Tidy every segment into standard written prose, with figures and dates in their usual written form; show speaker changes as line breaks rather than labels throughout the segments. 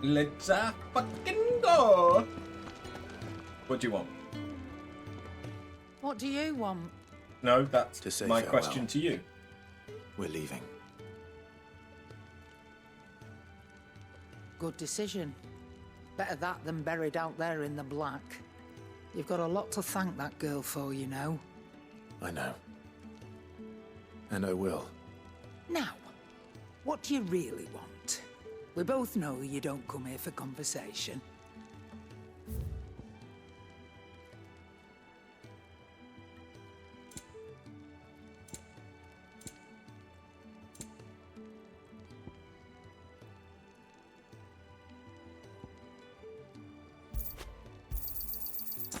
Let's fucking go. What do you want?
What do you want?
No, that's
To say
my
farewell.
question to you.
We're leaving.
Good decision. Better that than buried out there in the black. You've got a lot to thank that girl for, you know.
I know. And I will.
Now, what do you really want? We both know you don't come here for conversation.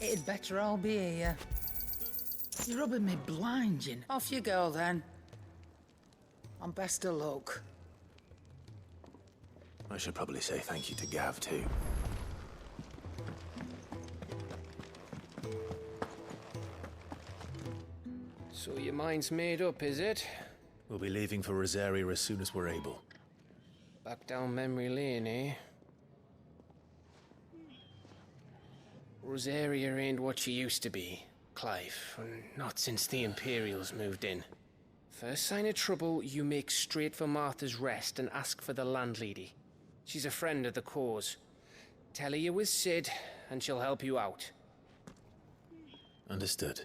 It'd better all be here. You're rubbing me blind, you know. Off you go, then. And best of luck.
I should probably say thank you to Gav, too.
So your mind's made up, is it?
We'll be leaving for Rosaria as soon as we're able.
Back down memory lane, eh? Rosaria ain't what she used to be, Clive. Not since the Imperials moved in. First sign of trouble, you make straight for Martha's Rest and ask for the landlady. She's a friend of the cause. Tell her you was Sid, and she'll help you out.
Understood.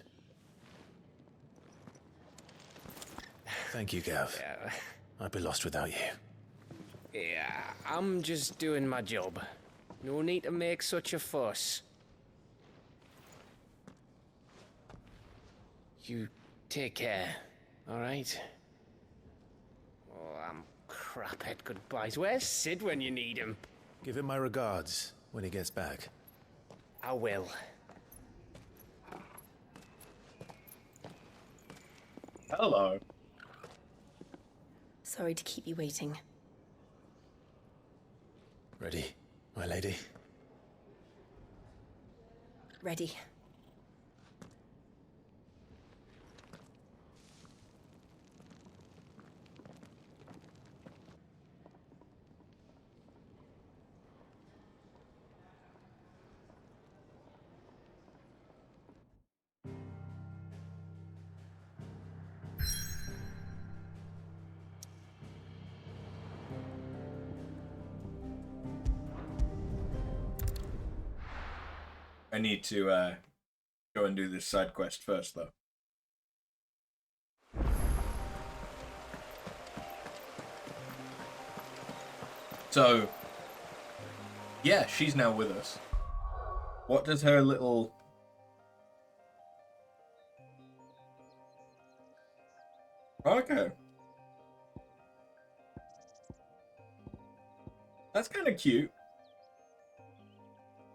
Thank you, Gav.
Yeah,
I'd be lost without you.
yeah, I'm just doing my job. No need to make such a fuss. You take care, alright? Oh, I'm crap at goodbyes. Where's Sid when you need him?
Give him my regards when he gets back.
I will.
Hello.
Sorry to keep you waiting.
Ready, my lady?
Ready.
I need to go and do this side quest first, though. So, yeah, she's now with us. What does her little... Okay. That's kind of cute.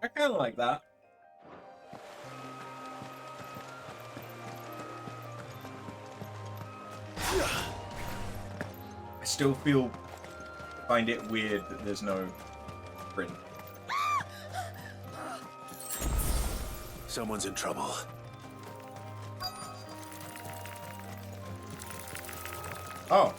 I kind of like that. I still find it weird that there's no print.
Someone's in trouble.
Oh.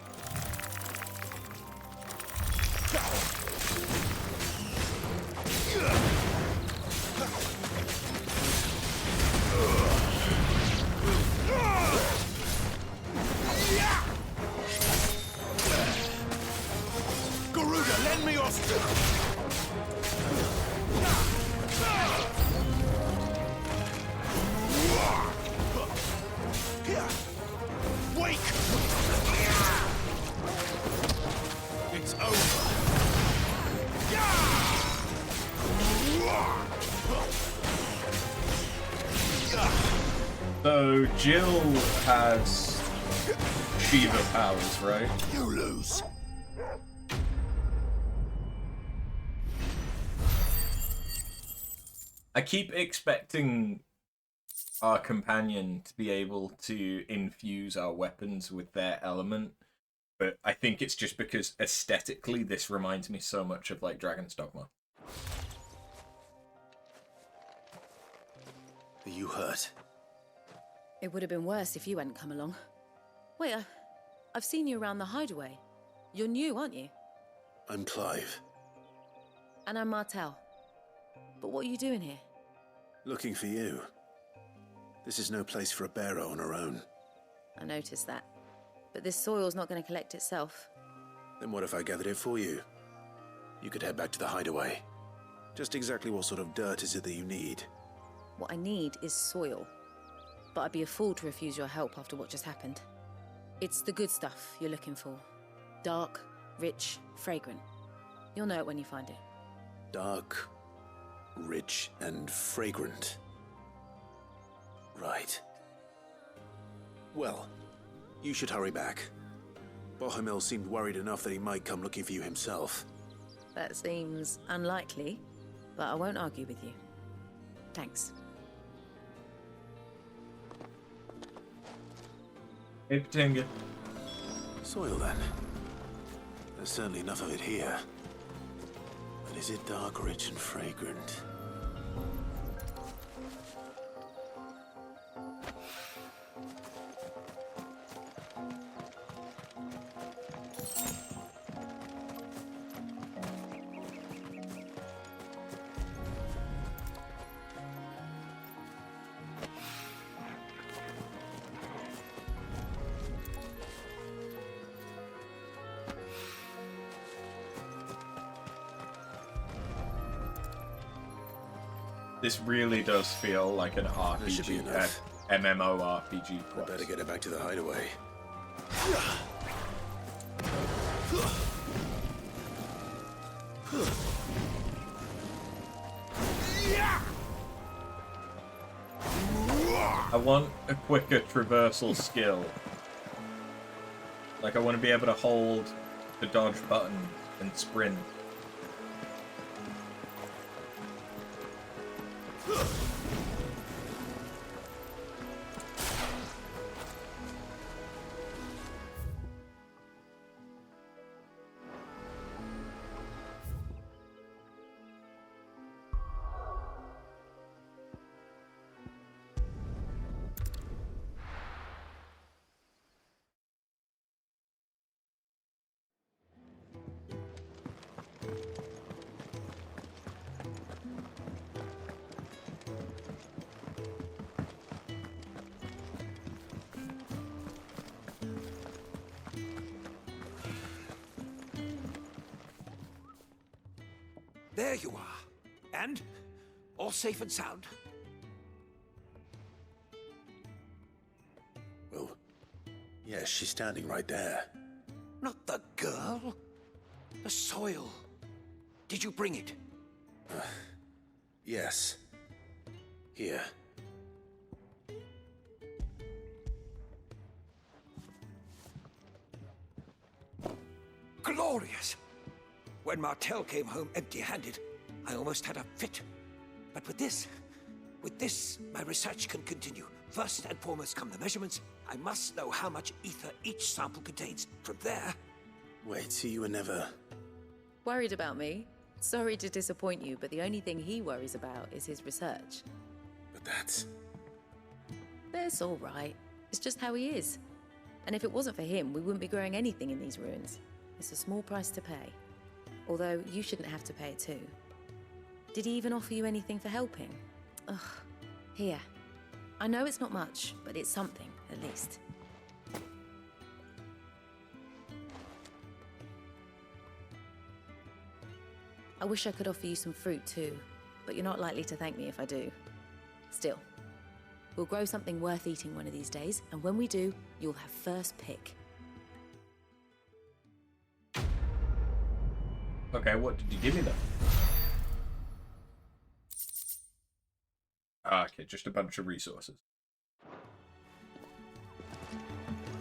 Garuda, lend me your Wake! It's over.
So Jill has Shiva powers, right?
You lose.
I keep expecting our companion to be able to infuse our weapons with their element, but I think it's just because aesthetically this reminds me so much of like Dragon's Dogma.
Are you hurt?
It would have been worse if you hadn't come along. Wait, I've seen you around the hideaway. You're new, aren't you?
I'm Clive.
And I'm Martel. But what are you doing here?
Looking for you. This is no place for a bearer on her own.
I noticed that. But this soil's not going to collect itself.
Then what if I gathered it for you? You could head back to the hideaway. Just exactly what sort of dirt is it that you need?
What I need is soil. But I'd be a fool to refuse your help after what just happened. It's the good stuff you're looking for. Dark, rich, fragrant. You'll know it when you find it.
Dark, rich, and fragrant. Right. Well, you should hurry back. Bohemil seemed worried enough that he might come looking for you himself.
That seems unlikely, but I won't argue with you. Thanks.
Hey, Patinga.
Soil, then. There's certainly enough of it here. But is it dark, rich, and fragrant?
This really does feel like an
There should be
RPG,
enough.
MMORPG
I
quest.
better get it back to the hideaway.
I want a quicker traversal skill. Like, I want to be able to hold the dodge button and sprint.
There you are. And? All safe and sound?
Well, yes, she's standing right there.
Not the girl. The soil. Did you bring it?
Yes. Here.
Glorious! When Martel came home empty-handed, I almost had a fit. But with this, my research can continue. First and foremost come the measurements. I must know how much ether each sample contains. From there...
Wait, so you were never...
Worried about me? Sorry to disappoint you, but the only thing he worries about is his research.
But that's...
That's all right. It's just how he is. And if it wasn't for him, we wouldn't be growing anything in these ruins. It's a small price to pay. Although, you shouldn't have to pay it too. Did he even offer you anything for helping? Ugh. Here. I know it's not much, but it's something, at least. I wish I could offer you some fruit too, but you're not likely to thank me if I do. Still, we'll grow something worth eating one of these days, and when we do, you'll have first pick.
Okay, what did you give me then? Ah, okay, just a bunch of resources.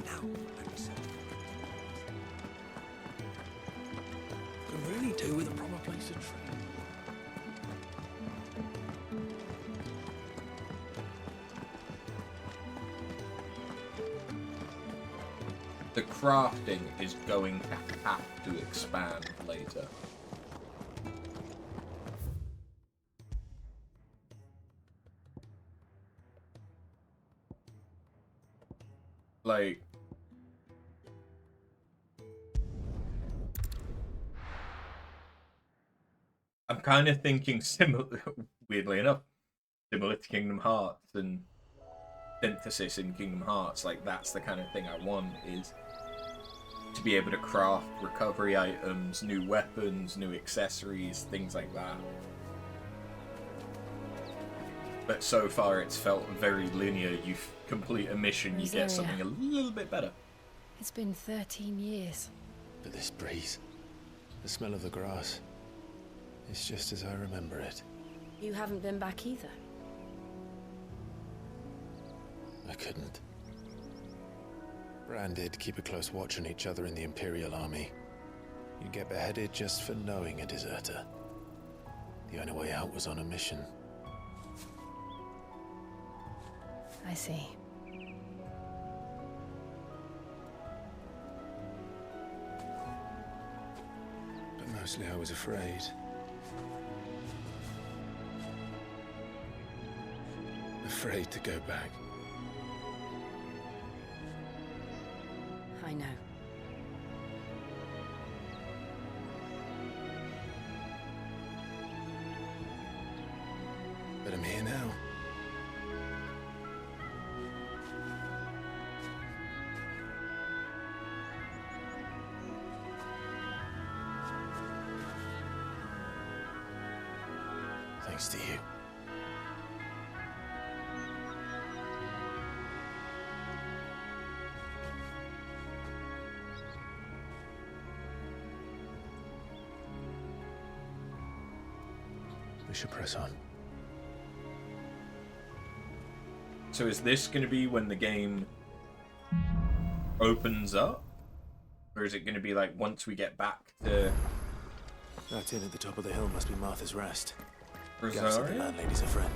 Now, I research. Can really do with a proper place to train.
The crafting is going to have to expand later. Like... I'm kind of thinking similar, weirdly enough, similar to Kingdom Hearts and synthesis in Kingdom Hearts. Like, that's the kind of thing I want, is to be able to craft recovery items, new weapons, new accessories, things like that. But so far it's felt very linear. You complete a mission, you get something a little bit better.
It's been 13 years.
But this breeze, the smell of the grass, it's just as I remember it.
You haven't been back either.
I couldn't. Bran did keep a close watch on each other in the Imperial Army. You'd get beheaded just for knowing a deserter. The only way out was on a mission.
I see.
But mostly I was afraid. Afraid to go back.
I know.
But I'm here now. Thanks to you. We should press on.
So is this going to be when the game opens up? Or is it going to be like once we get back to
That inn at the top of the hill must be Martha's Rest. Guess the
Rosaria?
landlady's a friend.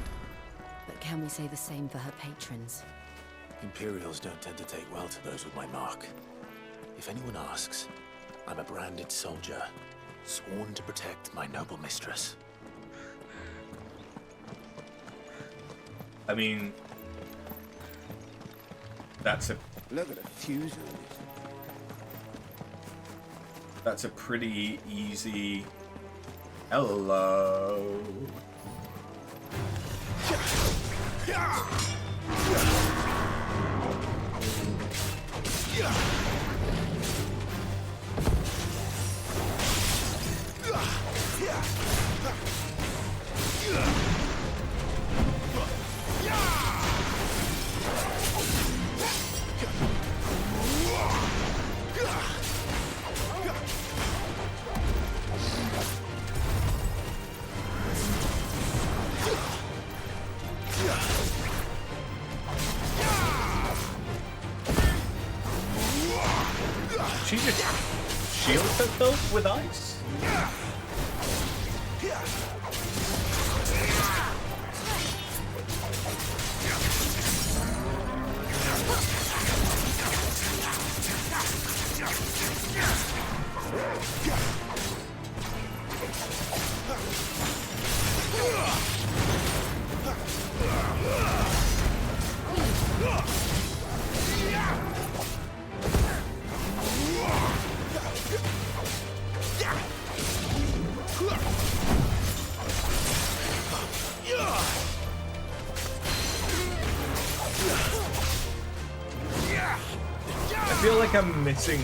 But can we say the same for her patrons?
Imperials don't tend to take well to those with my mark. If anyone asks, I'm a branded soldier, sworn to protect my noble mistress.
I mean, that's a
Look at the fuse.
That's a pretty easy. Hello. She just shields herself with ice? I feel like I'm missing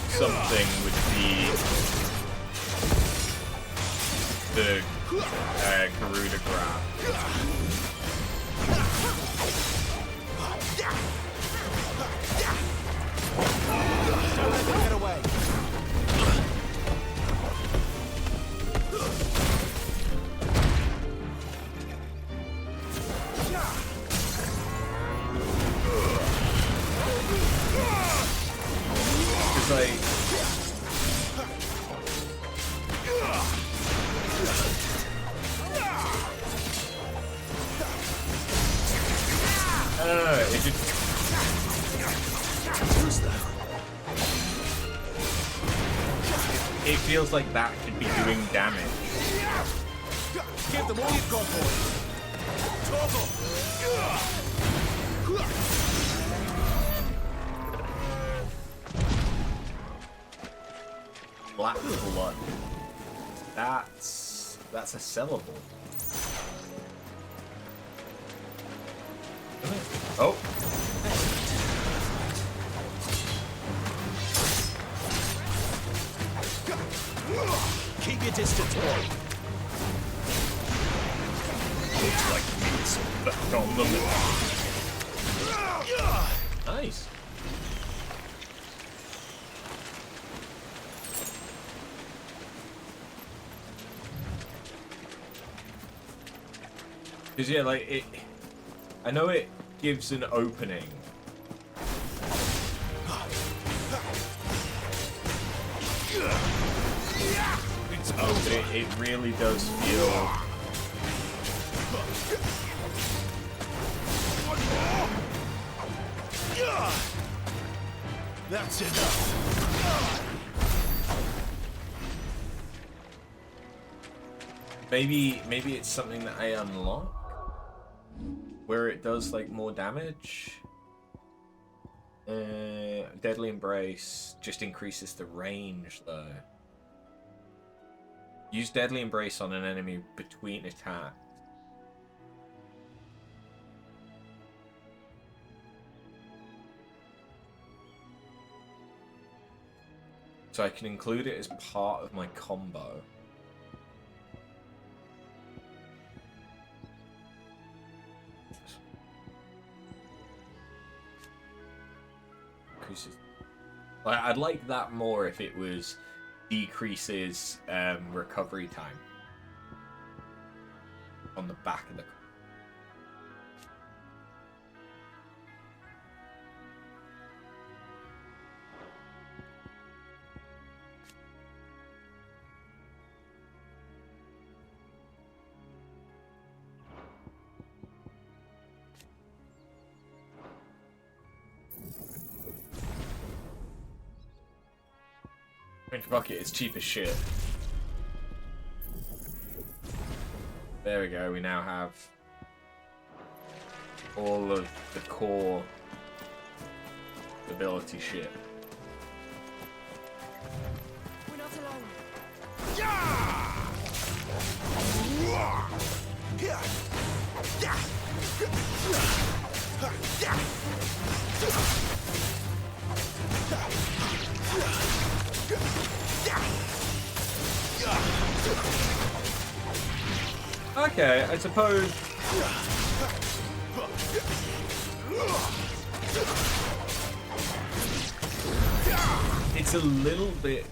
something with the Garuda grab.
Get away!
It's like I don't know, it just it feels like that could be doing damage.
Give them all you've got, boy!
Black blood. That's a sellable. Oh.
Keep your distance, boy.
Looks like meat's back on them. Nice. Because yeah, like it, I know it gives an opening. It's open. It really does feel.
That's enough.
Maybe it's something that I unlock where it does like more damage. Deadly Embrace just increases the range though. Use Deadly Embrace on an enemy between attacks. So I can include it as part of my combo. Increases. I'd like that more if it was decreases recovery time on the back of the. Bucket is cheap as shit. There we go, we now have all of the core ability shit.
We're not alone.
Okay, I suppose. It's a little bit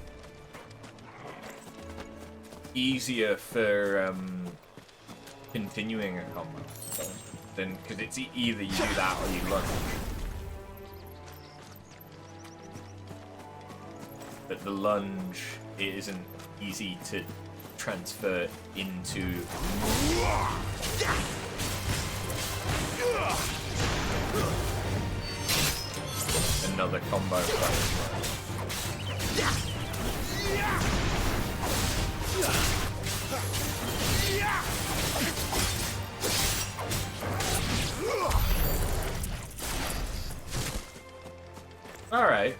easier for continuing a combo than because it's either you do that or you lunge. But the lunge, it isn't easy to transfer into another combo. All right,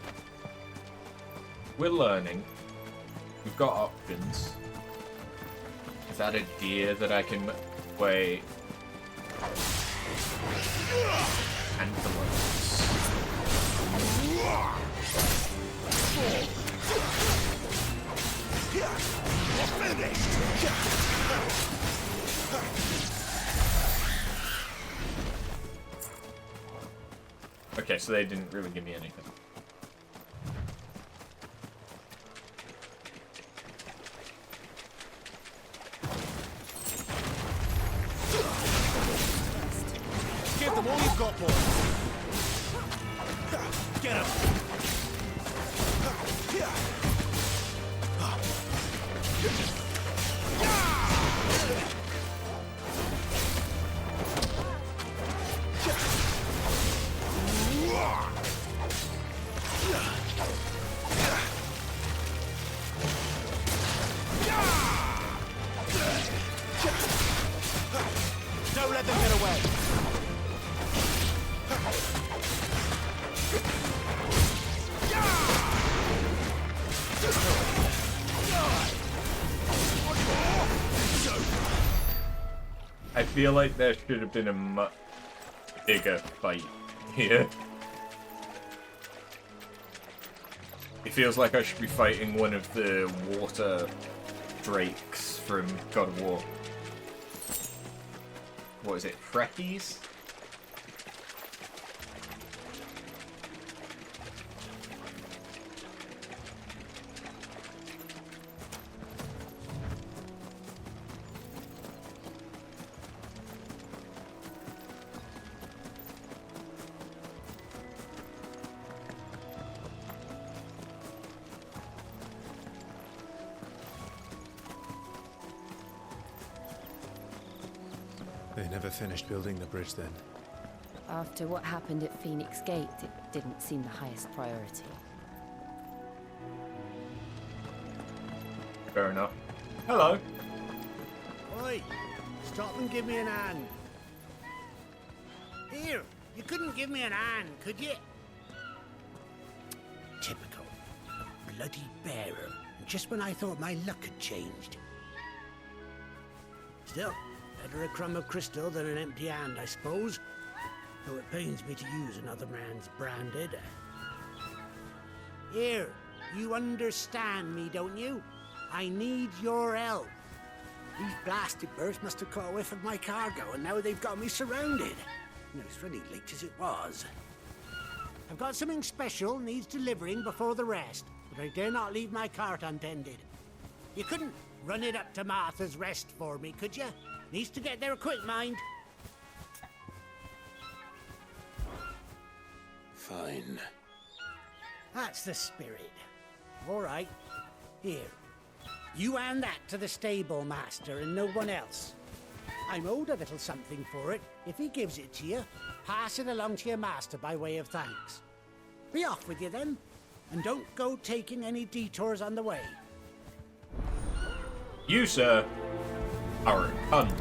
we're learning. We've got options. Is that a deer that I can wait? Antelopes. Okay, so they didn't really give me anything.
Give them all you've got, boy. Get him. Don't let them get away.
I feel like there should have been a much bigger fight here. It feels like I should be fighting one of the water drakes from God of War. What is it? Freckies?
They never finished building the bridge then.
After what happened at Phoenix Gate, it didn't seem the highest priority.
Fair enough. Hello.
Oi! Stop and give me an hand. Here, you couldn't give me an hand, could you? Typical. A bloody bearer. And just when I thought my luck had changed. Still, better a crumb of crystal than an empty hand, I suppose. Though it pains me to use another man's branded. Here, you understand me, don't you? I need your help. These blasted birds must have caught a whiff of my cargo, and now they've got me surrounded. No, it's really late as it was. I've got something special needs delivering before the rest, but I dare not leave my cart untended. You couldn't run it up to Martha's Rest for me, could you? Needs to get there quick, mind.
Fine.
That's the spirit. All right. Here. You hand that to the stable master and no one else. I'm owed a little something for it. If he gives it to you, pass it along to your master by way of thanks. Be off with you then, and don't go taking any detours on the way.
You, sir, are a cunt.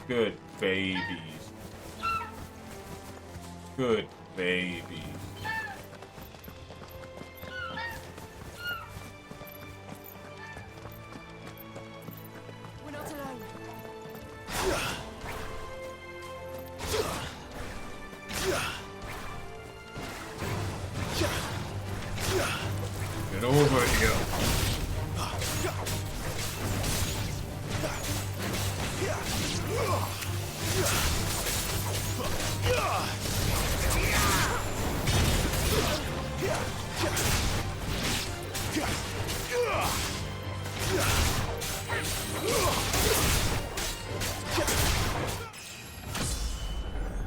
Good babies. Good babies.
We're not alone.
Get over here.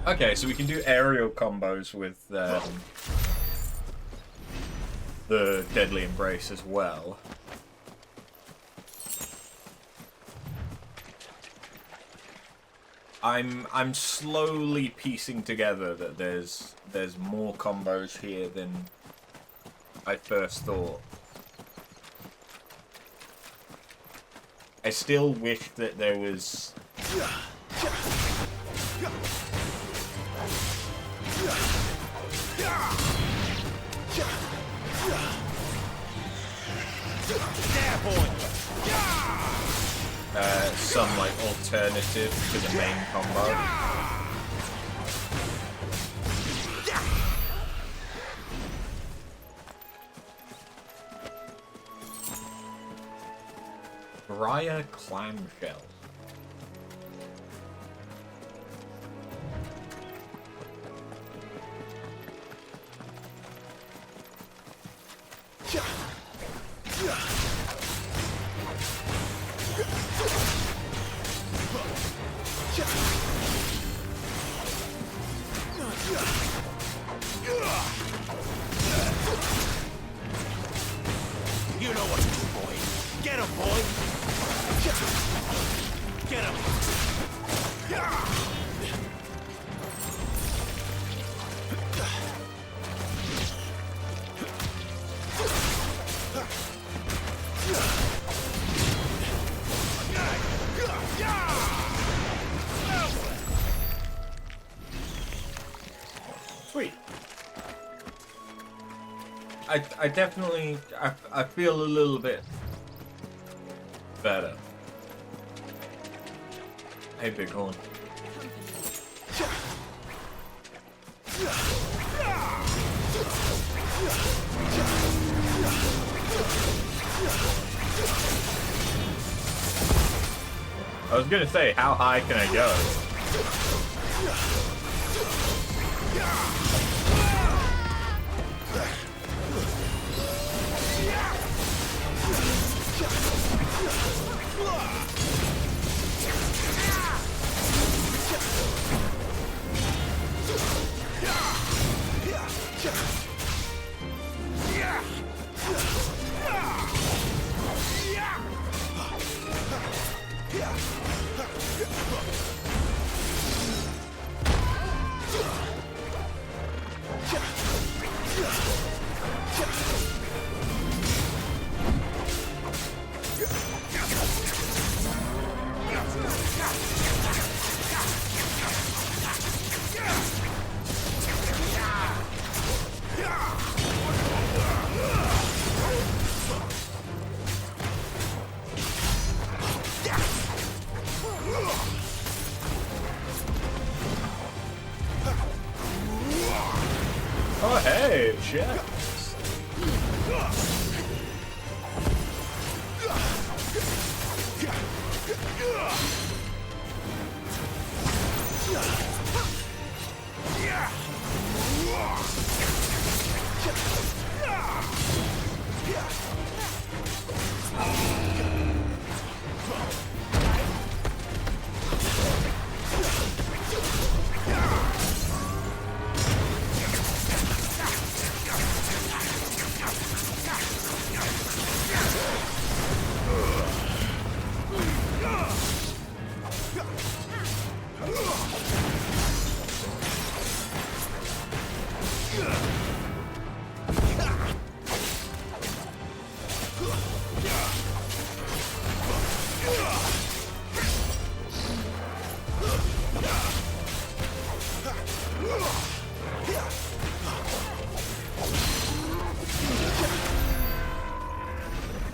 Okay, so we can do aerial combos with the Deadly Embrace as well. I'm slowly piecing together that there's more combos here than I first thought. I still wish that there was some like alternative to the main combo. Briar clamshell.
You know what to do, boy. Get him, boy. Get him.
Sweet. I definitely I feel a little bit better. Hey, Bighorn. I was gonna say, how high can I go? Oh, hey, check.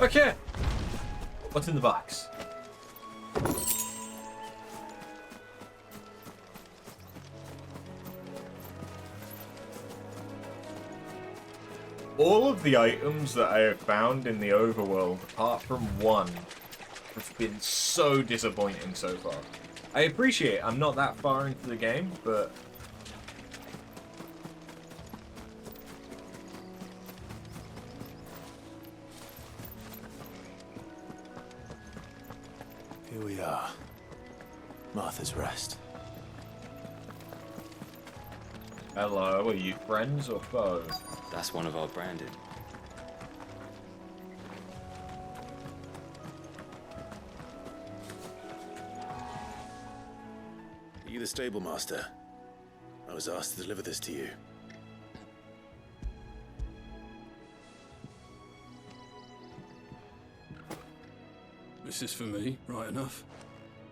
Okay. What's in the box? All of the items that I have found in the overworld, apart from one, have been so disappointing so far. I appreciate I'm not that far into the game, but
Here we are. Martha's Rest.
hello, are you friends or foes?
That's one of our branded.
Are you the stable master? I was asked to deliver this to you.
This is for me, right enough.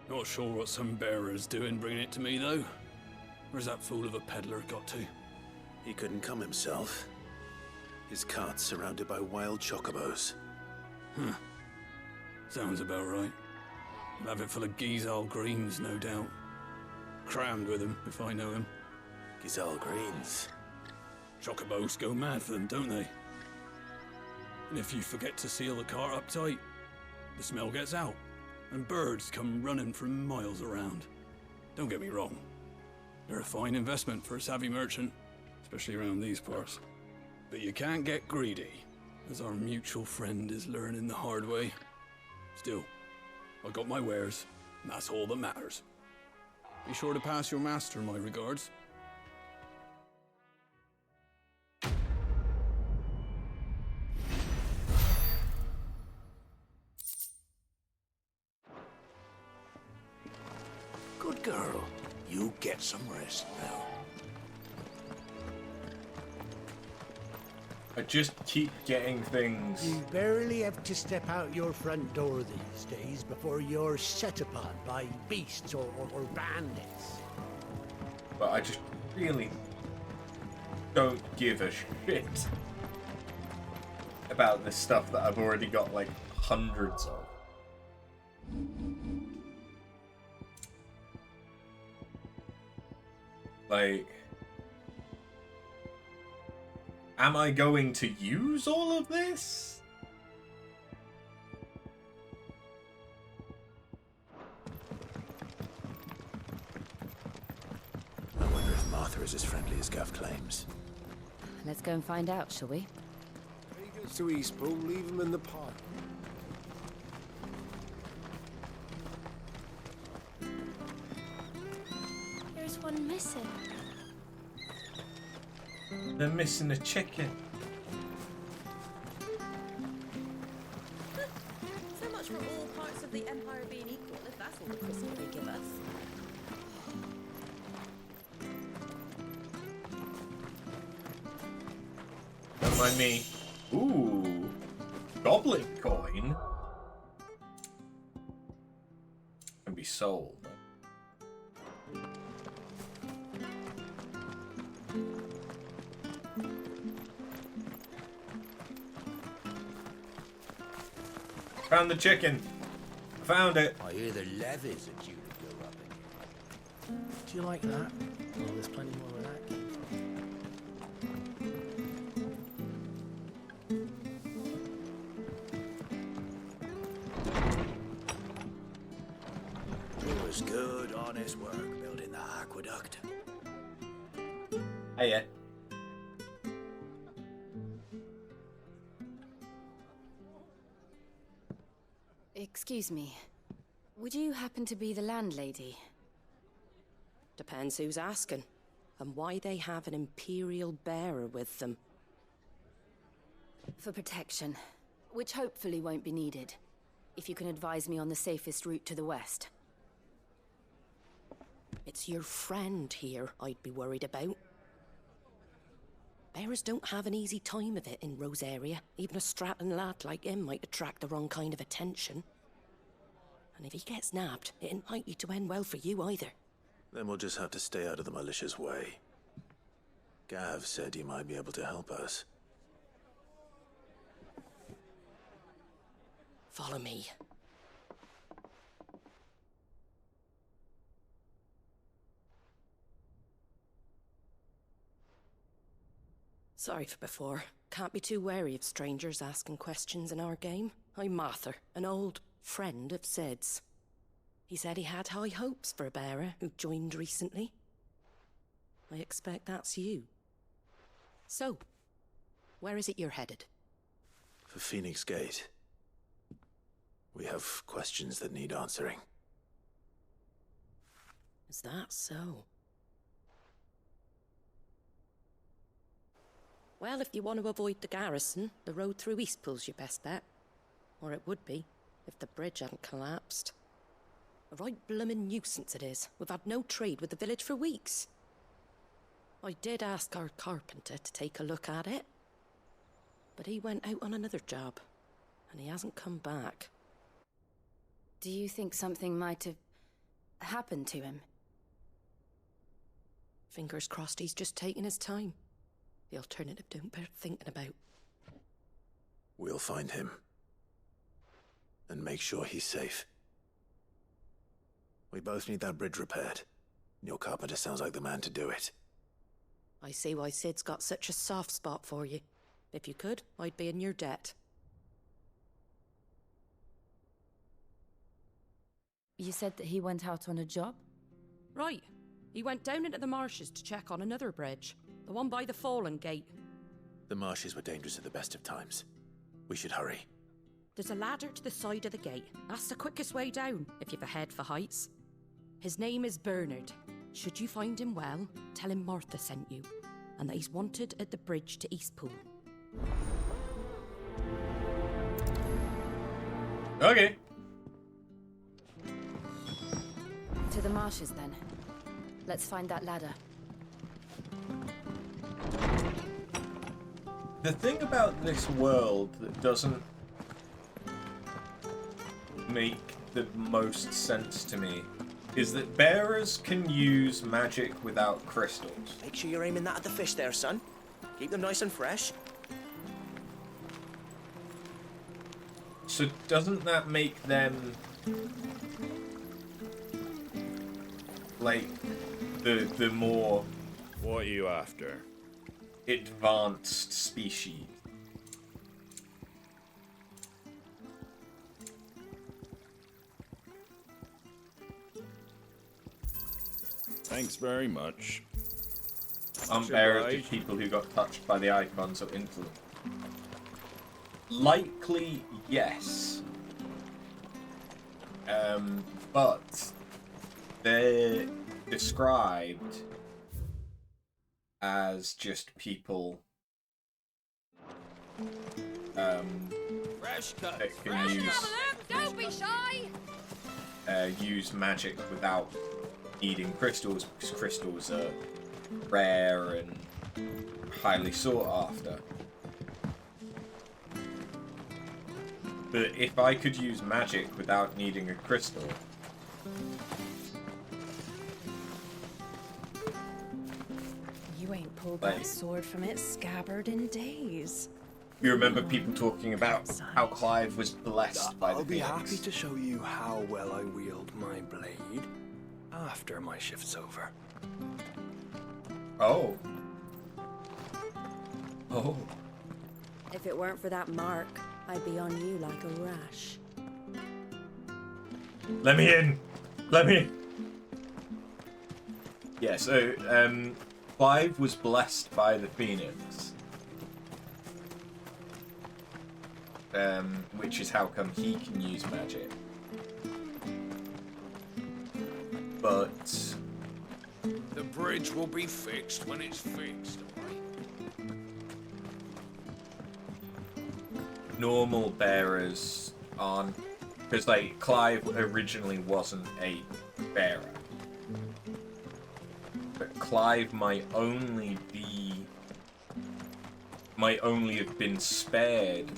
Not sure what some bearer's doing bringing it to me, though. Where's that fool of a peddler got to?
He couldn't come himself. His cart's surrounded by wild chocobos.
Huh. Sounds about right. I'll have it full of Gizal greens, no doubt. Crammed with them, if I know him.
Gizal greens.
Chocobos go mad for them, don't they? And if you forget to seal the cart up tight, the smell gets out, and birds come running from miles around. Don't get me wrong. They're a fine investment for a savvy merchant, especially around these parts. But you can't get greedy, as our mutual friend is learning the hard way. Still, I got my wares, and that's all that matters. Be sure to pass your master my regards.
Good girl. You get some rest now.
I just keep getting things.
You barely have to step out your front door these days before you're set upon by beasts or bandits.
But I just really don't give a shit. about this stuff that I've already got like hundreds of. Like, am I going to use all of this?
I wonder if Martha is as friendly as Gav claims.
Let's go and find out, shall we?
He goes to Eastpool, leave him in the park.
There's one missing.
They're missing a chicken.
So much for all parts of the Empire being equal, if that's all the crystal they give us.
Don't mind me. Ooh. Goblin coin. Can be sold. Found the chicken. Found it.
I hear the levies are due to go up again.
Do you like that? Well, there's plenty more of that came
It was good, honest work building that aqueduct.
Hey, yeah.
Excuse me. Would you happen to be the landlady?
Depends who's asking, and why they have an Imperial bearer with them.
For protection, which hopefully won't be needed. If you can advise me on the safest route to the west.
It's your friend here I'd be worried about. Bearers don't have an easy time of it in Rose area. Even a Stratton lad like him might attract the wrong kind of attention. And if he gets nabbed, it ain't likely to end well for you either.
Then we'll just have to stay out of the malicious way. Gav said he might be able to help us.
Follow me. Sorry for before. Can't be too wary of strangers asking questions in our game. I'm Martha, an old friend of Sid's. He said he had high hopes for a bearer who joined recently. I expect that's you. So, where is it you're headed?
For Phoenix Gate. We have questions that need answering.
Is that so? Well, if you want to avoid the garrison, the road through Eastpool's your best bet. Or it would be, if the bridge hadn't collapsed. A right bloomin' nuisance it is. We've had no trade with the village for weeks. I did ask our carpenter to take a look at it. But he went out on another job, and he hasn't come back.
Do you think something might have happened to him?
Fingers crossed he's just taking his time. The alternative don't bear thinking about.
We'll find him. And make sure he's safe. We both need that bridge repaired. Your carpenter sounds like the man to do it.
I see why Sid's got such a soft spot for you. If you could, I'd be in your debt.
You said that he went out on a job?
Right. He went down into the marshes to check on another bridge. The one by the Fallen Gate.
The marshes were dangerous at the best of times. We should hurry.
There's a ladder to the side of the gate. That's the quickest way down, if you've a head for heights. His name is Bernard. Should you find him well, tell him Martha sent you, and that he's wanted at the bridge to Eastpool.
Okay.
To the marshes, then. Let's find that ladder.
The thing about this world that doesn't make the most sense to me is that bearers can use magic without crystals.
Make sure you're aiming that at the fish there, son. Keep them nice and fresh.
So doesn't that make them like the more
what are you after?
Advanced species?
Thanks very much.
Bearers to people who got touched by the Eikons or influence. Likely, yes. But they're described as just people that can
Don't be shy.
use magic without needing crystals, because crystals are rare and highly sought after. But if I could use magic without needing a crystal,
You ain't pulled that sword from its scabbard in days.
you remember people talking about how Clive was blessed by the
I'll be
Phoenix.
happy to show you how well I wield my blade after my shift's over.
Oh. Oh.
If it weren't for that mark, I'd be on you like a rash.
Let me in! Let me in! Yeah, so, Clive was blessed by the Phoenix. Which is how come he can use magic. But
the bridge will be fixed when it's fixed, alright?
normal bearers aren't, because like Clive originally wasn't a bearer, but Clive might only have been spared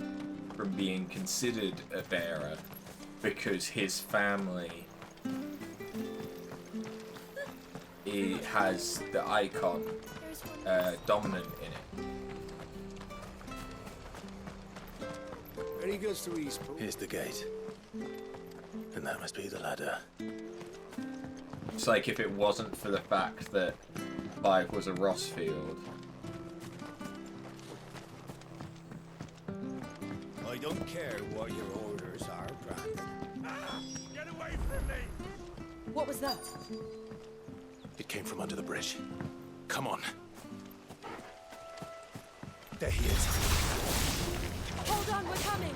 from being considered a bearer because his family has the Eikon dominant in it.
Ready goes to East Pool.
Here's the gate. And that must be the ladder.
It's like if it wasn't for the fact that Clive was a Rosfield.
I don't care what your orders are, Brandon. Get away from me!
What was that?
It came from under the bridge. Come on.
There he is.
Hold on, we're coming.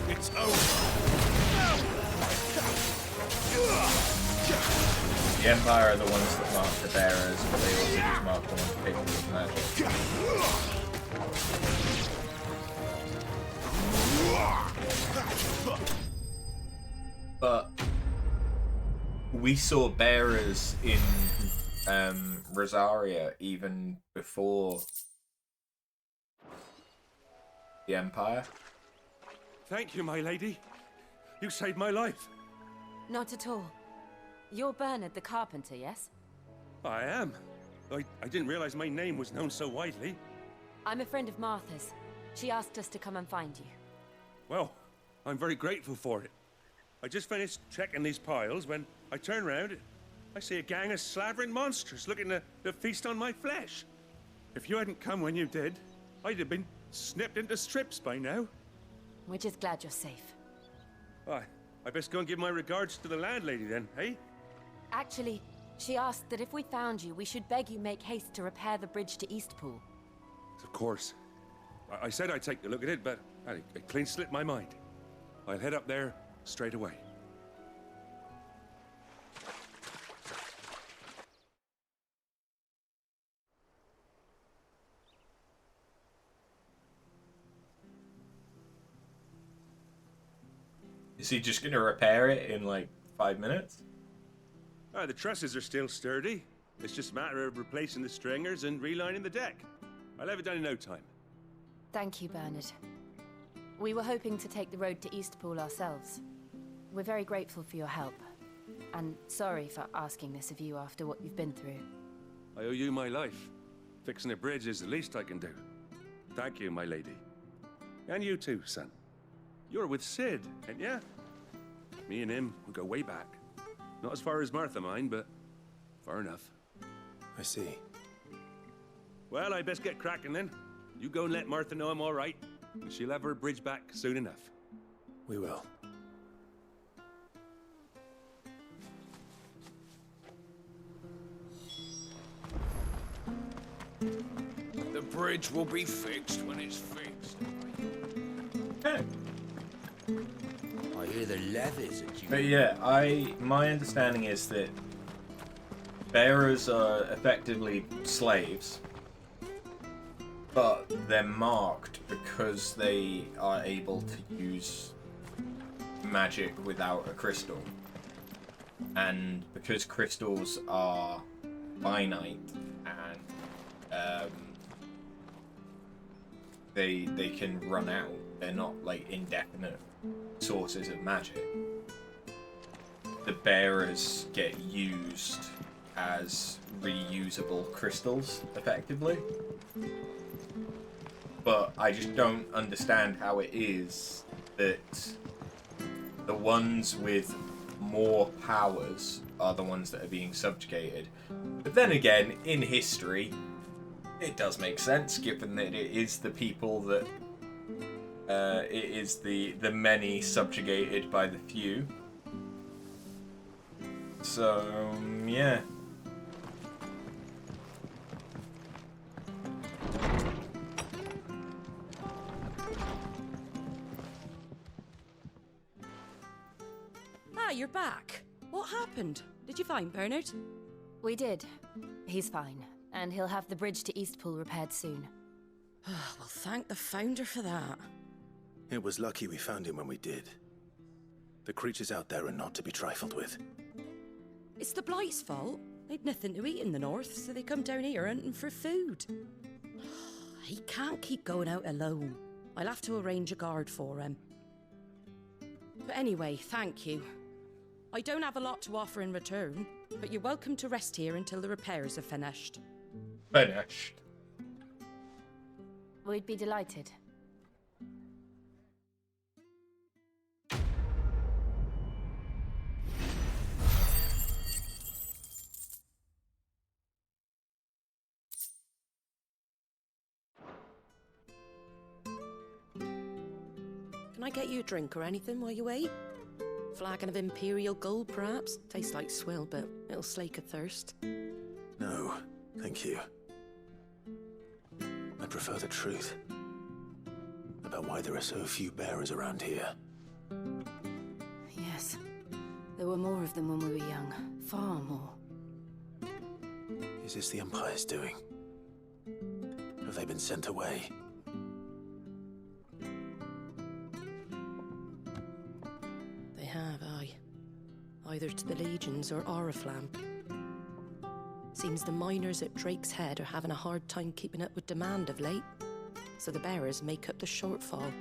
It's over.
The Empire are the ones that mark the bearers, but they also just mark the ones capable of magic. But we saw bearers in Rosaria even before the Empire.
Thank you, my lady. You saved my life.
Not at all. You're Bernard the carpenter, yes?
I am. I didn't realize my name was known so widely.
I'm a friend of Martha's. She asked us to come and find you.
Well, I'm very grateful for it. I just finished checking these piles when I turn round. I see a gang of slavering monsters looking to feast on my flesh. If you hadn't come when you did, I'd have been snipped into strips by now.
We're just glad you're safe.
Why, I best go and give my regards to the landlady then, eh?
Actually, she asked that if we found you, we should beg you make haste to repair the bridge to Eastpool.
Of course. I said I'd take a look at it, but it clean slipped my mind. I'll head up there straight away.
Is he just going to repair it in like 5 minutes?
The trusses are still sturdy. It's just a matter of replacing the stringers and relining the deck. I'll have it done in no time.
Thank you, Bernard. We were hoping to take the road to Eastpool ourselves. We're very grateful for your help. And sorry for asking this of you after what you've been through.
I owe you my life. Fixing a bridge is the least I can do. Thank you, my lady. And you too, son. You're with Sid, ain't ya? Me and him, we go way back. Not as far as Martha, mind, but far enough.
I see.
Well, I best get cracking then. You go and let Martha know I'm all right, and she'll have her bridge back soon enough.
We will.
The bridge will be fixed when it's fixed. I hear the levies at you.
But yeah, my understanding is that bearers are effectively slaves, but they're marked because they are able to use magic without a crystal. And because crystals are finite and they can run out, they're not like indefinite sources of magic. The bearers get used as reusable crystals, effectively. But I just don't understand how it is that the ones with more powers are the ones that are being subjugated. But then again, in history, it does make sense, given that it is the people that it is the many subjugated by the few. So yeah.
Ah, you're back. What happened? Did you find Bernard?
We did. He's fine, and he'll have the bridge to Eastpool repaired soon.
Well, thank the Founder for that.
It was lucky we found him when we did. The creatures out there are not to be trifled with.
It's the Blight's fault. They'd nothing to eat in the north, so they come down here hunting for food. He can't keep going out alone. I'll have to arrange a guard for him. But anyway, thank you. I don't have a lot to offer in return, but you're welcome to rest here until the repairs are finished.
Finished.
We'd be delighted.
Can I get you a drink or anything while you wait? Flagon of Imperial Gold, perhaps? Tastes like swill, but it'll slake a thirst.
No, thank you. I prefer the truth about why there are so few bearers around here.
Yes. There were more of them when we were young. Far more.
Is this the Empire's doing? Have they been sent away?
They have, aye. Either to the Legions or Oriflamme. Seems the miners at Drake's Head are having a hard time keeping up with demand of late, so the bearers make up the shortfall.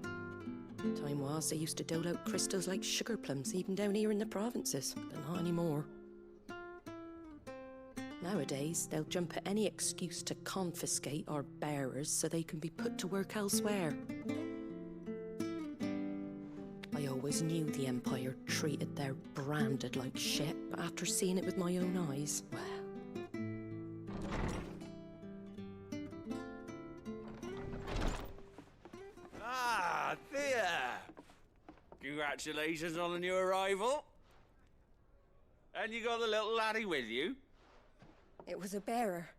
Time was they used to dole out crystals like sugar plums even down here in the provinces, but not anymore. Nowadays, they'll jump at any excuse to confiscate our bearers so they can be put to work elsewhere. I always knew the Empire treated their branded like shit, but after seeing it with my own eyes, well...
Ah, Thea! Congratulations on the new arrival. And you got the little laddie with you?
It was a bearer.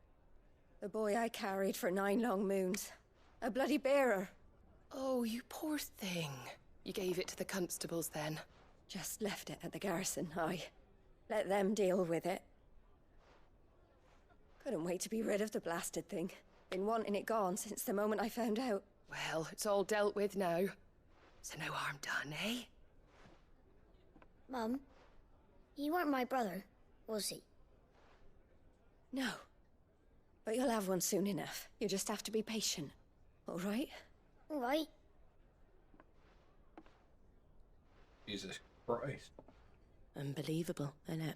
The boy I carried for 9 long moons. A bloody bearer.
Oh, you poor thing. You gave it to the constables then?
Just left it at the garrison, aye. Let them deal with it. Couldn't wait to be rid of the blasted thing. Been wanting it gone since the moment I found out.
Well, it's all dealt with now. So no harm done, eh?
Mum, you weren't my brother, was he?
No. But you'll have one soon enough. You just have to be patient. All right?
All right.
Jesus Christ.
Unbelievable, innit?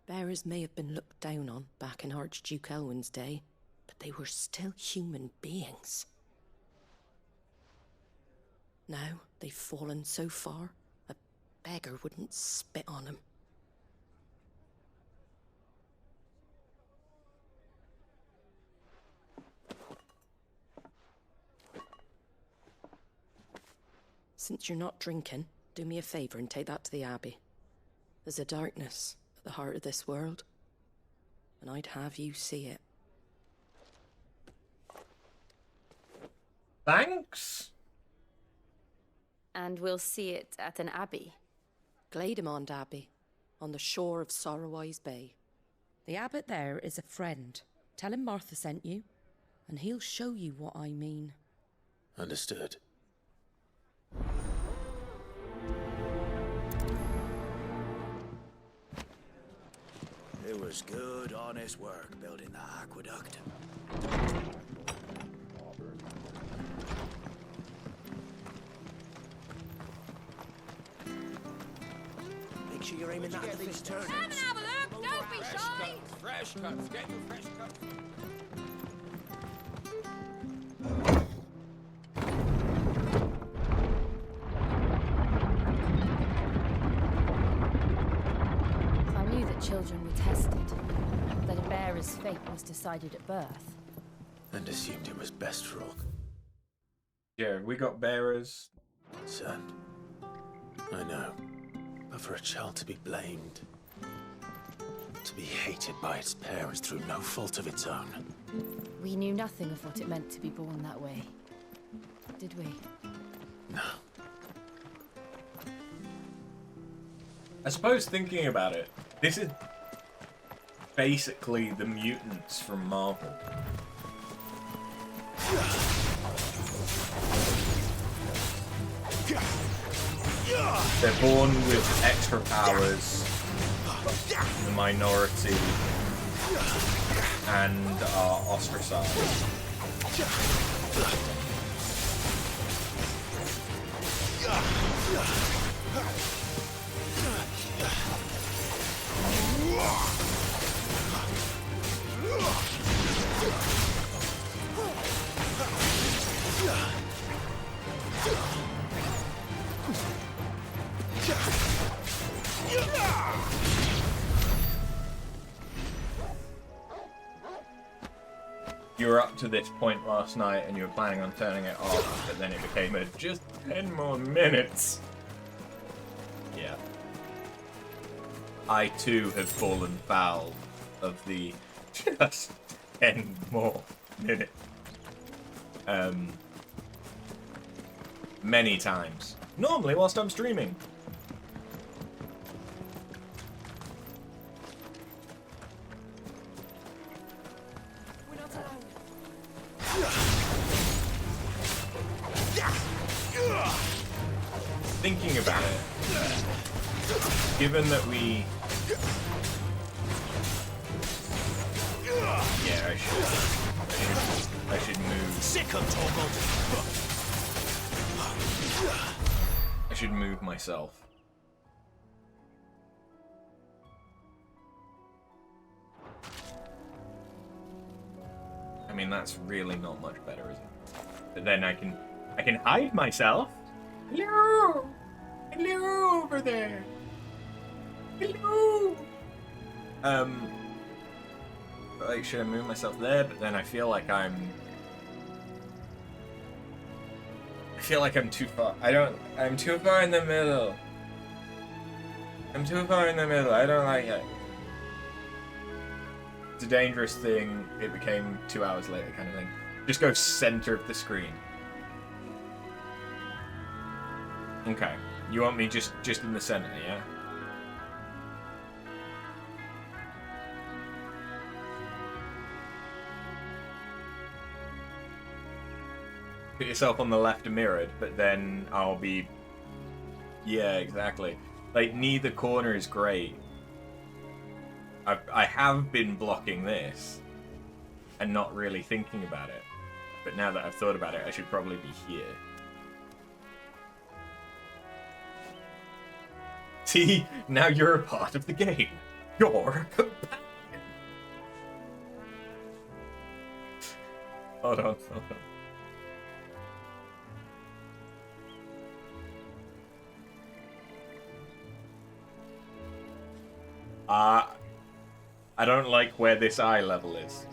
Bearers may have been looked down on back in Archduke Elwin's day, but they were still human beings. Now they've fallen so far, a beggar wouldn't spit on them. Since you're not drinking, do me a favour and take that to the Abbey. There's a darkness at the heart of this world, and I'd have you see it.
Thanks.
And we'll see it at an abbey.
Glademond Abbey, on the shore of Sorrowwise Bay. The abbot there is a friend. Tell him Martha sent you, and he'll show you what I mean.
Understood.
It was good, honest work building the aqueduct. Make sure you're aiming that at these turnips.
Come and have a look, don't be shy!
Fresh cuts, get your fresh cuts.
I knew that children were tested, that a bearer's fate was decided at birth.
And assumed it was best for all.
Yeah, we got bearers.
Son, I know. But for a child to be blamed, to be hated by its parents through no fault of its own.
We knew nothing of what it meant to be born that way, did we?
No.
I suppose thinking about it, this is basically the mutants from Marvel. They're born with extra powers, the minority, and are ostracized. You were up to this point last night and you were planning on turning it off, but then it became a just 10 more minutes. Yeah. I too have fallen foul of the just 10 more minutes. Many times. Normally whilst I'm streaming. Thinking about it, given that we... Yeah, I should move.
Sick of Torgold.
I should move myself. I mean, that's really not much better, is it? But then I can hide myself. Hello! Hello over there! Hello! Like, should I move myself there? But then I feel like I'm too far. I'm too far in the middle. I'm too far in the middle. I don't like it. It's a dangerous thing. It became 2 hours later kind of thing. Just go center of the screen. Okay. You want me just in the center, yeah? Put yourself on the left mirrored, but then I'll be... Yeah, exactly. Like, neither corner is great. I have been blocking this and not really thinking about it. But now that I've thought about it, I should probably be here. T, now you're a part of the game. You're a companion. Hold on. I don't like where this eye level is.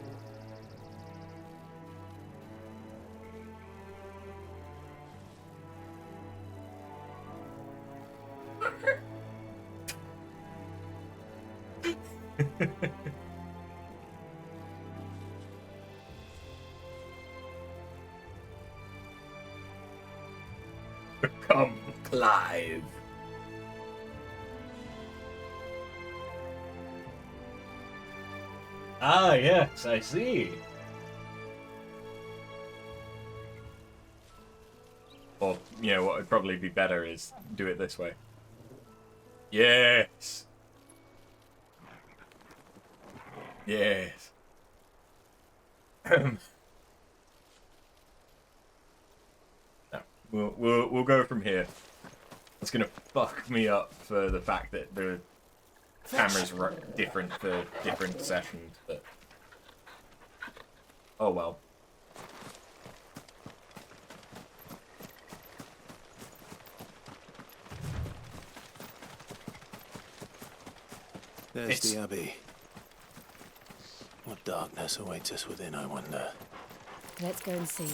Come, Clive. Ah, yes, I see. Or, you know, what would probably be better is do it this way. Yes. Yes. No, we'll go from here. It's gonna fuck me up for the fact that the camera's different for different sessions, but oh well.
There's the Abbey. What darkness awaits us within, I wonder.
Let's go and see.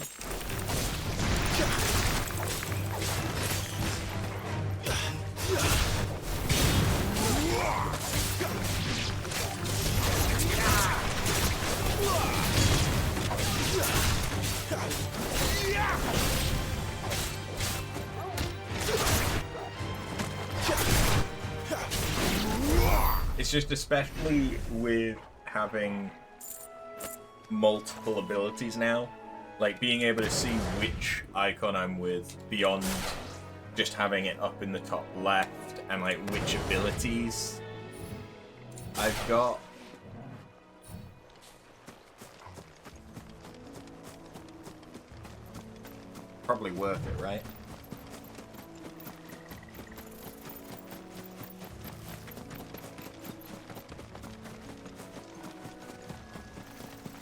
It's just especially with having multiple abilities now, like being able to see which icon I'm with beyond just having it up in the top left, and like which abilities I've got. Probably worth it, right?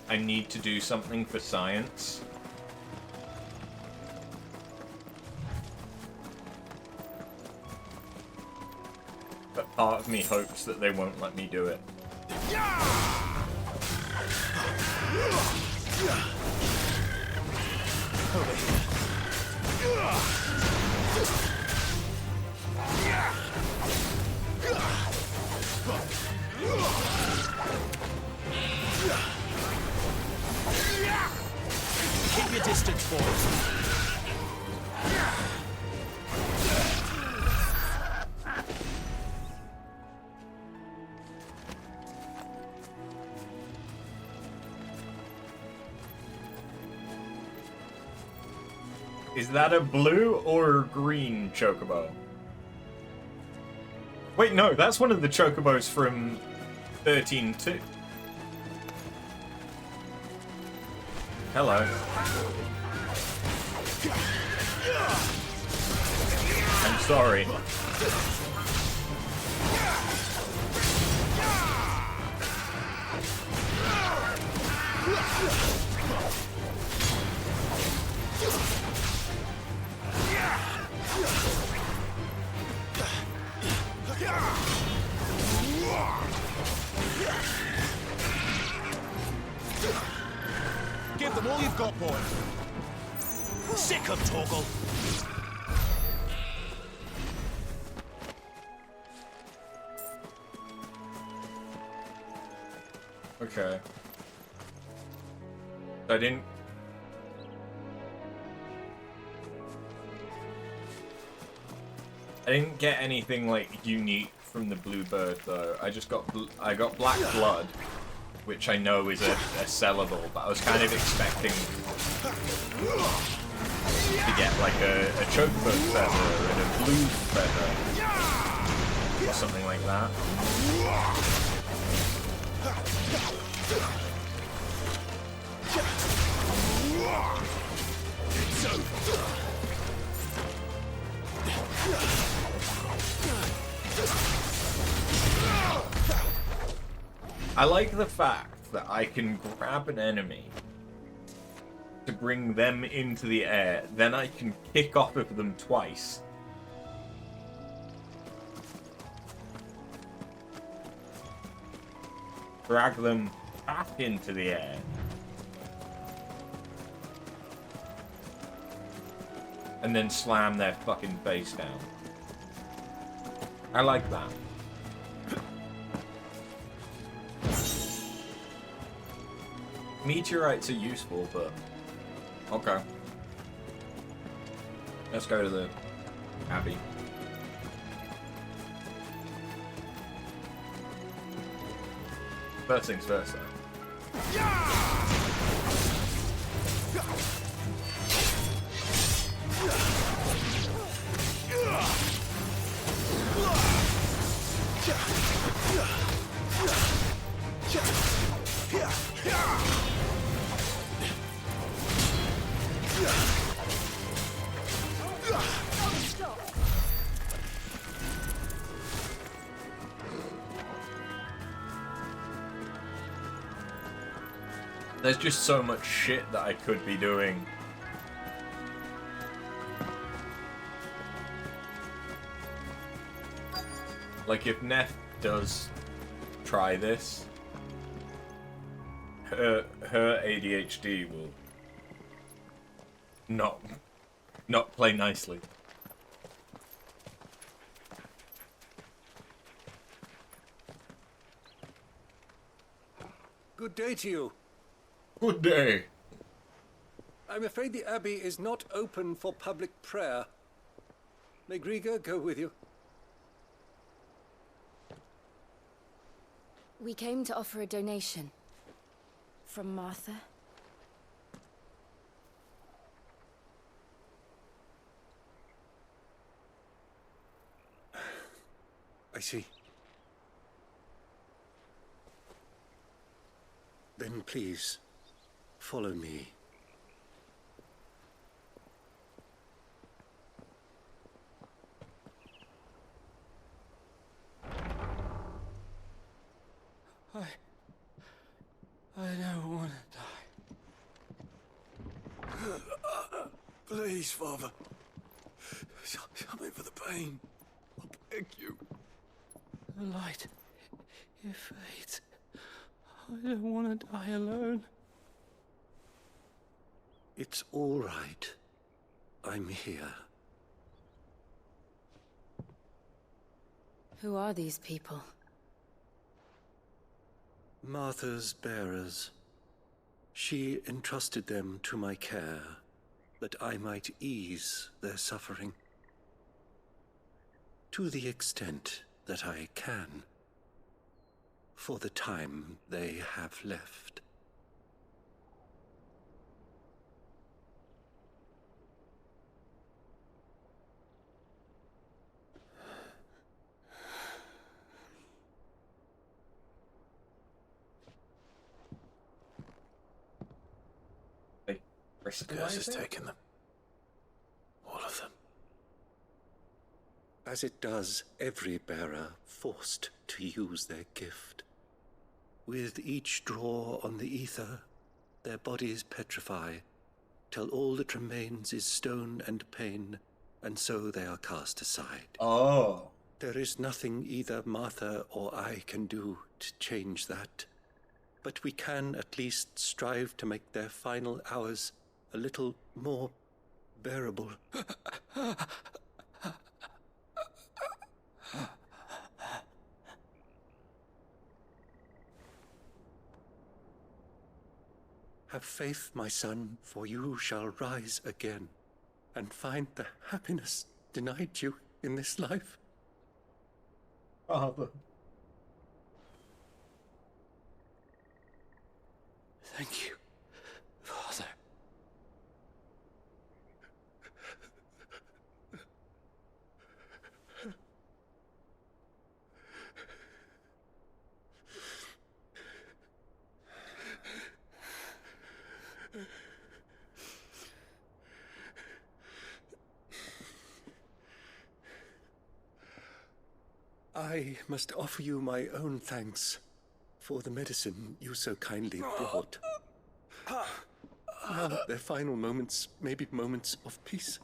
I need to do something for science. But part of me hopes that they won't let me do it.
Over here. Keep your distance, boys.
Is that a blue or green chocobo? Wait, no, that's one of the chocobos from 13-2. Hello. I'm sorry.
Give them all you've got, boy. Sick of Torgal.
Okay. I didn't get anything like unique from the blue bird though. I got black blood, which I know is a sellable, but I was kind of expecting to get like a chocobo feather and a blue feather or something like that. I like the fact that I can grab an enemy to bring them into the air, then I can kick off of them twice. Drag them back into the air. And then slam their fucking face down. I like that. Meteorites are useful, but... Okay. Let's go to the Abbey. First things first, though. There's just so much shit that I could be doing. Like, if Neff does try this, her ADHD will not play nicely.
Good day to you.
Good day.
I'm afraid the Abbey is not open for public prayer. May Griga go with you?
We came to offer a donation. From Martha.
I see. Then please, follow me.
I don't want to die. Please, Father. Something for the pain. I beg you.
The light, it fades. I don't want to die alone.
It's all right. I'm here.
Who are these people?
Martha's bearers. She entrusted them to my care, that I might ease their suffering. To the extent that I can. For the time they have left.
The curse has taken them. All of them.
As it does every bearer forced to use their gift. With each draw on the ether, their bodies petrify, till all that remains is stone and pain, and so they are cast aside.
Oh.
There is nothing either Martha or I can do to change that, but we can at least strive to make their final hours a little more bearable. Have faith, my son, for you shall rise again, and find the happiness denied you in this life.
Father.
Thank you, Father.
I must offer you my own thanks for the medicine you so kindly brought. Now their final moments may be moments of peace.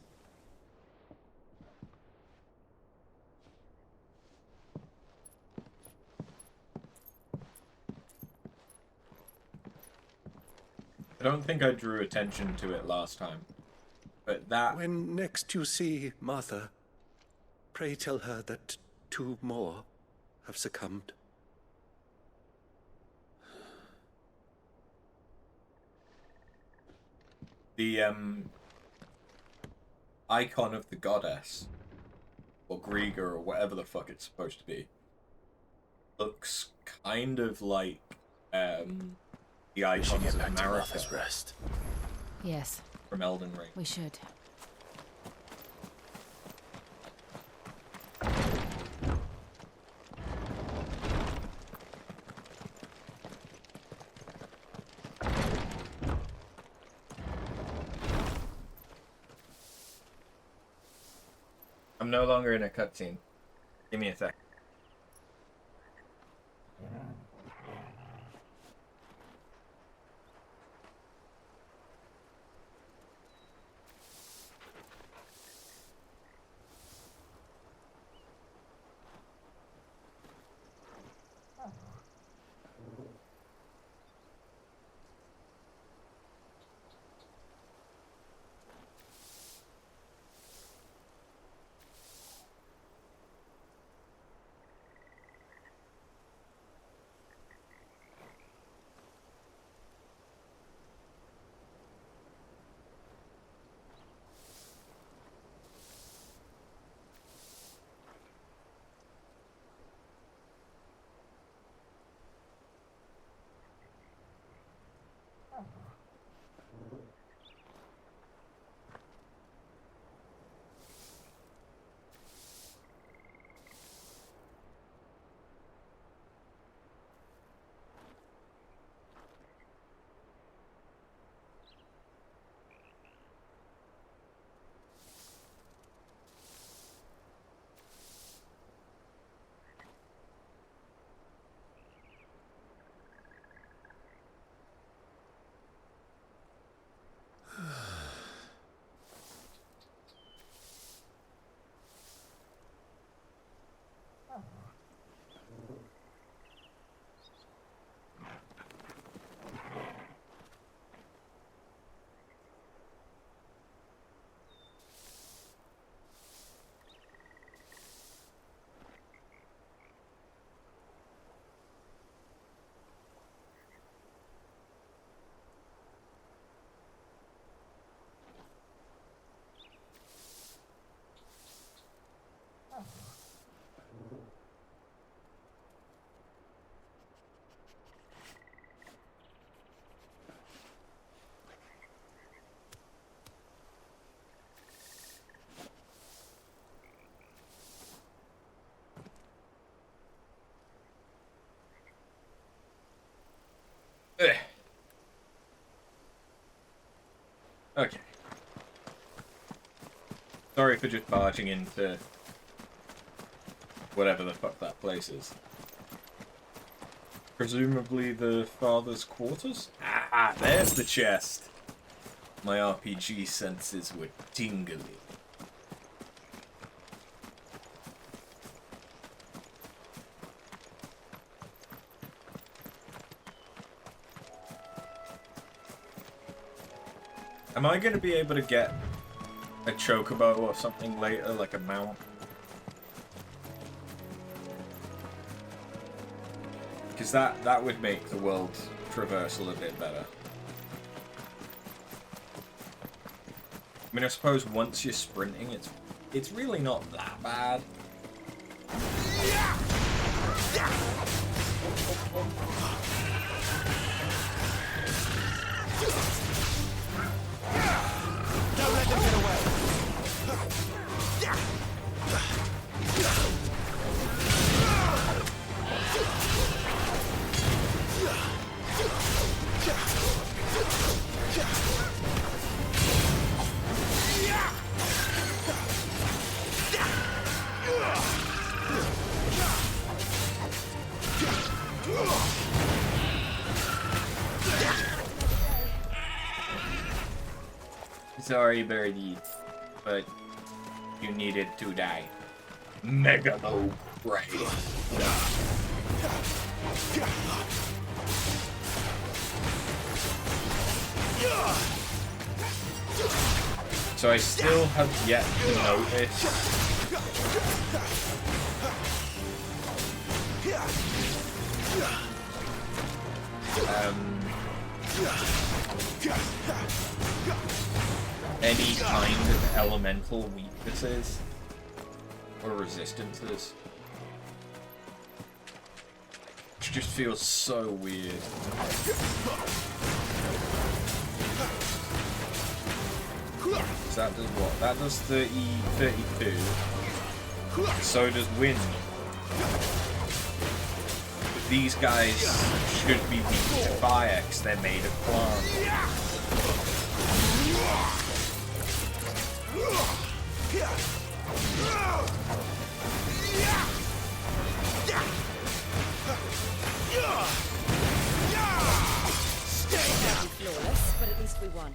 I don't think I drew attention to it last time, but that...
When next you see Martha, pray tell her that 2 more have succumbed.
The, icon of the goddess, or Griega, or whatever the fuck it's supposed to be, looks kind of like, the icons of Marika.
Rest.
Yes.
From Elden Ring.
We should.
I'm no longer in a cutscene. Give me a sec. Okay. Sorry for just barging into whatever the fuck that place is. Presumably the father's quarters? Ah, there's the chest. My RPG senses were tingly. Am I going to be able to get a Chocobo or something later, like a mount? Because that would make the world traversal a bit better. I mean, I suppose once you're sprinting, it's really not that bad.
Don't let them get away!
Sorry, Birdie, but you needed to die. Megalo Ray. So I still have yet to notice any kind of elemental weaknesses or resistances. Which just feels so weird. So that does what? That does 32. So does wind. But these guys should be weak to fire because they're made of plants.
Flawless, but at least we won.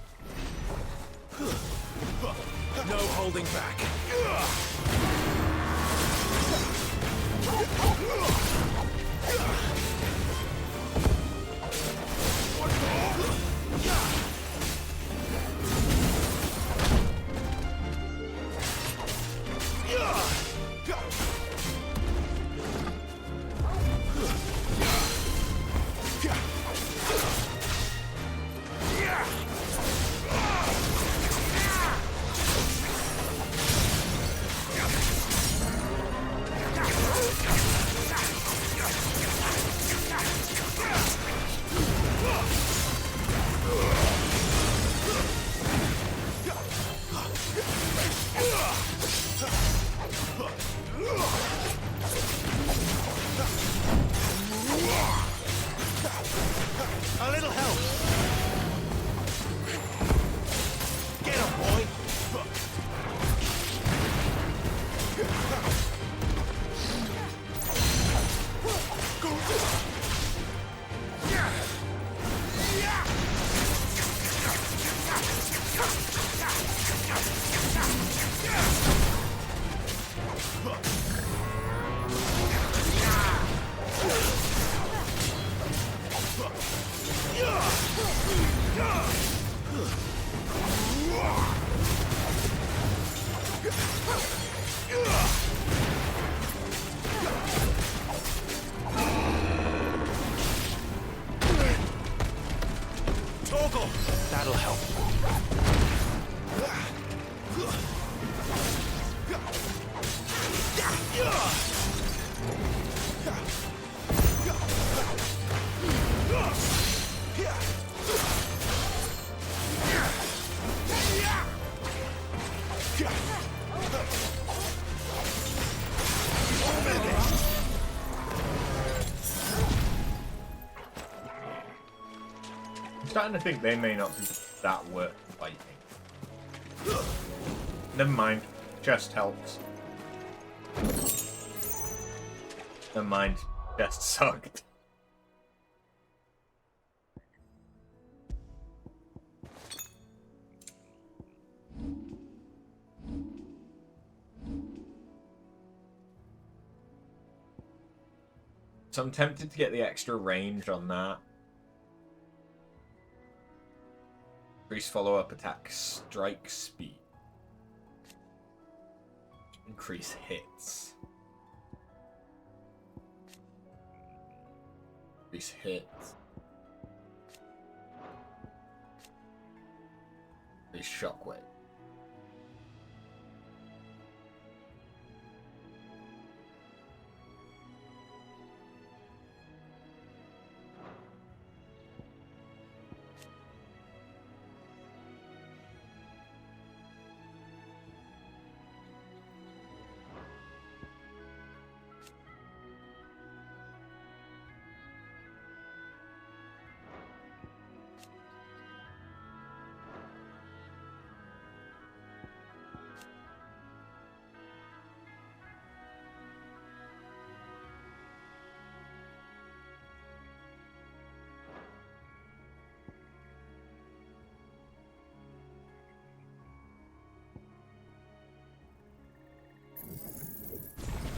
No holding back. A little help. Get him, boy. That'll help.
I'm starting to think they may not be that worth fighting. Never mind. Chest helps. Never mind. Chest sucked. So I'm tempted to get the extra range on that. Increase follow-up attack strike speed. Increase hits. Increase hits. Increase shockwave.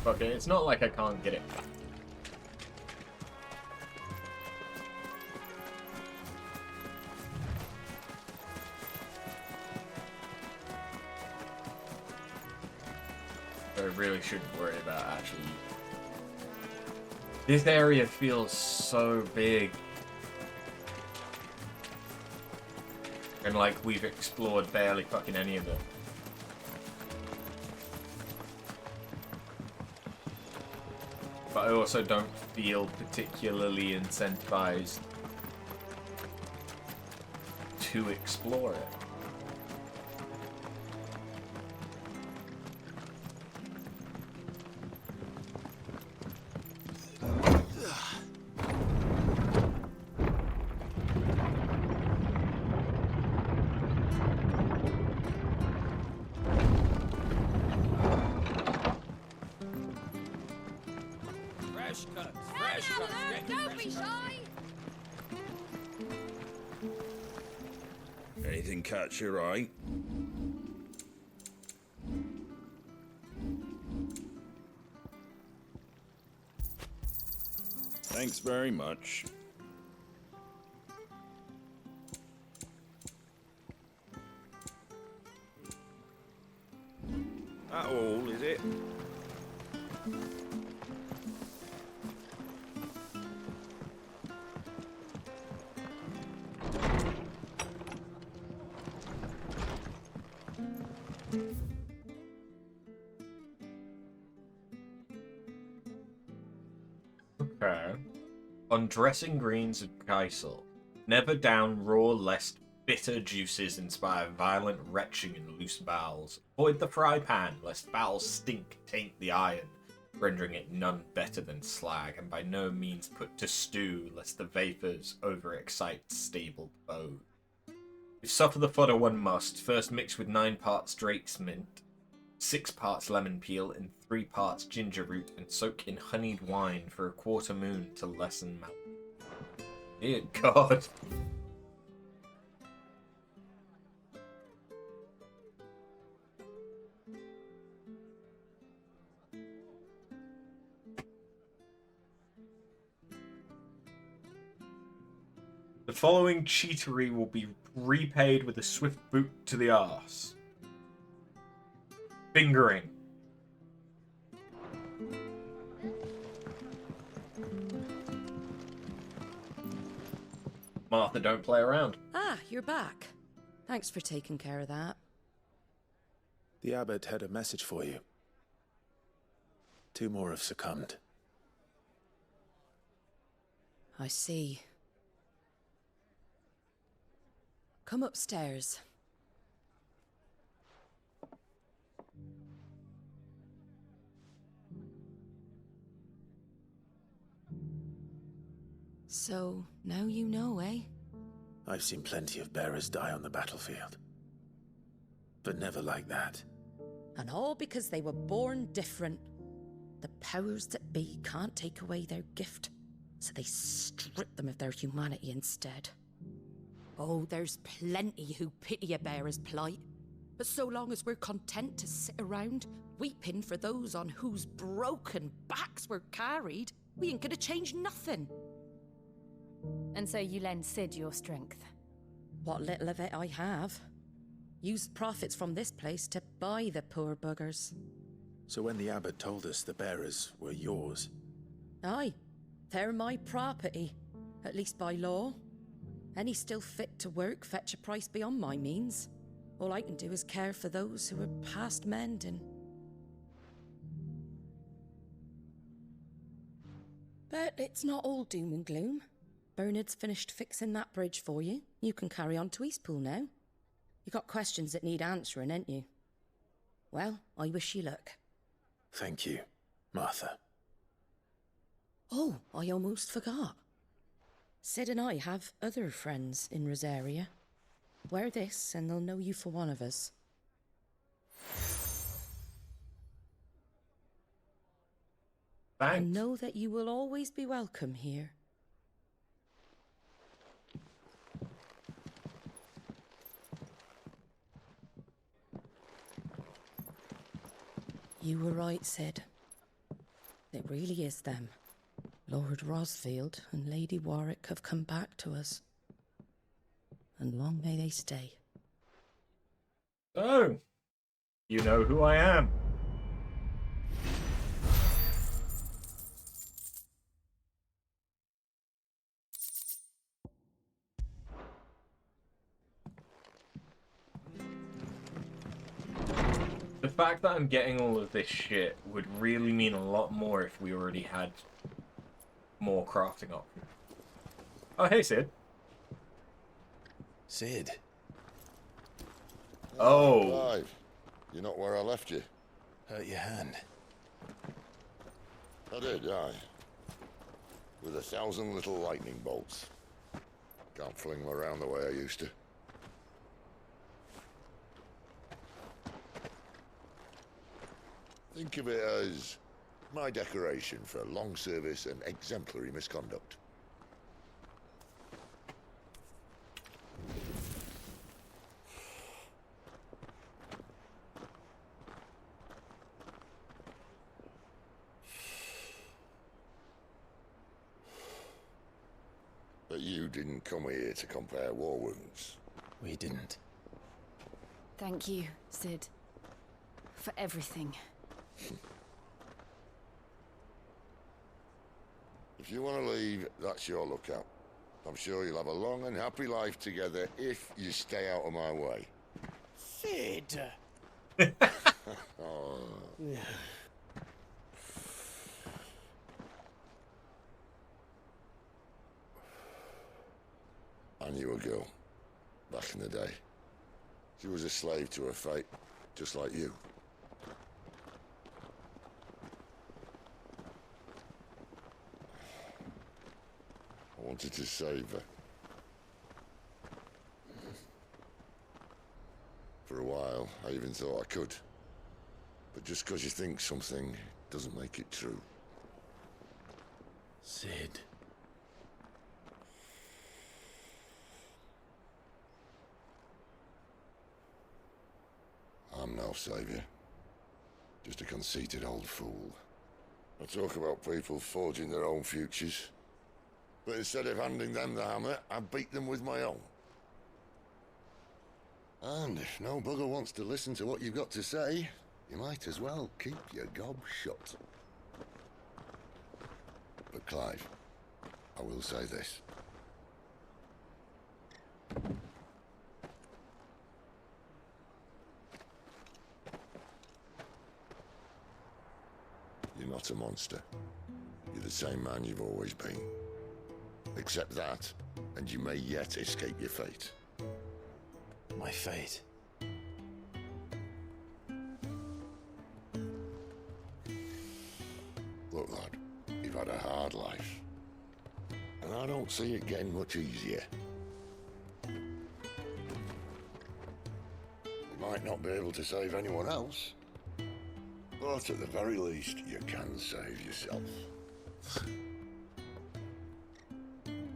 Fuck it, it's not like I can't get it. I really shouldn't worry about actually. This area feels so big. And like we've explored barely fucking any of it. But I also don't feel particularly incentivized to explore it.
Anything catch your eye? Thanks very much. That all, is it?
Okay. On dressing greens of Geisel, never down raw lest bitter juices inspire violent retching in loose bowels. Avoid the fry pan lest foul stink taint the iron, rendering it none better than slag, and by no means put to stew lest the vapours overexcite stable bone. If suffer the fodder one must, first mix with 9 parts Drake's mint, 6 parts lemon peel, and 3 parts ginger root, and soak in honeyed wine for a quarter moon to lessen mouth. Dear God. The following cheatery will be repaid with a swift boot to the arse. Fingering. Martha, don't play around.
Ah, you're back. Thanks for taking care of that.
The abbot had a message for you. 2 more have succumbed.
I see. Come upstairs. So, now you know, eh?
I've seen plenty of bearers die on the battlefield. But never like that.
And all because they were born different. The powers that be can't take away their gift, so they strip them of their humanity instead. Oh, there's plenty who pity a bearer's plight. But so long as we're content to sit around, weeping for those on whose broken backs we're carried, we ain't gonna change nothing.
And so you lend Sid your strength?
What little of it I have. Used profits from this place to buy the poor buggers.
So when the abbot told us the bearers were yours...
Aye, they're my property, at least by law. Any still fit to work fetch a price beyond my means. All I can do is care for those who are past mending. But it's not all doom and gloom. Bernard's finished fixing that bridge for you. You can carry on to Eastpool now. You got questions that need answering, ain't you? Well, I wish you luck.
Thank you, Martha.
Oh, I almost forgot. Sid and I have other friends in Rosaria. Wear this and they'll know you for one of us.
Thanks.
And know that you will always be welcome here. You were right, Sid. It really is them. Lord Rosfield and Lady Warwick have come back to us. And long may they stay.
Oh, you know who I am. The fact that I'm getting all of this shit would really mean a lot more if we already had more crafting options. Oh, hey, Sid.
Sid?
Oh.
Clive, you're not where I left you.
Hurt your hand.
I did, aye. With 1,000 little lightning bolts. Can't fling them around the way I used to. Think of it as my decoration for long service and exemplary misconduct. But you didn't come here to compare war wounds.
We didn't.
Thank you, Sid. For everything.
If you want to leave, that's your lookout. I'm sure you'll have a long and happy life together if you stay out of my way.
Sid!
Oh. I knew a girl, back in the day. She was a slave to her fate, just like you. I wanted to save her. For a while, I even thought I could. But just because you think something doesn't make it true.
Sid.
I'm no savior. Just a conceited old fool. I talk about people forging their own futures. But instead of handing them the hammer, I beat them with my own. And if no bugger wants to listen to what you've got to say, you might as well keep your gob shut. But Clive, I will say this. You're not a monster. You're the same man you've always been. Accept that, and you may yet escape your fate.
My fate?
Look, lad, you've had a hard life. And I don't see it getting much easier. You might not be able to save anyone else, but at the very least, you can save yourself.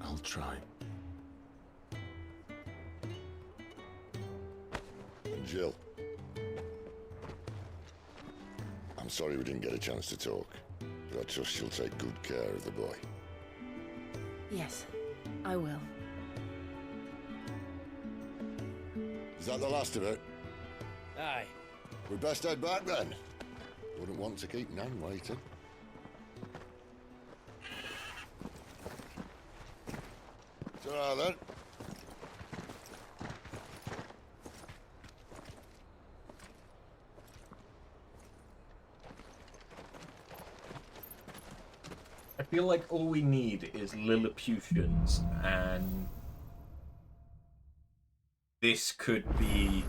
I'll try.
And Jill, I'm sorry we didn't get a chance to talk, but I trust you'll take good care of the boy.
Yes, I will.
Is that the last of it?
Aye.
We'd best head back then. Wouldn't want to keep Nan waiting. Ta-ra then.
I feel like all we need is Lilliputians, and this could be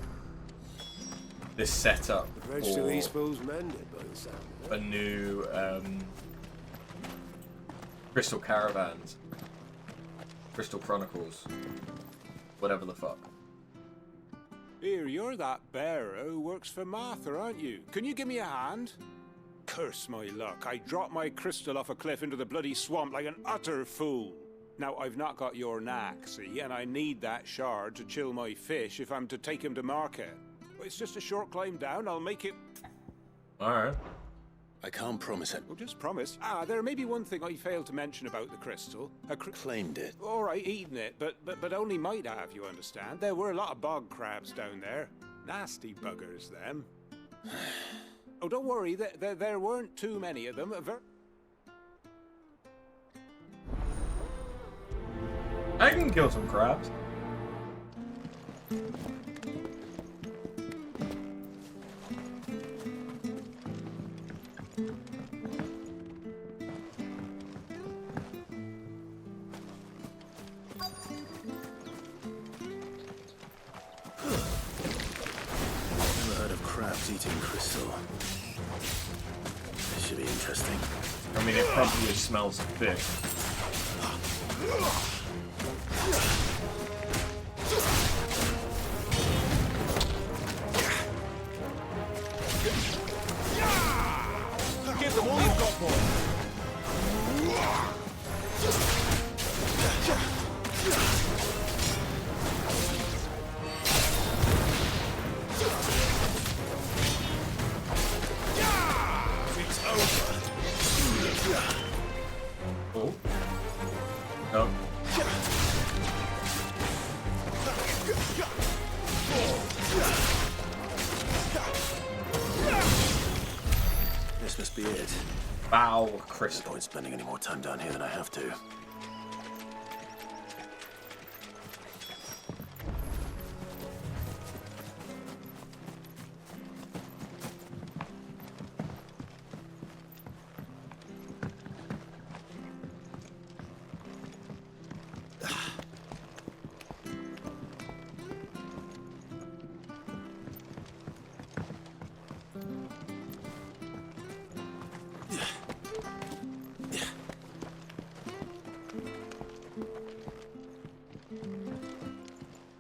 the setup
The rest of these
for
fools mended by the sound of it.
a new Crystal Caravans, Crystal Chronicles, whatever the fuck.
Here, you're that bearer who works for Martha, aren't you? Can you give me a hand? Curse my luck. I dropped my crystal off a cliff into the bloody swamp like an utter fool. Now, I've not got your knack, see, and I need that shard to chill my fish if I'm to take him to market. It's just a short climb down. I'll make it...
Alright.
I can't promise it.
Well, just promise. There may be one thing I failed to mention about the crystal.
Claimed it.
All right, eaten it, but only might have, you understand. There were a lot of bog crabs down there. Nasty buggers, them. Oh, don't worry, there weren't too many of them.
I can kill some crabs.
Never heard of crabs eating crystal. This should be interesting.
I mean, it probably smells of fish.
Give them all you've got, boy.
It's over.
Oh. No.
This must be it.
Bow crystal.
No point spending any more time down here than I have to.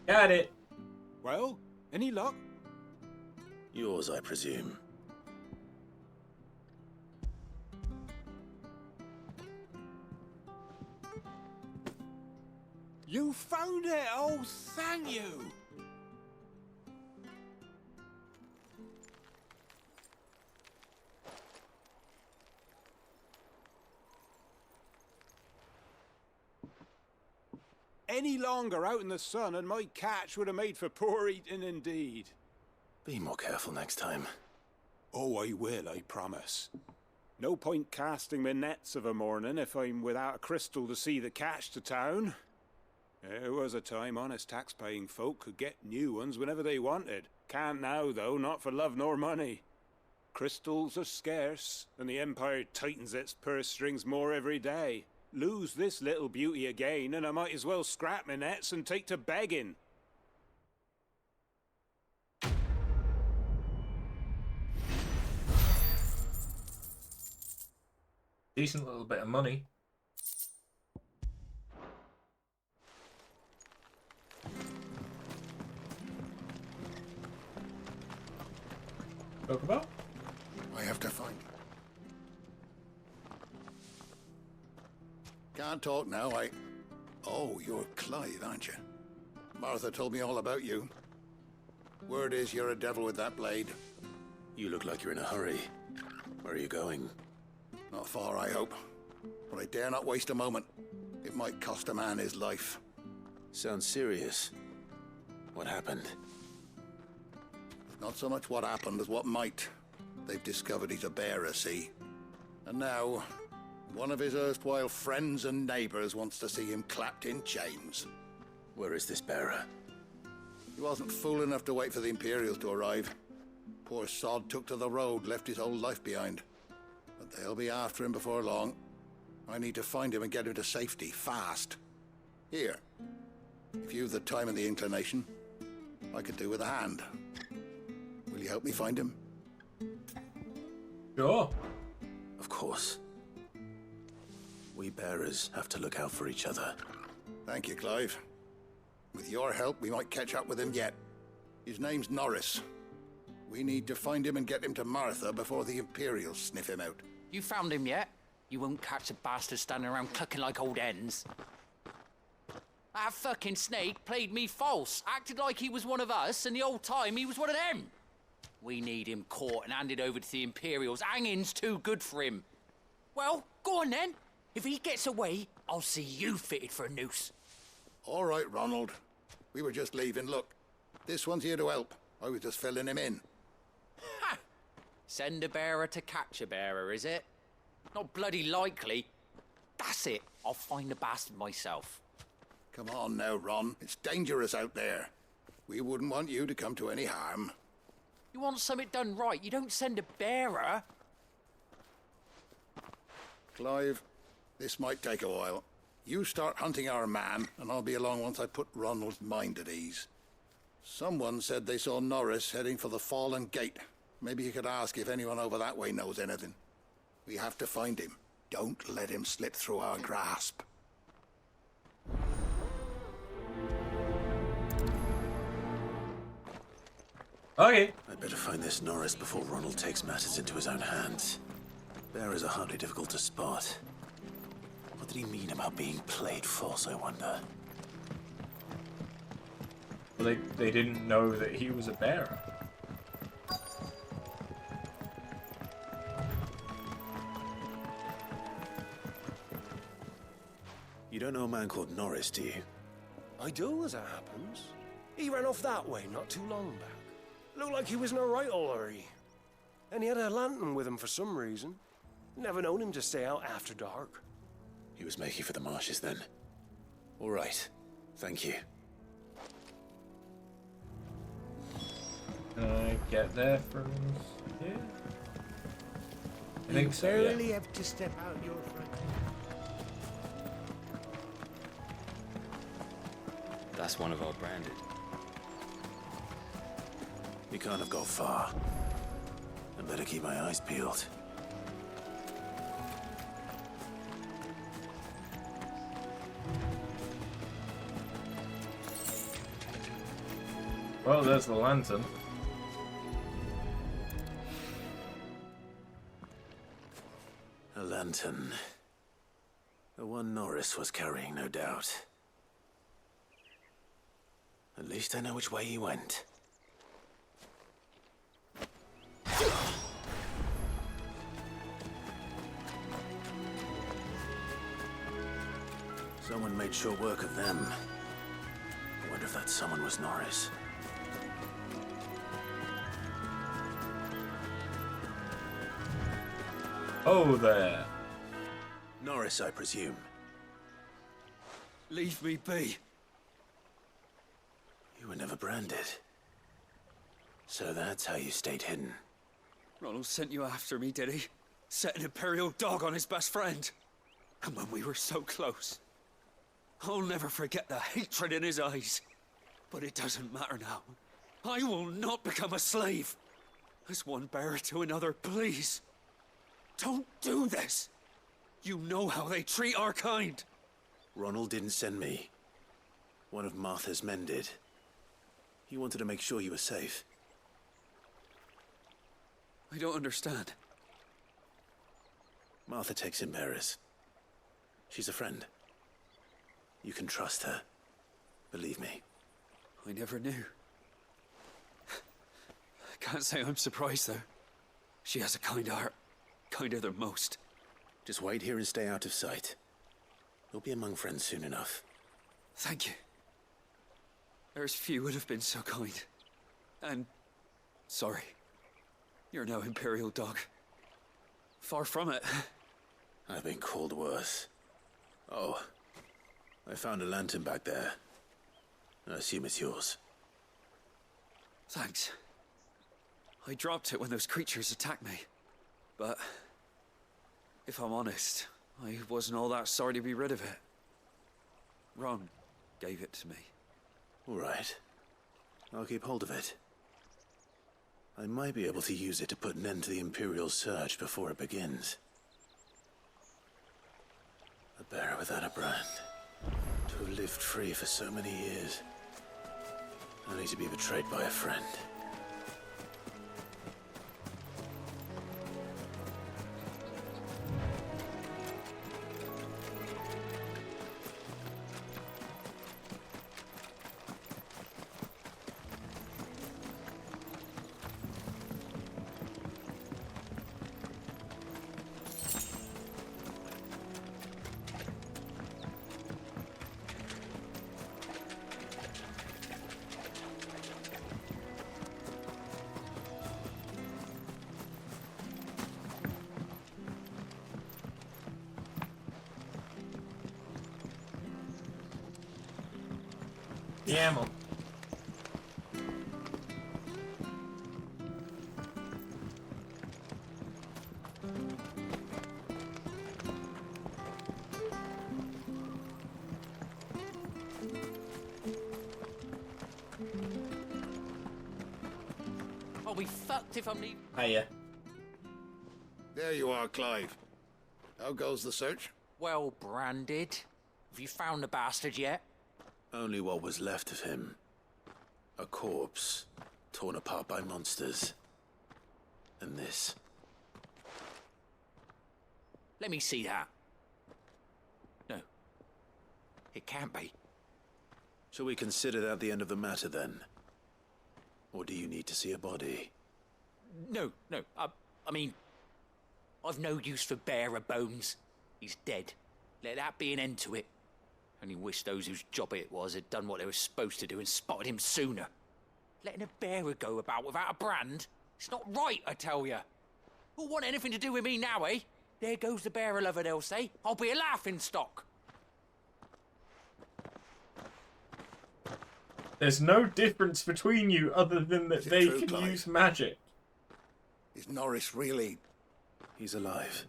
Got it.
Well, any luck?
Yours, I presume.
You found it! Oh, thank you! Any longer out in the sun and my catch would have made for poor eating indeed.
Be more careful next time.
Oh, I will, I promise. No point casting my nets of a morning if I'm without a crystal to see the catch to town. There was a time honest tax-paying folk could get new ones whenever they wanted. Can't now, though, not for love nor money. Crystals are scarce, and the Empire tightens its purse strings more every day. Lose this little beauty again, and I might as well scrap my nets and take to begging.
Decent little bit of money. Chocobo?
I have to find it. Can't talk now, Oh, you're Clive, aren't you? Martha told me all about you. Word is you're a devil with that blade.
You look like you're in a hurry. Where are you going?
Not far, I hope. But I dare not waste a moment. It might cost a man his life.
Sounds serious. What happened?
Not so much what happened as what might. They've discovered he's a bearer, see? And now, one of his erstwhile friends and neighbors wants to see him clapped in chains.
Where is this bearer?
He wasn't fool enough to wait for the Imperials to arrive. Poor sod took to the road, left his whole life behind. But they'll be after him before long. I need to find him and get him to safety, fast. Here, if you've the time and the inclination, I could do with a hand. Will you help me find him?
Sure.
Of course. We bearers have to look out for each other.
Thank you, Clive. With your help, we might catch up with him yet. His name's Norris. We need to find him and get him to Martha before the Imperials sniff him out.
You found him yet? You won't catch a bastard standing around clucking like old hens. That fucking snake played me false, acted like he was one of us, and the whole time he was one of them. We need him caught and handed over to the Imperials. Hanging's too good for him. Well, go on then. If he gets away, I'll see you fitted for a noose.
All right, Ronald. We were just leaving. Look, this one's here to help. I was just filling him in.
Ha! Send a bearer to catch a bearer, is it? Not bloody likely. That's it. I'll find the bastard myself.
Come on now, Ron. It's dangerous out there. We wouldn't want you to come to any harm.
You want something done right, you don't send a bearer.
Clive, this might take a while. You start hunting our man, and I'll be along once I put Ronald's mind at ease. Someone said they saw Norris heading for the Fallen Gate. Maybe you could ask if anyone over that way knows anything. We have to find him. Don't let him slip through our grasp.
Okay.
I'd better find this Norris before Ronald takes matters into his own hands. Bearers are hardly difficult to spot. What did he mean about being played false, I wonder?
Well, they didn't know that he was a bearer.
You don't know a man called Norris, do you?
I do, as it happens. He ran off that way not too long back. Looked like he was in a right old hurry. And he had a lantern with him for some reason. Never known him to stay out after dark.
He was making for the marshes then. All right. Thank you.
Can I get there from here? I think so,
You
yeah.
barely have to step out your front.
That's one of our branded.
You can't have got far. I better keep my eyes peeled.
Well, there's the lantern.
A lantern. The one Norris was carrying, no doubt. At least I know which way he went. Someone made short work of them. I wonder if that someone was Norris.
Oh, there.
Norris, I presume.
Leave me be.
You were never branded. So that's how you stayed hidden.
Ronald sent you after me, did he? Set an Imperial dog on his best friend. And when we were so close. I'll never forget the hatred in his eyes. But it doesn't matter now. I will not become a slave. As one bearer to another, please. Don't do this. You know how they treat our kind.
Ronald didn't send me. One of Martha's men did. He wanted to make sure you were safe.
I don't understand.
Martha takes in bearers. She's a friend. You can trust her. Believe me.
I never knew. I can't say I'm surprised, though. She has a kind heart. Kinder than most.
Just wait here and stay out of sight. You'll be among friends soon enough.
Thank you. There's few would have been so kind. And... sorry. You're no Imperial dog. Far from it.
I've been called worse. Oh. I found a lantern back there. I assume it's yours.
Thanks. I dropped it when those creatures attacked me. But... if I'm honest, I wasn't all that sorry to be rid of it. Ron gave it to me.
All right. I'll keep hold of it. I might be able to use it to put an end to the Imperial surge before it begins. A bearer without a brand. To have lived free for so many years. Only to be betrayed by a friend.
Yeah, man.
I'll be fucked if I'm leaving.
Hiya.
There you are, Clive. How goes the search?
Well branded. Have you found the bastard yet?
Only what was left of him. A corpse, torn apart by monsters. And this.
Let me see that. No. It can't be.
Shall we consider that the end of the matter, then? Or do you need to see a body?
No. I mean, I've no use for bearer bones. He's dead. Let that be an end to it. Only wish those whose job it was had done what they were supposed to do and spotted him sooner. Letting a bearer go about without a brand? It's not right, I tell you. Who'll want anything to do with me now, eh? There goes the bearer lover, they'll say. I'll be a laughingstock.
There's no difference between you other than that they
true,
can
Clive?
use magic.
Is Norris really...
He's alive.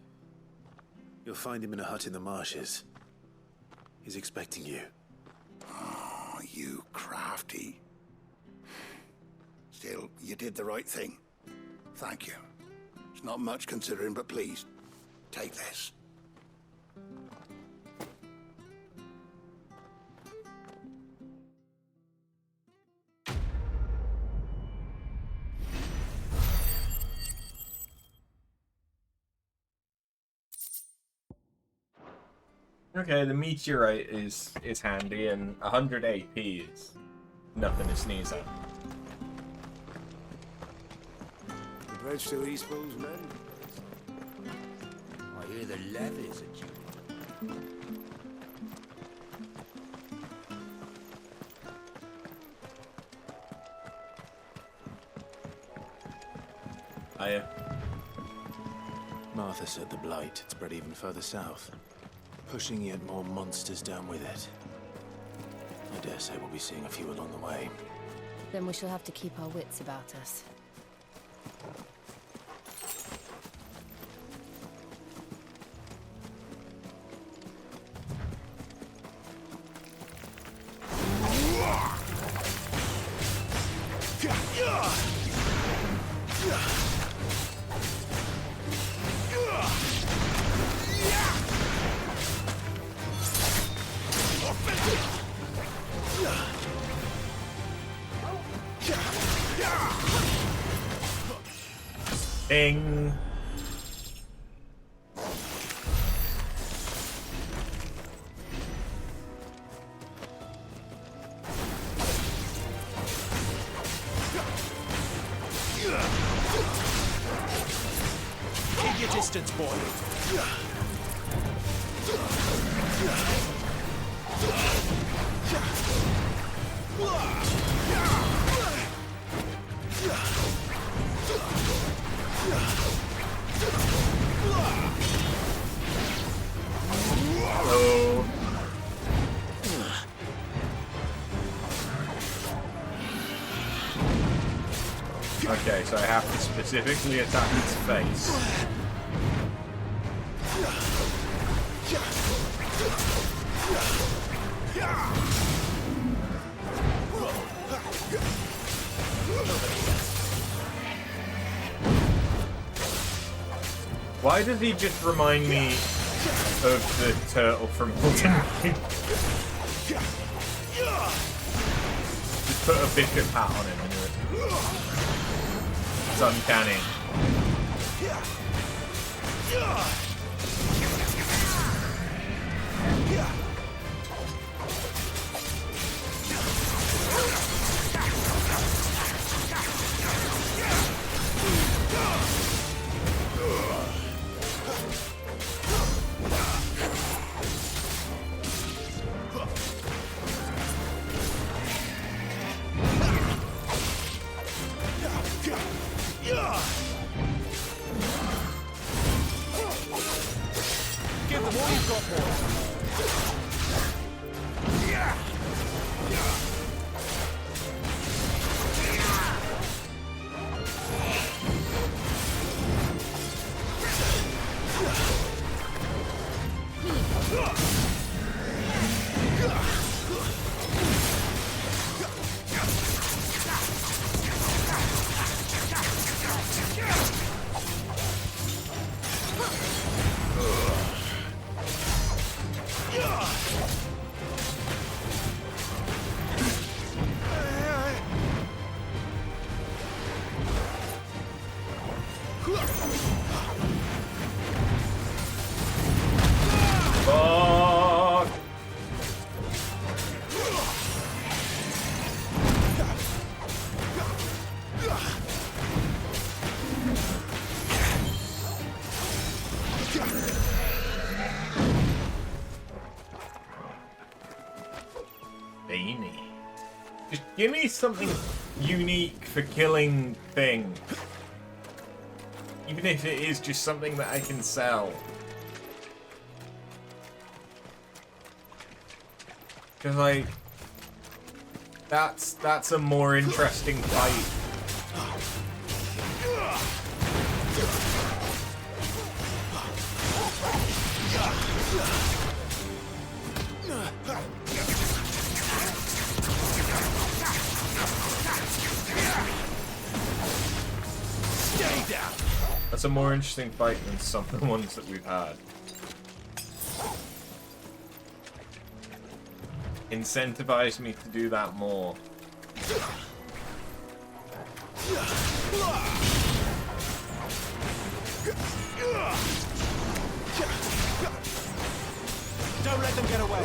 You'll find him in a hut in the marshes. He's expecting you.
Oh, you crafty. Still, you did the right thing. Thank you. It's not much considering, but please, take this.
Okay, the meteorite is handy, and 100 AP is nothing to sneeze at.
The bread still East Pool's men?
I hear the levies are due.
Hiya.
Martha said the Blight had spread even further south, pushing yet more monsters down with it. I dare say we'll be seeing a few along the way.
Then we shall have to keep our wits about us.
Ding.
Keep your distance, boy.
Hello. Okay, so I have to specifically attack its face. Why does he just remind me of the turtle from Ultimate? Just put a bishop hat on him and do it. It's uncanny.
Give them all you've got, boy.
Give me something unique for killing things. Even if it is just something that I can sell. Because, like, that's a more interesting fight.
Stay down.
That's a more interesting fight than some of the ones that we've had. Incentivize me to do that more.
Don't let them get away.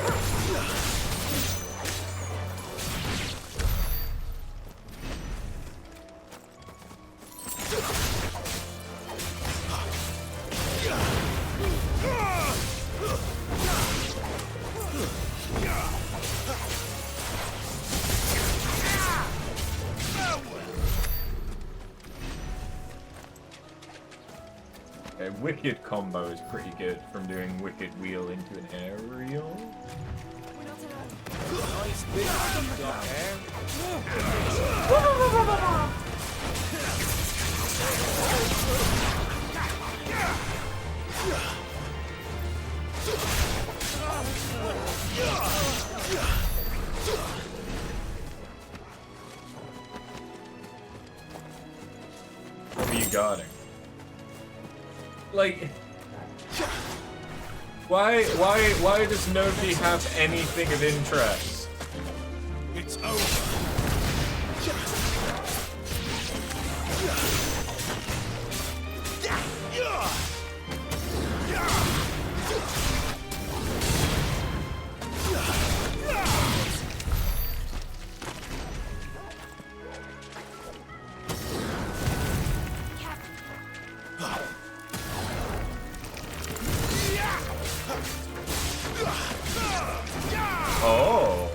Okay, Wicked combo is pretty good from doing Wicked Wheel into an aerial.
Nice big you got there.
What are you guarding? Like, why does nobody have anything of interest?
It's over.
Oh.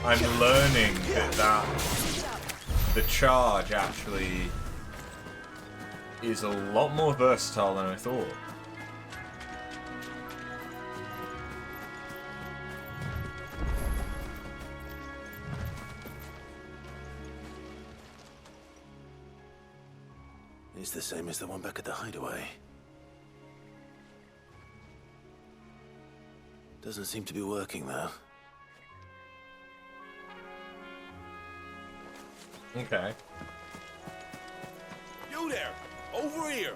I'm learning that the charge actually is a lot more versatile than I thought.
It's the same as the one back at the hideaway. Doesn't seem to be working, though.
Okay.
You there! Over here!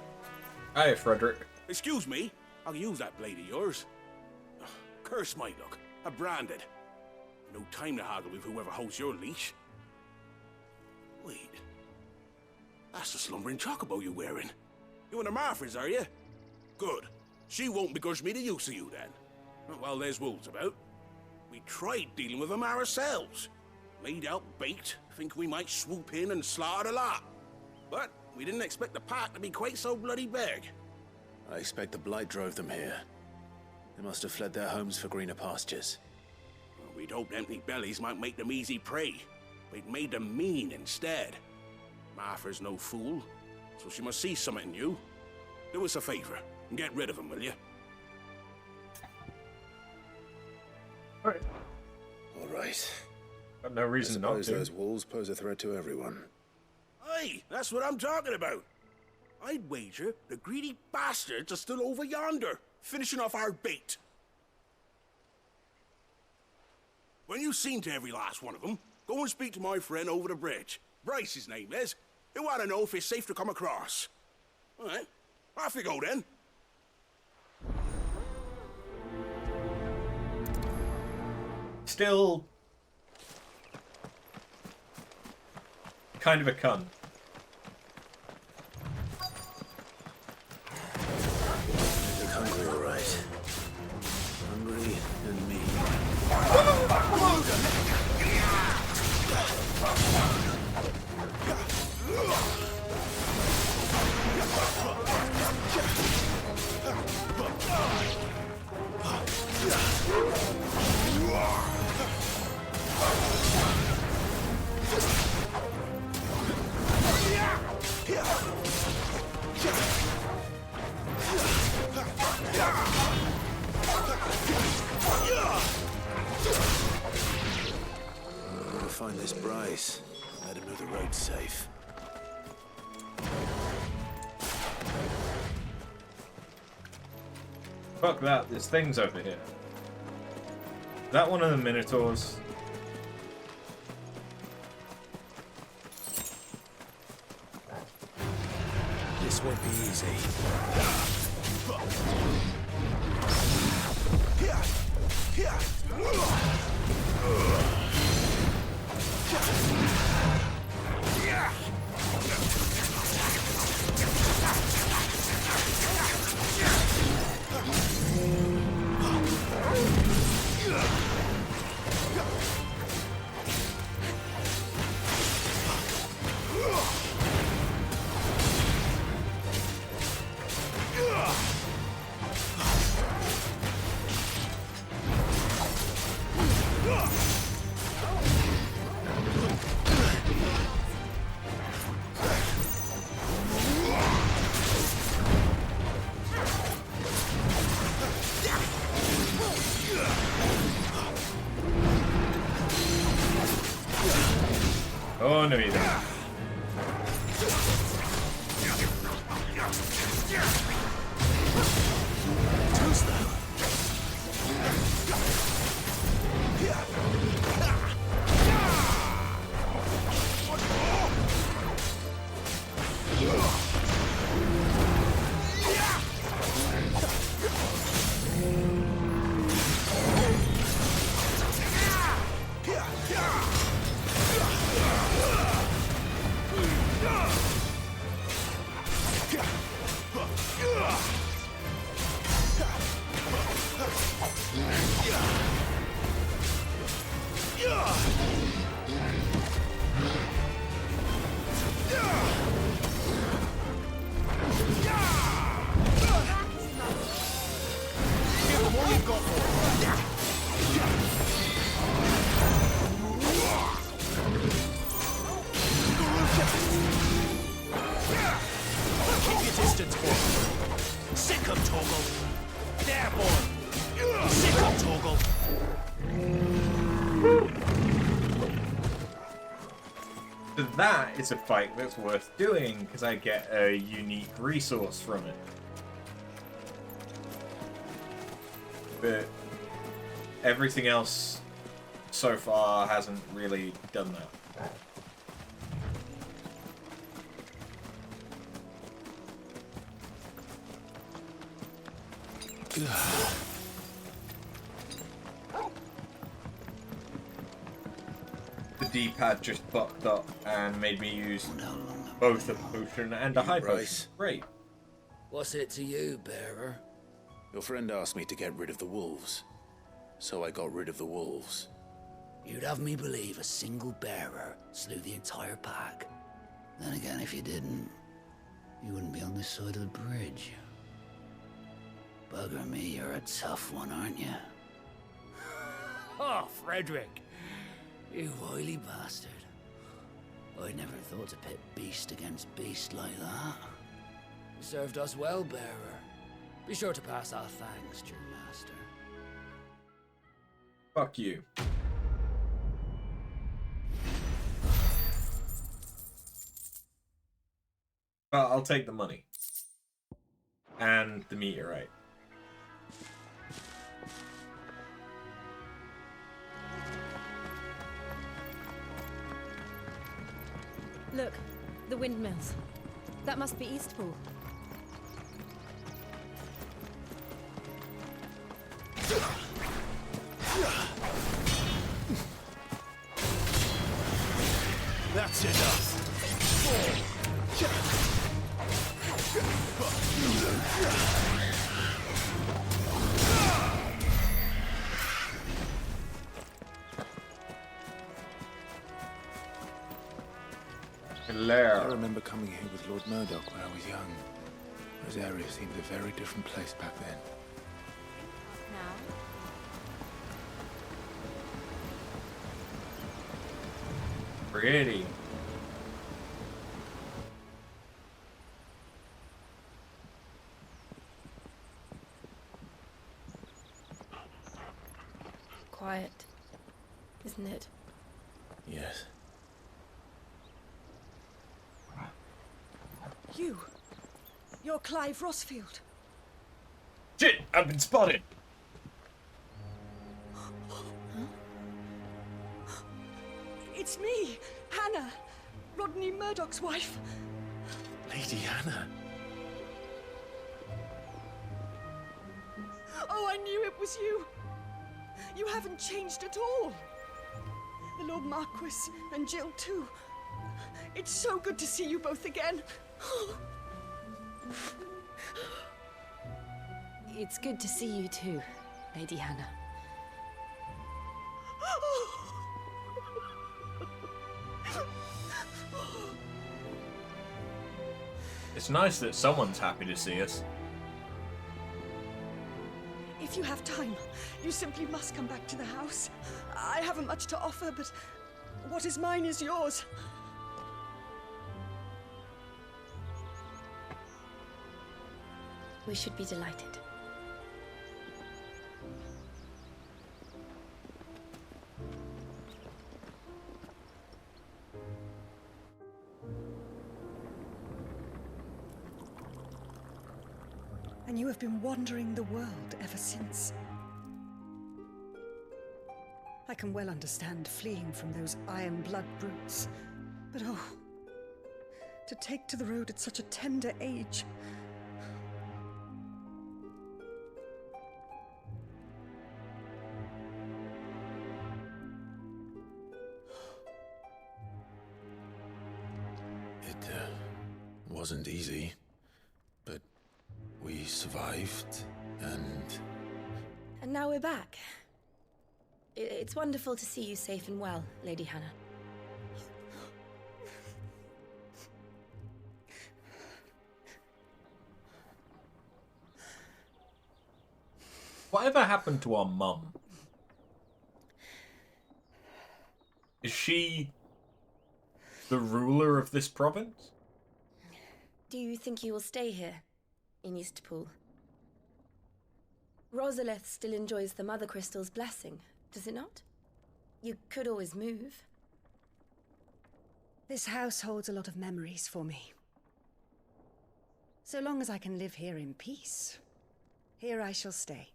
Hi, Frederick.
Excuse me, I can use that blade of yours. Ugh, curse my luck. I'm branded. No time to haggle with whoever holds your leash. Wait. That's the slumbering chocobo you're wearing. You and the Marfors, are you? Good. She won't begrudge me the use of you, then. Not while there's wolves about. We tried dealing with them ourselves. Laid out bait, think we might swoop in and slaughter the lot. But we didn't expect the pack to be quite so bloody big.
I expect the Blight drove them here. They must have fled their homes for greener pastures.
Well, we'd hoped empty bellies might make them easy prey. We'd made them mean instead. Martha's no fool, so she must see something in you. Do us a favor and get rid of them, will you?
Alright.
All right.
Got no reason not to.
Those wolves pose a threat to everyone.
Aye, that's what I'm talking about. I'd wager the greedy bastards are still over yonder, finishing off our bait. When you've seen to every last one of them, go and speak to my friend over the bridge. Bryce, his name is. He want to know if it's safe to come across. All right, off you go then.
Still kind of a cunt.
You're hungry, all right. Hungry and me. find this Bryce. Let him know the road's safe.
Fuck that, there's things over here. Is that one of the Minotaurs?
This won't be easy.
Oh, no, you don't. That is a fight that's worth doing because I get a unique resource from it. But everything else so far hasn't really done that. The D-pad just fucked up and made me use both a potion and a high potion. Great.
What's it to you, bearer?
Your friend asked me to get rid of the wolves, so I got rid of the wolves.
You'd have me believe a single bearer slew the entire pack. Then again, if you didn't, you wouldn't be on this side of the bridge. Bugger me, you're a tough one, aren't you? Oh, Frederick! You wily bastard. I'd never thought to pit beast against beast like that. You served us well, bearer. Be sure to pass our thanks to your master.
Fuck you. Well, I'll take the money. And the meteorite.
Look, the windmills. That must be Eastpool.
That's enough.
I
remember coming here with Lord Murdoch when I was young. This area seemed a very different place back then.
Pretty.
Quiet, isn't it?
Yes.
You're Clive Rosfield.
Shit! I've been spotted!
It's me, Hannah, Rodney Murdoch's wife.
Lady Hannah.
Oh, I knew it was you. You haven't changed at all. The Lord Marquis and Jill too. It's so good to see you both again.
It's good to see you too, Lady Hannah.
It's nice that someone's happy to see us.
If you have time, you simply must come back to the house. I haven't much to offer, but what is mine is yours.
We should be delighted.
And you have been wandering the world ever since. I can well understand fleeing from those iron blood brutes, but oh, to take to the road at such a tender age.
It wasn't easy, but we survived, and
now we're back. It's wonderful to see you safe and well, Lady Hannah.
Whatever happened to our mum? Is she the ruler of this province?
Do you think you will stay here, in Eastpool? Rosalith still enjoys the Mother Crystal's blessing, does it not? You could always move.
This house holds a lot of memories for me. So long as I can live here in peace, here I shall stay.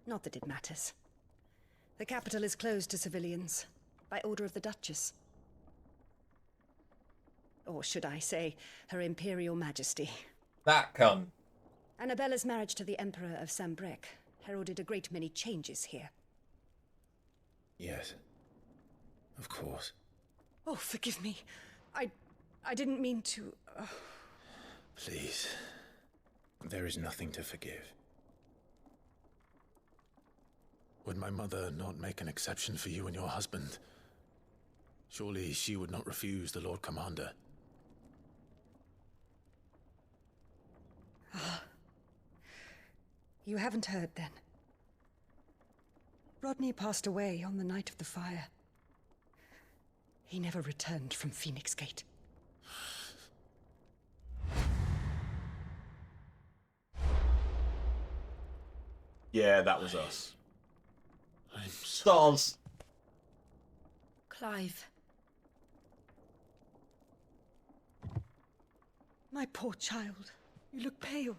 Not that it matters. The capital is closed to civilians, by order of the Duchess. Or should I say, Her Imperial Majesty.
That cunt.
Annabella's marriage to the Emperor of Sambrec heralded a great many changes here.
yes, of course.
Oh, forgive me. I didn't mean to...
Please, there is nothing to forgive. Would my mother not make an exception for you and your husband? Surely she would not refuse the Lord Commander.
You haven't heard, then. Rodney passed away on the night of the fire. He never returned from Phoenix Gate.
Yeah, that was us. Stars.
Clive.
My poor child. You look pale.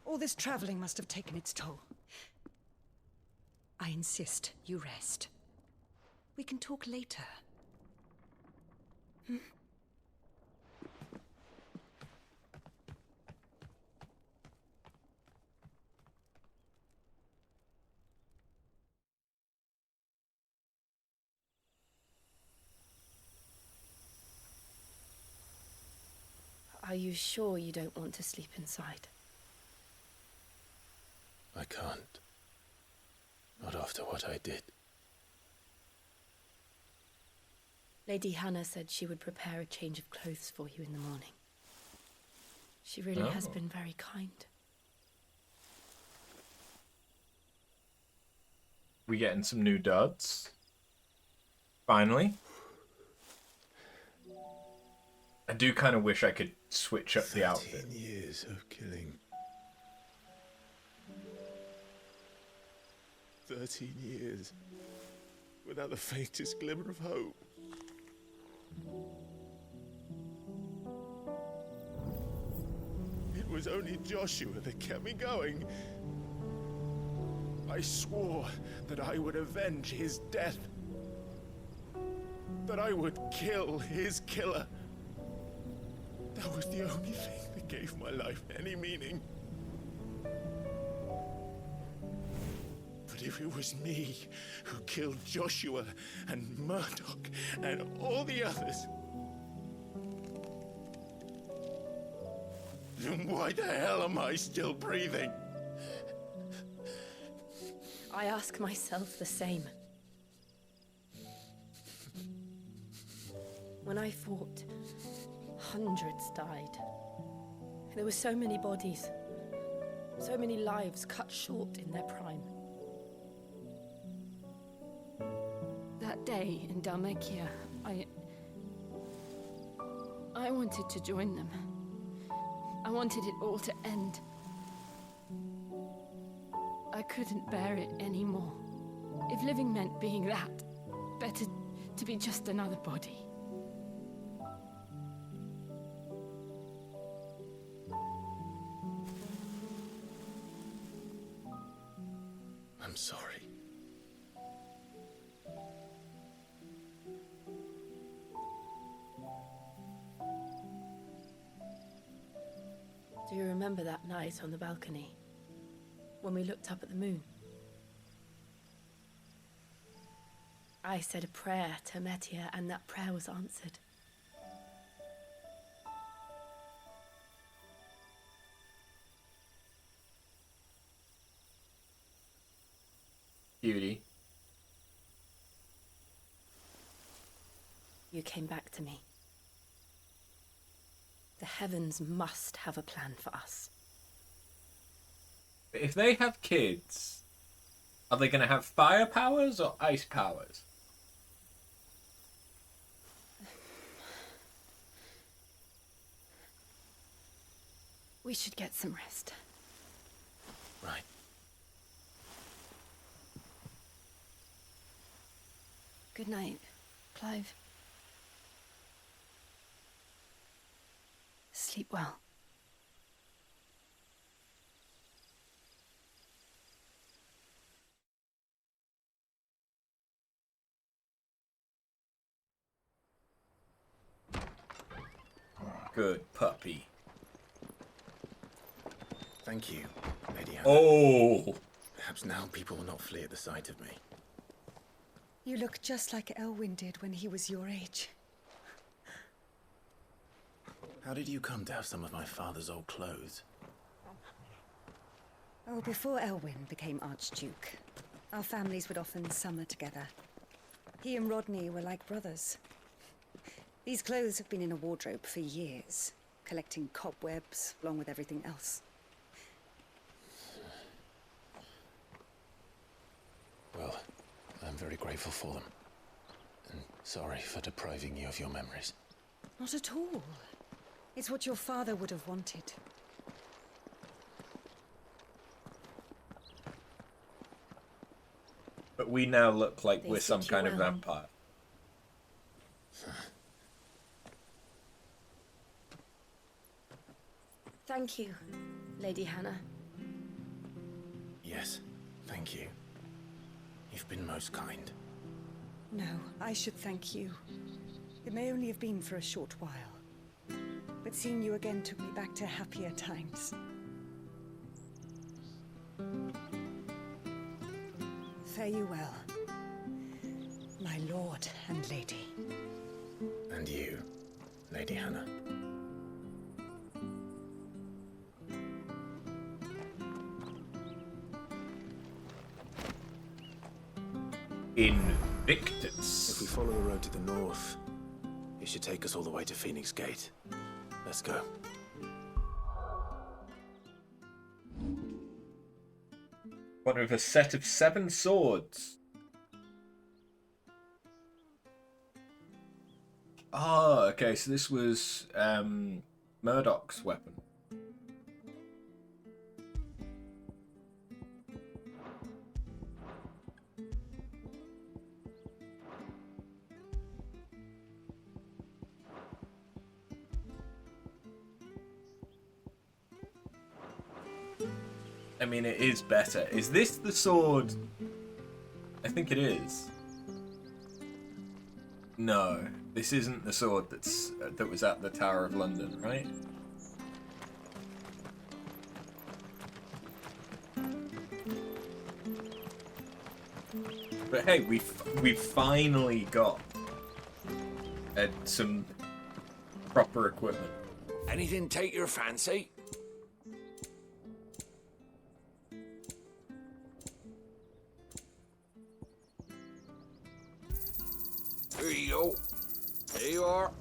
All this traveling must have taken its toll. I insist you rest. We can talk later. Hmm?
Are you sure you don't want to sleep inside?
I can't. Not after what I did.
Lady Hannah said she would prepare a change of clothes for you in the morning. She really has been very kind.
We getting some new duds? Finally? I do kind of wish I could switch up the outfit.
13 years of killing. 13 years.
without the faintest glimmer of hope. It was only Joshua that kept me going. I swore that I would avenge his death. That I would kill his killer. That was the only thing that gave my life any meaning. But if it was me who killed Joshua and Murdoch and all the others, then why the hell am I still breathing?
I ask myself the same. When I fought, hundreds died. There were so many bodies, so many lives cut short in their prime. That day in Dalmekia, I wanted to join them. I wanted it all to end. I couldn't bear it anymore. If living meant being that, better to be just another body.
I'm sorry.
Do you remember that night on the balcony? When we looked up at the moon? I said a prayer to Metia, and that prayer was answered.
Beauty.
You came back to me. The heavens must have a plan for us.
If they have kids, are they going to have fire powers or ice powers?
We should get some rest.
Right.
Good night, Clive. Sleep well.
Good puppy.
Thank you, Lady Hannah.
Oh!
Perhaps now people will not flee at the sight of me.
You look just like Elwyn did when he was your age.
How did you come to have some of my father's old clothes?
Oh, before Elwyn became Archduke, our families would often summer together. He and Rodney were like brothers. These clothes have been in a wardrobe for years, collecting cobwebs along with everything else.
Well, I'm very grateful for them. And sorry for depriving you of your memories.
Not at all. It's what your father would have wanted.
But we now look like
They
we're some
suit you
kind of
well.
vampire.
Thank you, Lady Hannah.
Yes, thank you. You've been most kind.
No, I should thank you. It may only have been for a short while, but seeing you again took me back to happier times. Fare you well, my lord and lady.
And you, Lady Hannah.
Invictus.
If we follow the road to the north, it should take us all the way to Phoenix Gate. Let's go.
One with a set of 7 swords. Ah, okay, so this was Murdoch's weapon. mean, it is better. Is this the sword? I think it is. No, this isn't the sword that was at the Tower of London, right? But hey, we've finally got some proper equipment.
Anything take your fancy? Here you go. There you are.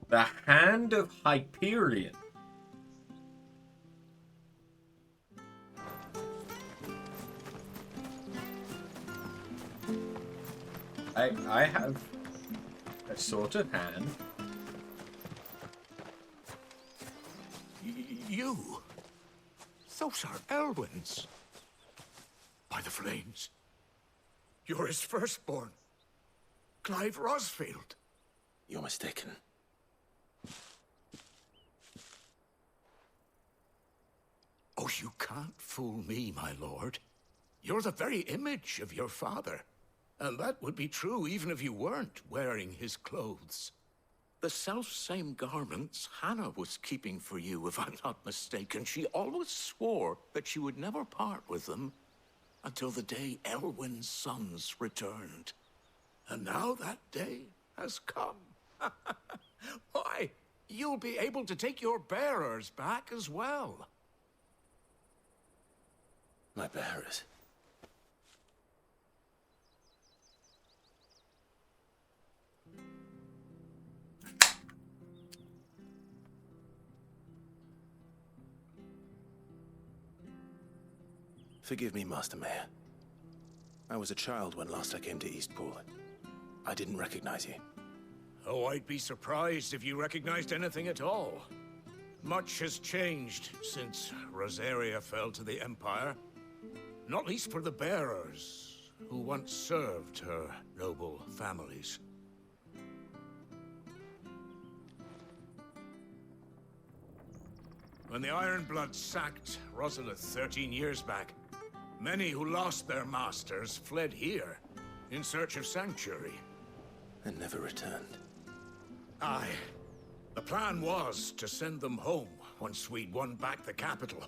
The Hand of Hyperion. I have a sort of hand.
You? Those are Elwyn's. By the flames. You're his firstborn. Clive Rosfield.
You're mistaken.
Oh, you can't fool me, my lord. You're the very image of your father. And that would be true even if you weren't wearing his clothes.
The self-same garments Hannah was keeping for you, if I'm not mistaken. She always swore that she would never part with them until the day Elwyn's sons returned.
And now that day has come. Why, you'll be able to take your bearers back as well.
My bearers? Forgive me, Master Mayor. I was a child when last I came to Eastpool. I didn't recognize you.
Oh, I'd be surprised if you recognized anything at all. Much has changed since Rosaria fell to the Empire. Not least for the bearers, who once served her noble families. When the Ironbloods sacked Rosalith 13 years back, many who lost their masters fled here, in search of sanctuary.
And never returned.
Aye. The plan was to send them home once we'd won back the capital.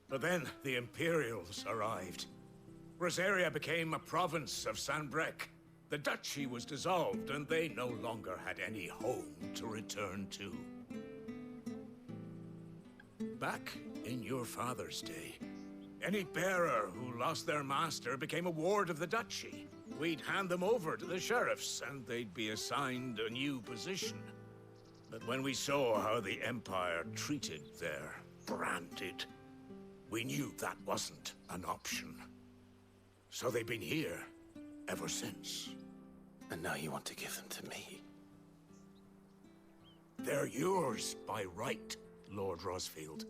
But then the Imperials arrived. Rosaria became a province of Sanbreque. The duchy was dissolved, and they no longer had any home to return to. Back in your father's day, any bearer who lost their master became a ward of the duchy. We'd hand them over to the sheriffs, and they'd be assigned a new position. But when we saw how the Empire treated their branded, we knew that wasn't an option. So they've been here ever since.
And now you want to give them to me?
They're yours by right, Lord Rosfield.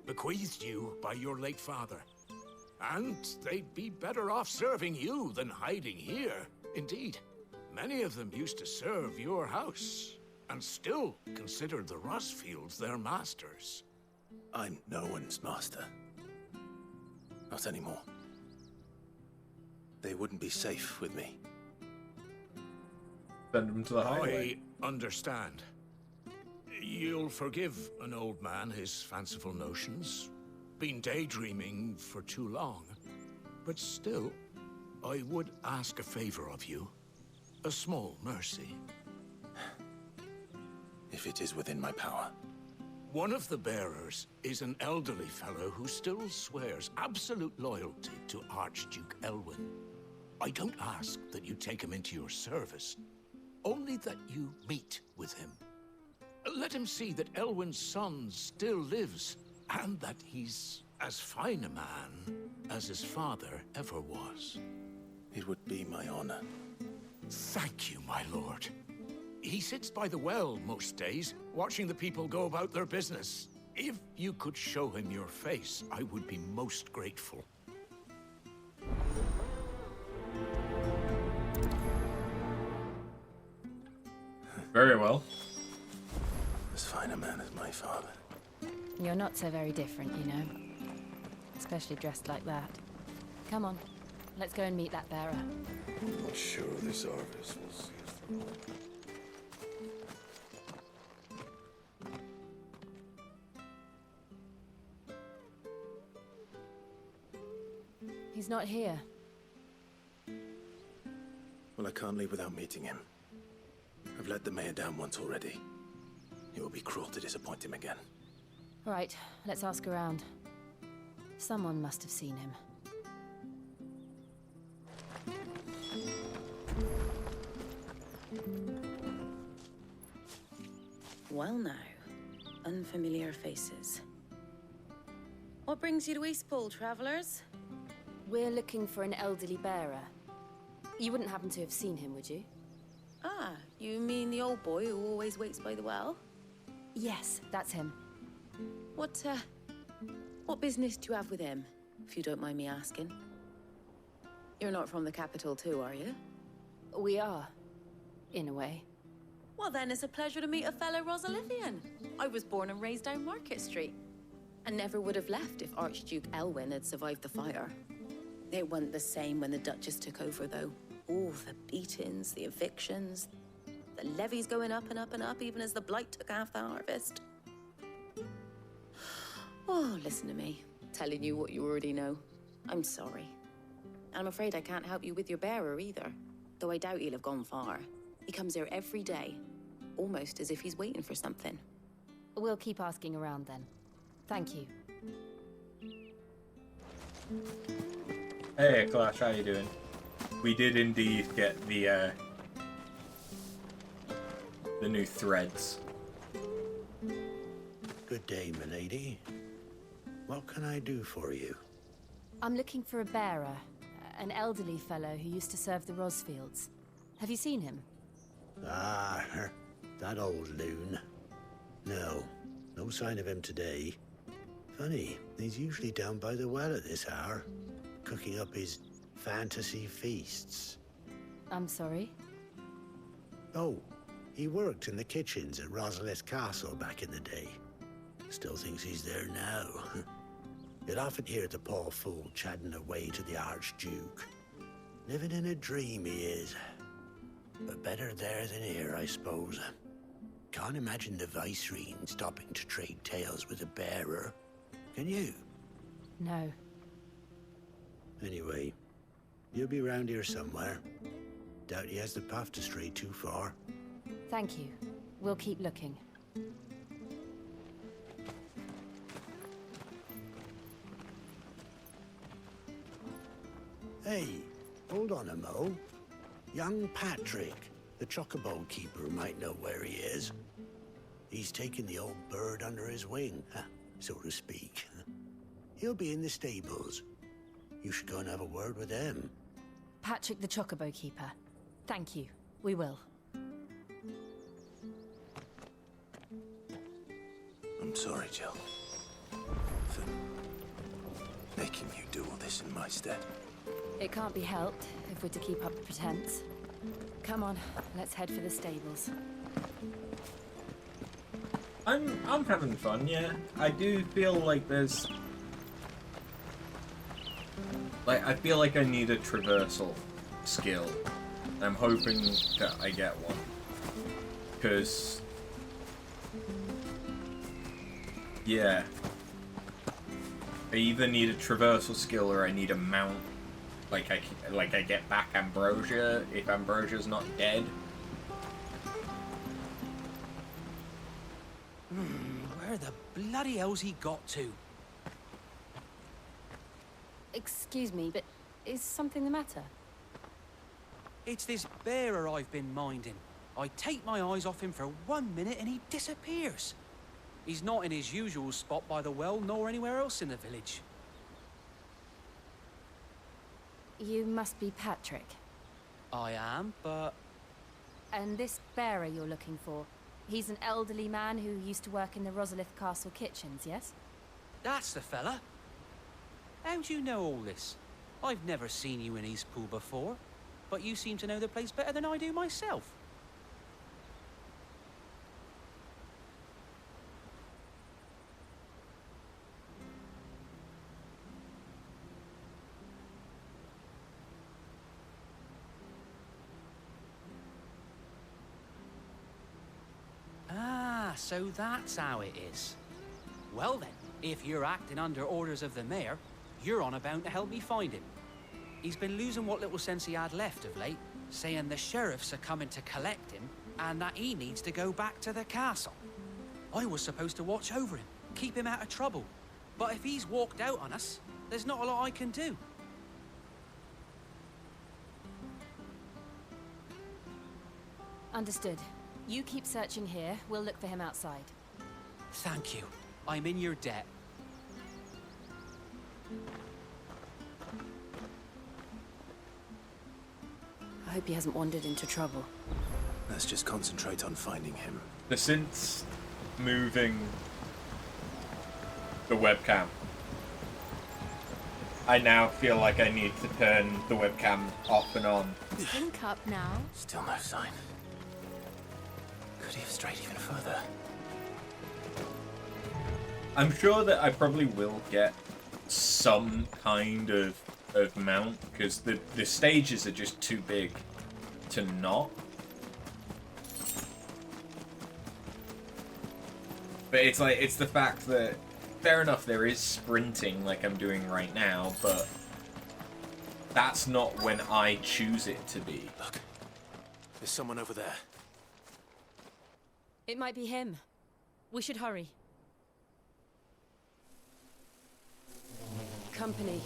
Bequeathed you by your late father. And they'd be better off serving you than hiding here. Indeed, many of them used to serve your house, and still consider the Rosfields their masters.
I'm no one's master. Not anymore. They wouldn't be safe with me.
Send them to the highway.
I understand. You'll forgive an old man his fanciful notions. Been daydreaming for too long. But still, I would ask a favor of you. A small mercy.
If it is within my power.
One of the bearers is an elderly fellow who still swears absolute loyalty to Archduke Elwyn. I don't ask that you take him into your service, only that you meet with him. Let him see that Elwyn's son still lives, and that he's as fine a man as his father ever was.
It would be my honor.
Thank you, my lord.
He sits by the well most days, watching the people go about their business. If you could show him your face, I would be most grateful.
Very well.
As fine a man as my father.
You're not so very different, you know. Especially dressed like that. Come on, let's go and meet that bearer.
Not sure this harvest will see us through.
He's not here.
Well, I can't leave without meeting him. I've let the mayor down once already. It will be cruel to disappoint him again.
Right, let's ask around. Someone must have seen him.
Well now, unfamiliar faces. What brings you to Eastpool, travelers?
We're looking for an elderly bearer. You wouldn't happen to have seen him, would you?
Ah, you mean the old boy who always waits by the well?
Yes, that's him.
What business do you have with him, if you don't mind me asking? You're not from the capital too, are you?
We are, in a way.
Well then, it's a pleasure to meet a fellow Rosalithian. I was born and raised down Market Street, and never would have left if Archduke Elwyn had survived the fire. It wasn't the same when the Duchess took over, though. All the beatings, the evictions, the levies going up and up and up, even as the Blight took half the harvest. Oh, listen to me, telling you what you already know. I'm sorry. I'm afraid I can't help you with your bearer either, though I doubt he'll have gone far. He comes here every day, almost as if he's waiting for something.
We'll keep asking around then. Thank you.
Hey, Clash, how you doing? We did indeed get the new threads.
Good day, milady. What can I do for you?
I'm looking for a bearer, an elderly fellow who used to serve the Rosfields. Have you seen him?
Ah, that old loon. No sign of him today. Funny, he's usually down by the well at this hour, cooking up his fantasy feasts.
I'm sorry?
Oh, he worked in the kitchens at Rosalith Castle back in the day. Still thinks he's there now. You'd often hear the poor fool chatting away to the Archduke. Living in a dream he is. But better there than here, I suppose. Can't imagine the Viceroy stopping to trade tales with a bearer. Can you?
No.
Anyway, you'll be round here somewhere. Doubt he has the path to stray too far.
Thank you. We'll keep looking.
Hey, hold on a mo. Young Patrick, the Chocobo keeper, might know where he is. He's taken the old bird under his wing, so to speak. He'll be in the stables. You should go and have a word with them.
Patrick the Chocobo keeper. Thank you. We will.
I'm sorry, Jill. For making you do all this in my stead.
It can't be helped if we're to keep up the pretense. Come on, let's head for the stables.
I'm having fun, yeah. I do feel like there's... I feel like I need a traversal skill. I'm hoping that I get one. Because... yeah. I either need a traversal skill or I need a mount. I get back Ambrosia if Ambrosia's not dead.
Where the bloody hell's he got to?
Excuse me, but is something the matter?
It's this bearer I've been minding. I take my eyes off him for 1 minute and he disappears. He's not in his usual spot by the well, nor anywhere else in the village.
You must be Patrick.
I am, but
And this bearer you're looking for, he's an elderly man who used to work in the Rosalith Castle kitchens, yes?
That's the fella. How do you know all this? I've never seen you in Eastpool before, but you seem to know the place better than I do myself. Ah, so that's how it is. Well then, if you're acting under orders of the mayor, you're on about to help me find him. He's been losing what little sense he had left of late, saying the sheriffs are coming to collect him and that he needs to go back to the castle. I was supposed to watch over him, keep him out of trouble. But if he's walked out on us, there's not a lot I can do.
Understood. You keep searching here, we'll look for him outside.
Thank you. I'm in your debt.
I hope he hasn't wandered into trouble.
Let's just concentrate on finding him.
Since moving the webcam, I now feel like I need to turn the webcam off and on.
Think up now.
Still no sign. Could he have strayed even further?
I'm sure that I probably will get some kind of mount, because the stages are just too big to not. But it's like, it's the fact that, fair enough, there is sprinting like I'm doing right now, but that's not when I choose it to be.
Look, there's someone over there.
It might be him. We should hurry. Company.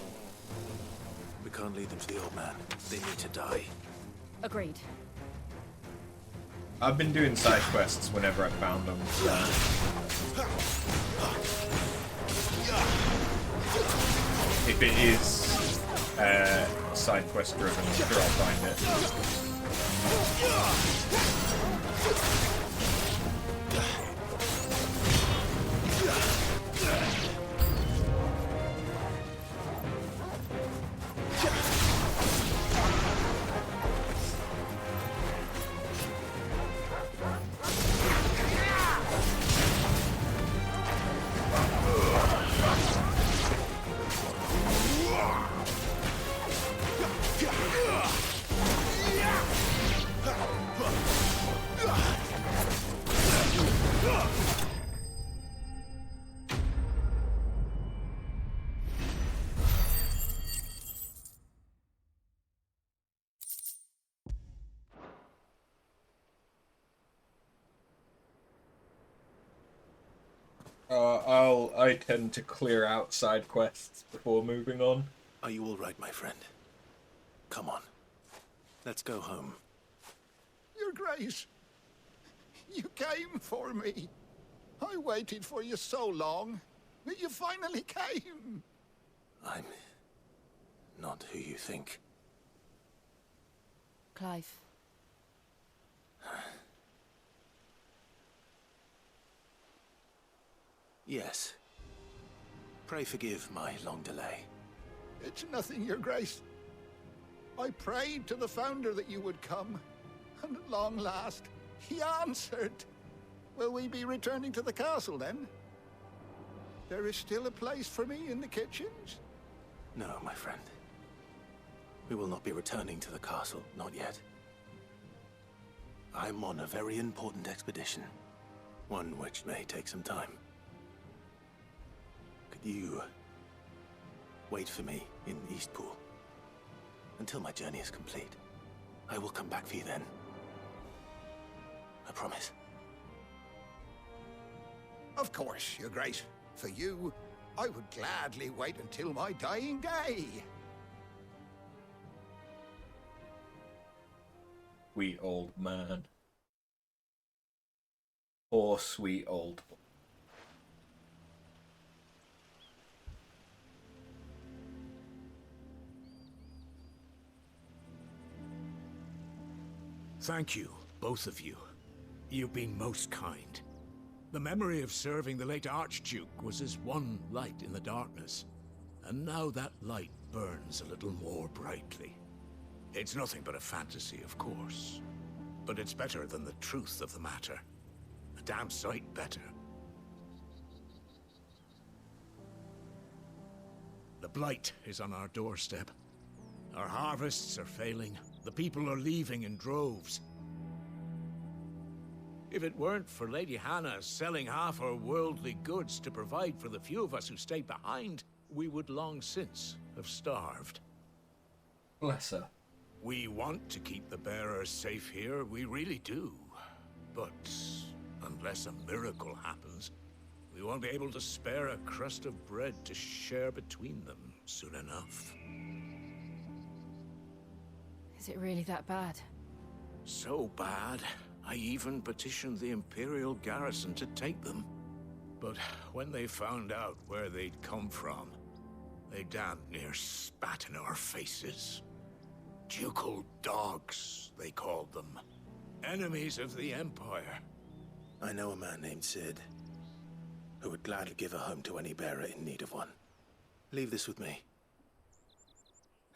We can't lead them to the old man. They need to die.
Agreed.
I've been doing side quests whenever I found them. If it is side quest driven, I'm sure I'll find it. I tend to clear out side quests before moving on.
Are you all right, my friend? Come on. Let's go home.
Your Grace, you came for me. I waited for you so long, but you finally came.
I'm not who you think.
Clive.
Yes. Pray forgive my long delay.
It's nothing, Your Grace. I prayed to the Founder that you would come, and at long last, he answered. Will we be returning to the castle, then? There is still a place for me in the kitchens?
No, my friend. We will not be returning to the castle, not yet. I'm on a very important expedition, one which may take some time. Could you wait for me in Eastpool until my journey is complete? I will come back for you then. I promise.
Of course, Your Grace. For you, I would gladly wait until my dying day.
Sweet old man. Poor sweet old.
Thank you, both of you. You've been most kind. The memory of serving the late Archduke was as one light in the darkness, and now that light burns a little more brightly. It's nothing but a fantasy, of course, but it's better than the truth of the matter. A damn sight better. The Blight is on our doorstep. Our harvests are failing. The people are leaving in droves. If it weren't for Lady Hannah selling half our worldly goods to provide for the few of us who stayed behind, we would long since have starved.
Bless her.
We want to keep the bearers safe here, we really do. But unless a miracle happens, we won't be able to spare a crust of bread to share between them soon enough.
Is it really that bad?
So bad, I even petitioned the Imperial garrison to take them.
But when they found out where they'd come from, they damn near spat in our faces. Ducal dogs, they called them. Enemies of the Empire.
I know a man named Sid, who would gladly give a home to any bearer in need of one. Leave this with me.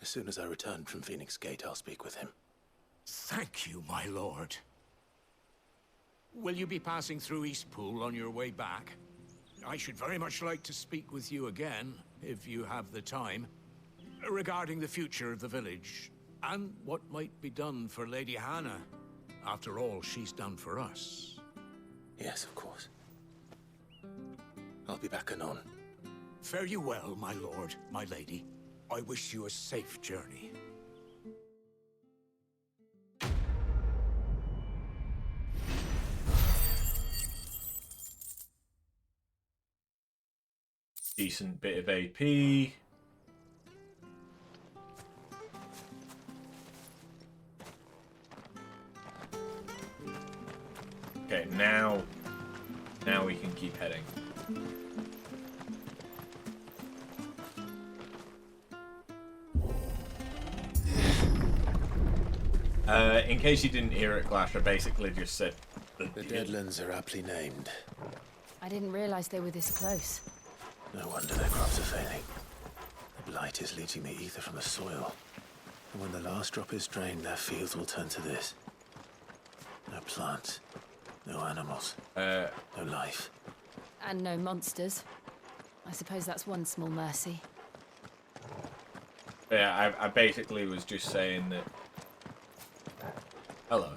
As soon as I return from Phoenix Gate, I'll speak with him.
Thank you, my lord. Will you be passing through Eastpool on your way back? I should very much like to speak with you again, if you have the time, regarding the future of the village, and what might be done for Lady Hannah, after all she's done for us.
Yes, of course. I'll be back anon.
Fare you well, my lord, my lady. I wish you a safe journey.
Decent bit of AP. Okay, now we can keep heading. In case you didn't hear it, Clash, I basically just said
the Deadlands are aptly named.
I didn't realize they were this close.
No wonder their crops are failing. The Blight is leaching the ether from the soil. And when the last drop is drained, their fields will turn to this. No plants. No animals. No life.
And no monsters. I suppose that's one small mercy.
Yeah, I basically was just saying that... Hello.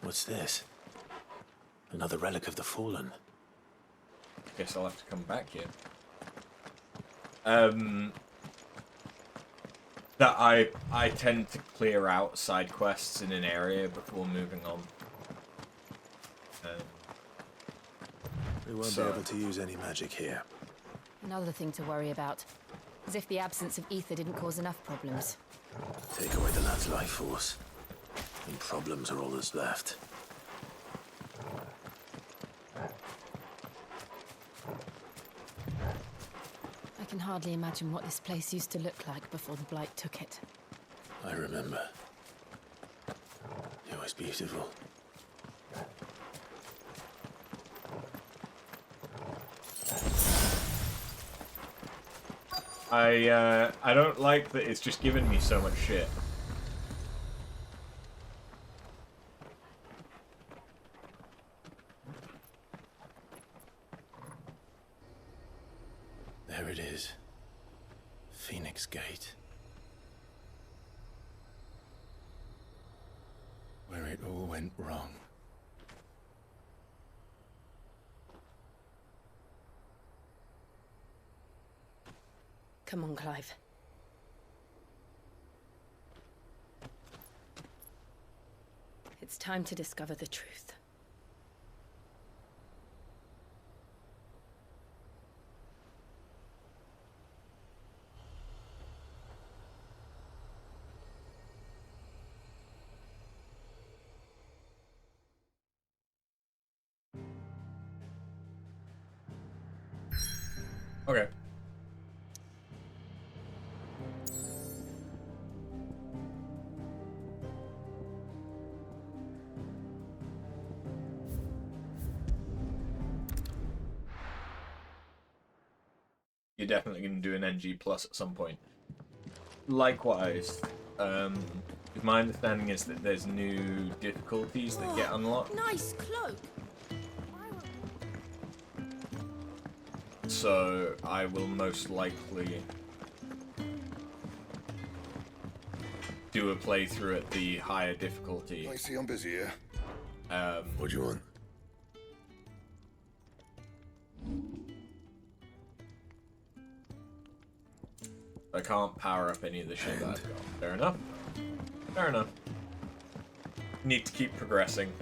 What's this? Another relic of the Fallen.
Guess I'll have to come back here. That I tend to clear out side quests in an area before moving on.
We won't be able to use any magic here.
Another thing to worry about. As if the absence of ether didn't cause enough problems.
Take away the lad's life force, and problems are all that's left.
I can hardly imagine what this place used to look like before the Blight took it.
I remember. It was beautiful.
I don't like that it's just giving me so much shit.
There it is. Phoenix Gate. Where it all went wrong.
Come on, Clive. It's time to discover the truth.
Okay. you're definitely going to do an NG plus at some point. Likewise, my understanding is that there's new difficulties that get unlocked.
Nice cloak.
So I will most likely do a playthrough at the higher difficulty.
I see I'm busy here.
What do you want?
I can't power up any of the shit that I've got. Fair enough. Fair enough. Need to keep progressing.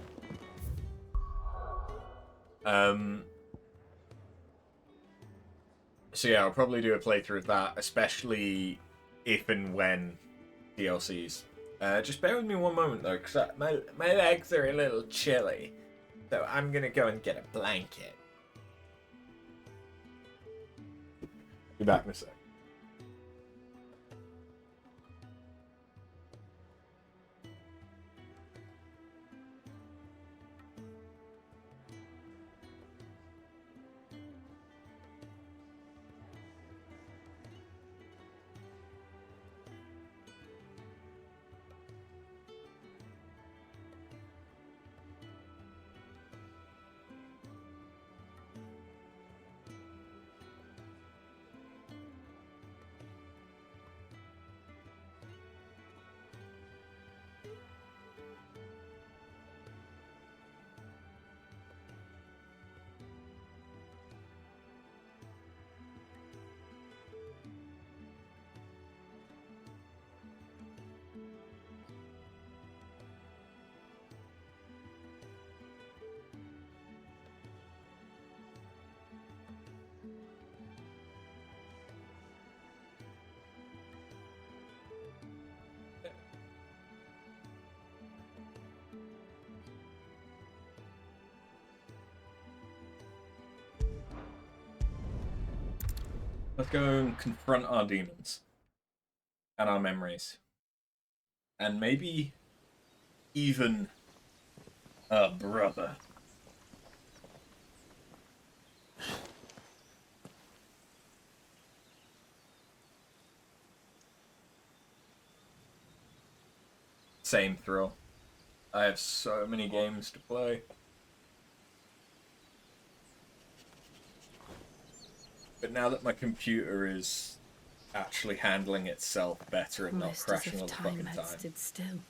So yeah, I'll probably do a playthrough of that, especially if and when DLCs. Just bear with me one moment though, because my legs are a little chilly. So I'm gonna go and get a blanket. Be back in a sec. Let's go and confront our demons. And our memories. And maybe even a brother. Same thrill. I have so many games to play. But now that my computer is actually handling itself better and not
Almost as
crashing
if
all the fucking
time had
time,
stood still.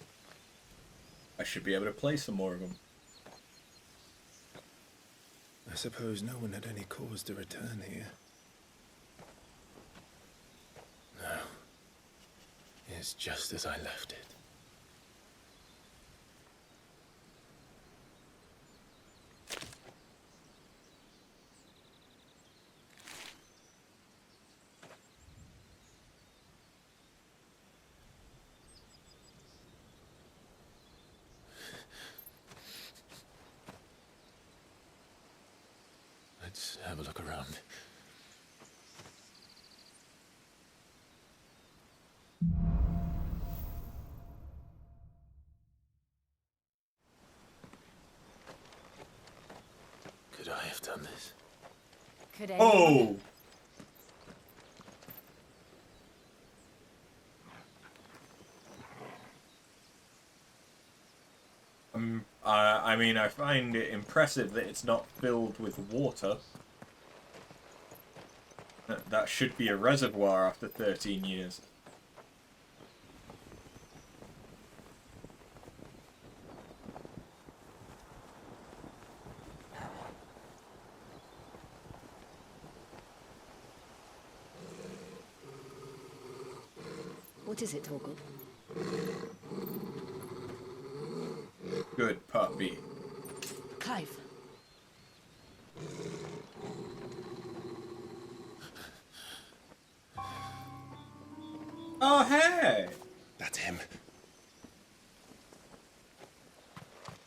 I should be able to play some more of them.
I suppose no one had any cause to return here. No. It's just as I left it. Let's have a look around. Could I have done this?
Could anyone?
Oh! I mean, I find it impressive that it's not filled with water. That should be a reservoir after 13 years.
What is it, Torgal?
Good puppy.
Clive.
Oh, hey!
That's him.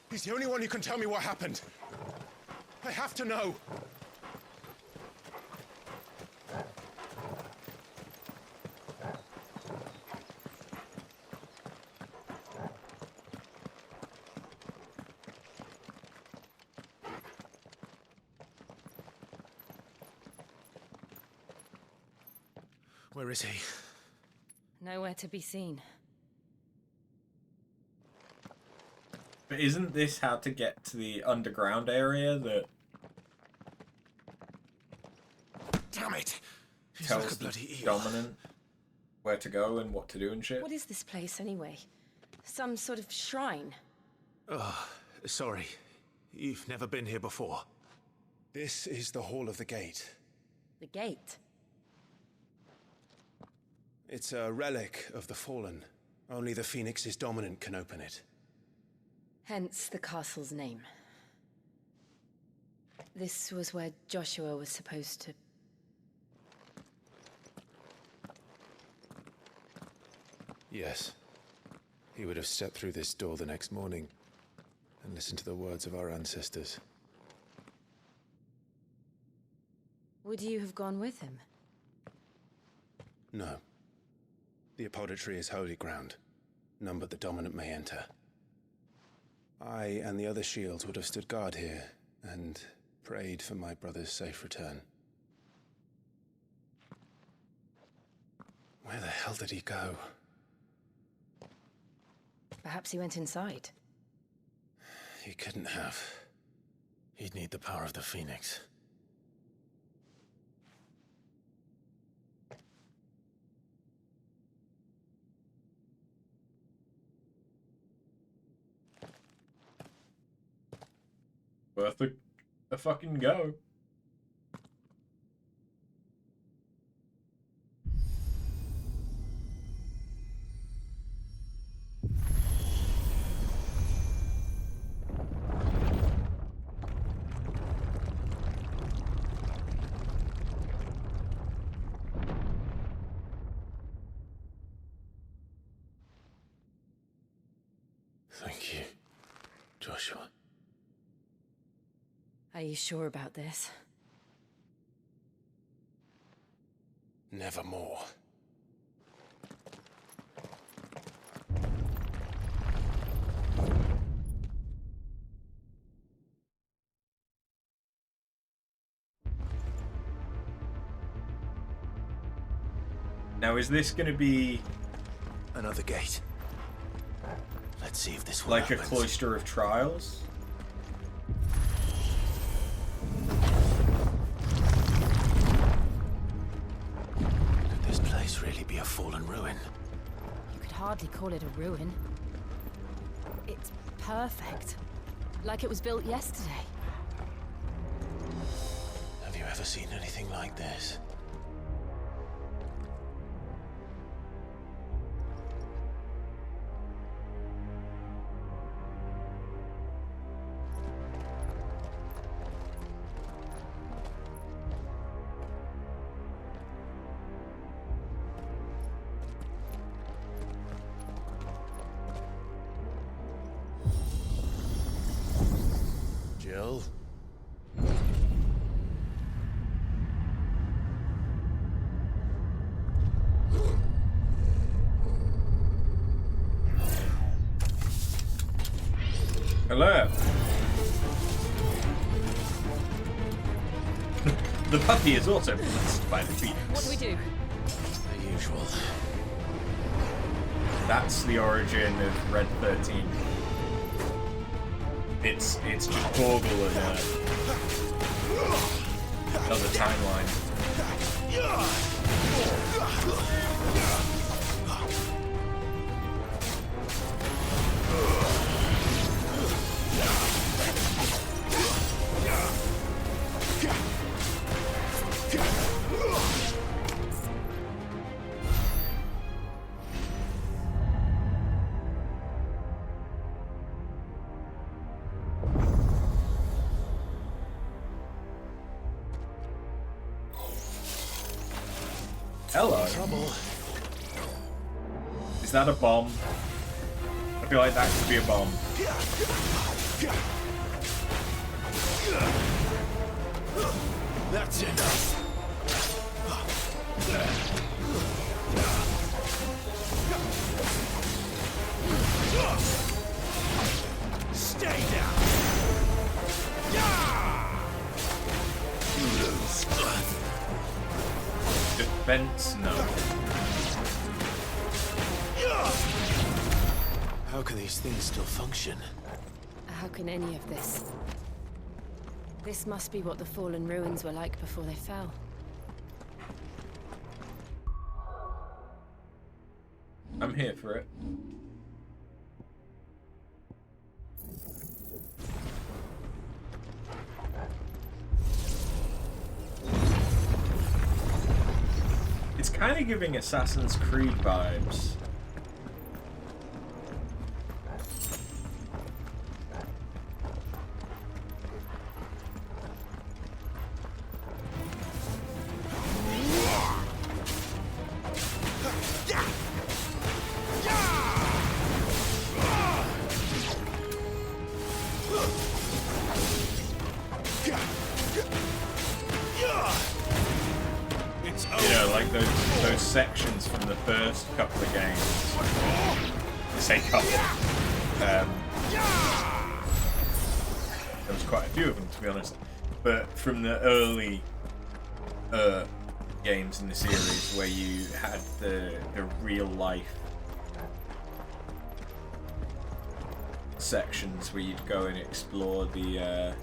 He's the only one who can tell me what happened. I have to know. Where is he?
Nowhere to be seen.
But isn't this how to get to the underground area that
Damn it! He's
tells
like a
the
bloody eel.
dominant where to go and what to do and shit?
What is this place, anyway? Some sort of shrine?
Oh, sorry. You've never been here before. This is the Hall of the Gate.
The gate?
It's a relic of the Fallen. Only the Phoenix's dominant can open it.
Hence the castle's name. This was where Joshua was supposed to...
Yes. He would have stepped through this door the next morning and listened to the words of our ancestors.
Would you have gone with him?
No. The apodatory is holy ground. None but the dominant may enter. I and the other shields would have stood guard here and prayed for my brother's safe return. Where the hell did he go?
Perhaps he went inside.
He couldn't have. He'd need the power of the Phoenix.
Worth a fucking go.
Thank you, Joshua.
Are you sure about this?
Nevermore.
Now, is this going to be
another gate? Let's see if this one
like
opens.
a cloister of trials?
Could this place really be a fallen ruin?
You could hardly call it a ruin. It's perfect. Like it was built yesterday.
Have you ever seen anything like this? Jill?
Hello. The puppy is also blessed by the Phoenix.
What do we do?
The usual.
That's the origin of Red 13. It's just Borgle and another timeline. Hello.
Trouble.
Is that a bomb? I feel like that could be a bomb.
That's enough.
Stay down! You lose.
Defense? No.
How can these things still function?
How can any of this? This must be what the fallen ruins were like before they fell.
I'm here for it. It's kind of giving Assassin's Creed vibes. Those sections from the first couple of games. I say couple. There was quite a few of them, to be honest. But from the early games in the series, where you had the real life sections where you'd go and explore the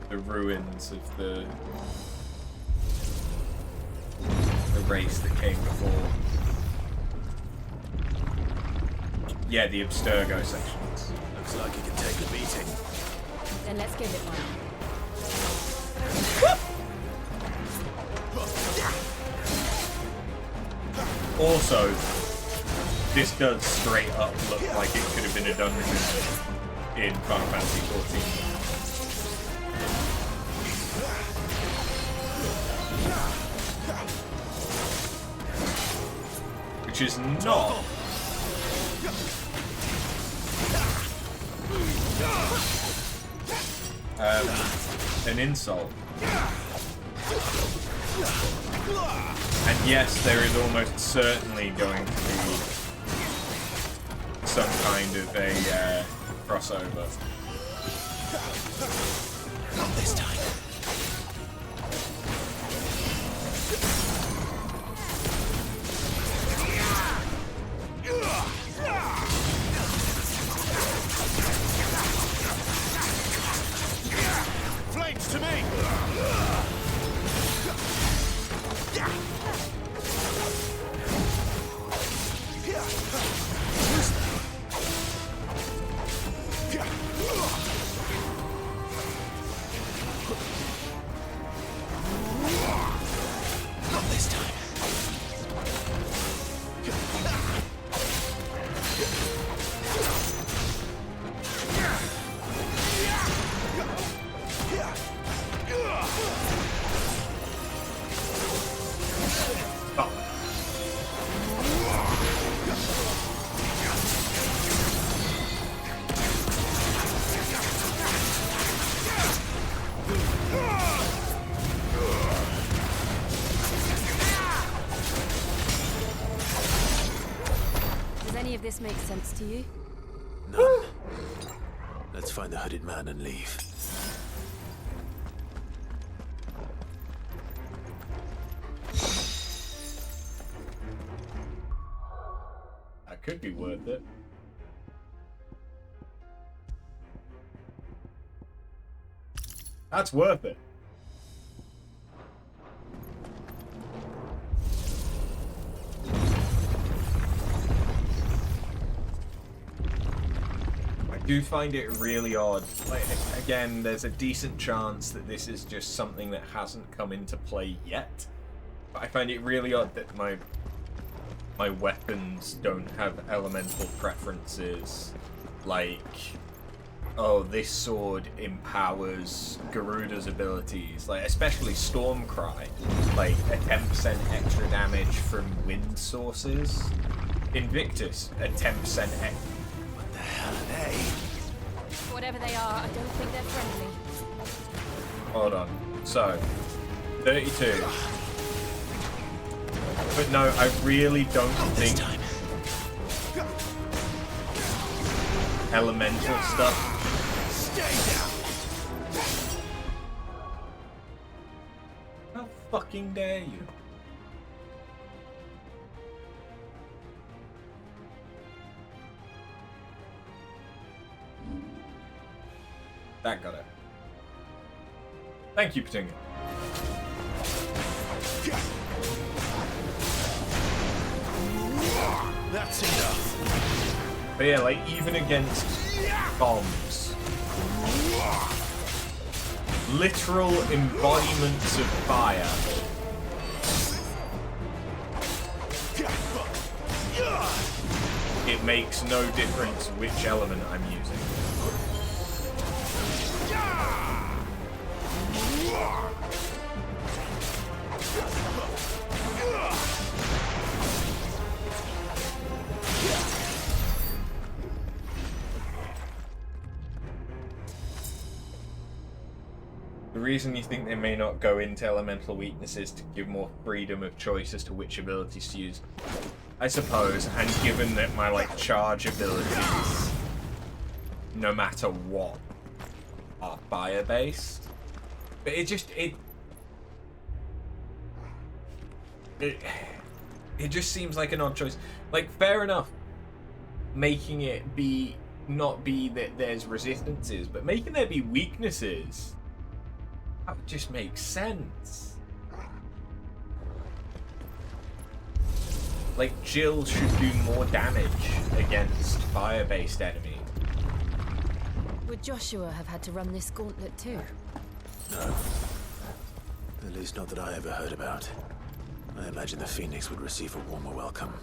ruins of the race that came before. Yeah, the Abstergo sections.
Looks like it can take a beating.
Then let's give it one.
Also, this does straight up look like it could have been a dungeon in Final Fantasy XIV. Which is not an insult. And yes, there is almost certainly going to be some kind of a crossover.
Not this time.
Flames to me!
Not this time.
Does any of this make sense to you?
None. Let's find the hooded man and leave.
That could be worth it. That's worth it. I do find it really odd. Like, again, there's a decent chance that this is just something that hasn't come into play yet. But I find it really odd that my weapons don't have elemental preferences. Like, oh, this sword empowers Garuda's abilities, like especially Stormcry, like a 10% extra damage from wind sources. Invictus, a 10% extra.
What the hell are they?
Whatever they are, I don't think they're friendly.
Hold on. So, 32. But no, I really don't think elemental stuff.
Stay down.
fucking dare you? That got it. Thank you, Petunia.
That's enough.
But yeah, like, even against bombs, literal embodiments of fire, it makes no difference which element I'm using. The reason you think they may not go into elemental weaknesses to give more freedom of choice as to which abilities to use, I suppose, and given that my like charge abilities, no matter what, are fire based, but it just it just seems like an odd choice. Like, fair enough, making it not be that there's resistances, but making there be weaknesses. That would just make sense. Like, Jill should do more damage against fire-based enemies.
Would Joshua have had to run this gauntlet too?
No. At least not that I ever heard about. I imagine the Phoenix would receive a warmer welcome.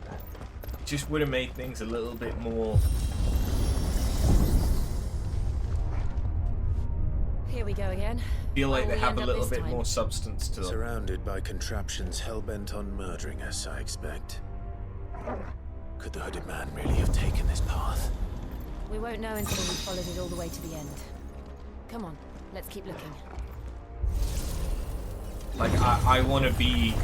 It just would have made things a little bit more...
Here we go again.
Feel like they
we
have
end
a
up
little
this
bit
time?
more substance to them.
Surrounded by contraptions hell-bent on murdering us, I expect. Could the hooded man really have taken this path?
We won't know until we've followed it all the way to the end. Come on, let's keep looking.
Like, I want to be...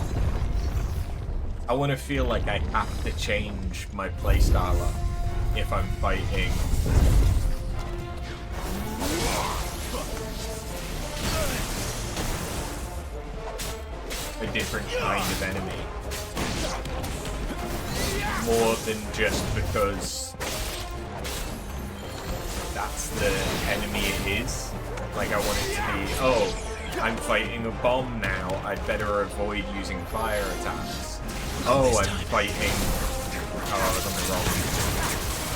I want to feel like I have to change my playstyle up if I'm fighting... a different kind of enemy. More than just because that's the enemy it is. Like, I want it to be, oh, I'm fighting a bomb now, I'd better avoid using fire attacks. Oh, I'm fighting... Oh, I was on the wrong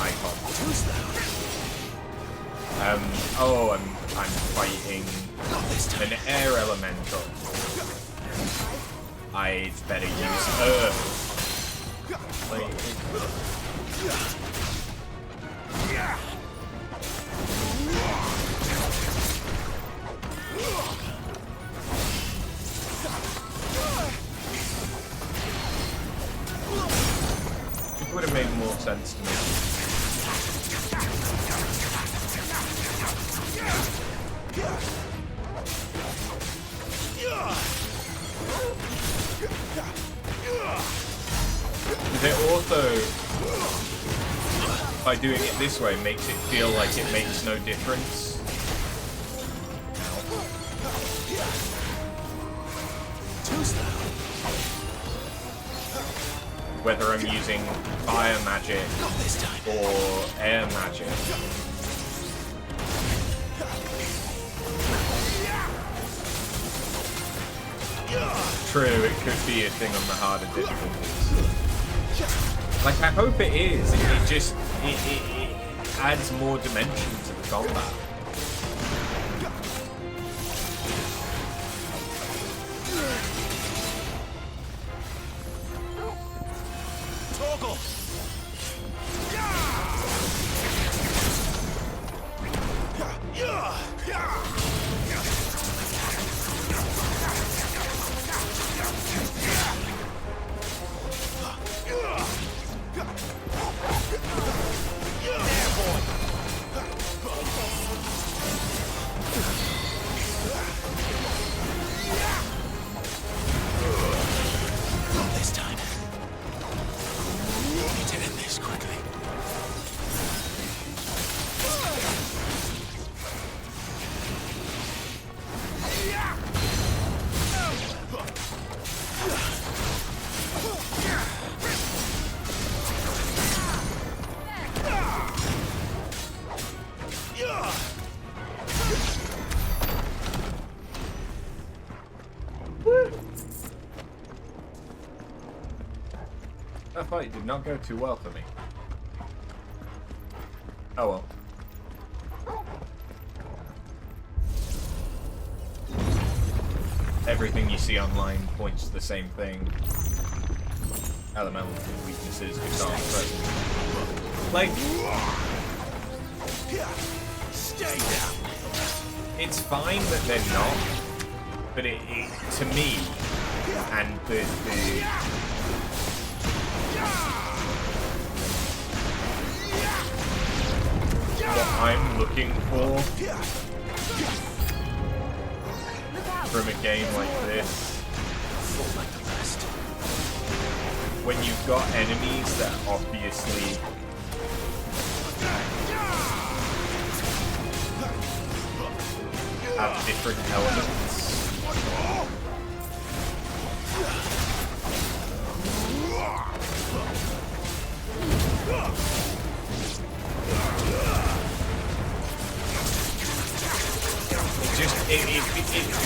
icon. Oh, I'm fighting an air elemental. I'd better use earth. Like, it would have made more sense to me. It also, by doing it this way, makes it feel like it makes no difference. Whether I'm using fire magic or air magic. True, it could be a thing on the harder difficulties. Like, I hope it is. It just it adds more dimension to the combat.
Toggle!
That fight did not go too well for me. Oh well. Everything you see online points to the same thing. Elemental weaknesses just aren't present. Like,
stay down.
It's fine that they're not, but it to me, and the what I'm looking for from a game like this, when you've got enemies that obviously have different elements.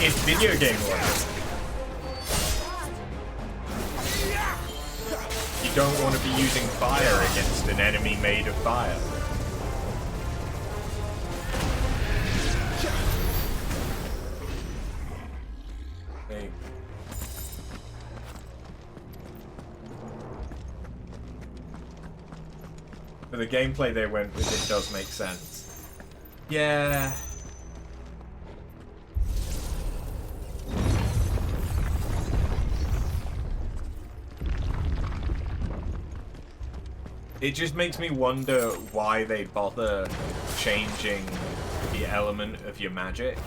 It's video game like. You don't want to be using fire against an enemy made of fire. Hey. For the gameplay they went with, it does make sense. Yeah. It just makes me wonder why they bother changing the element of your magic.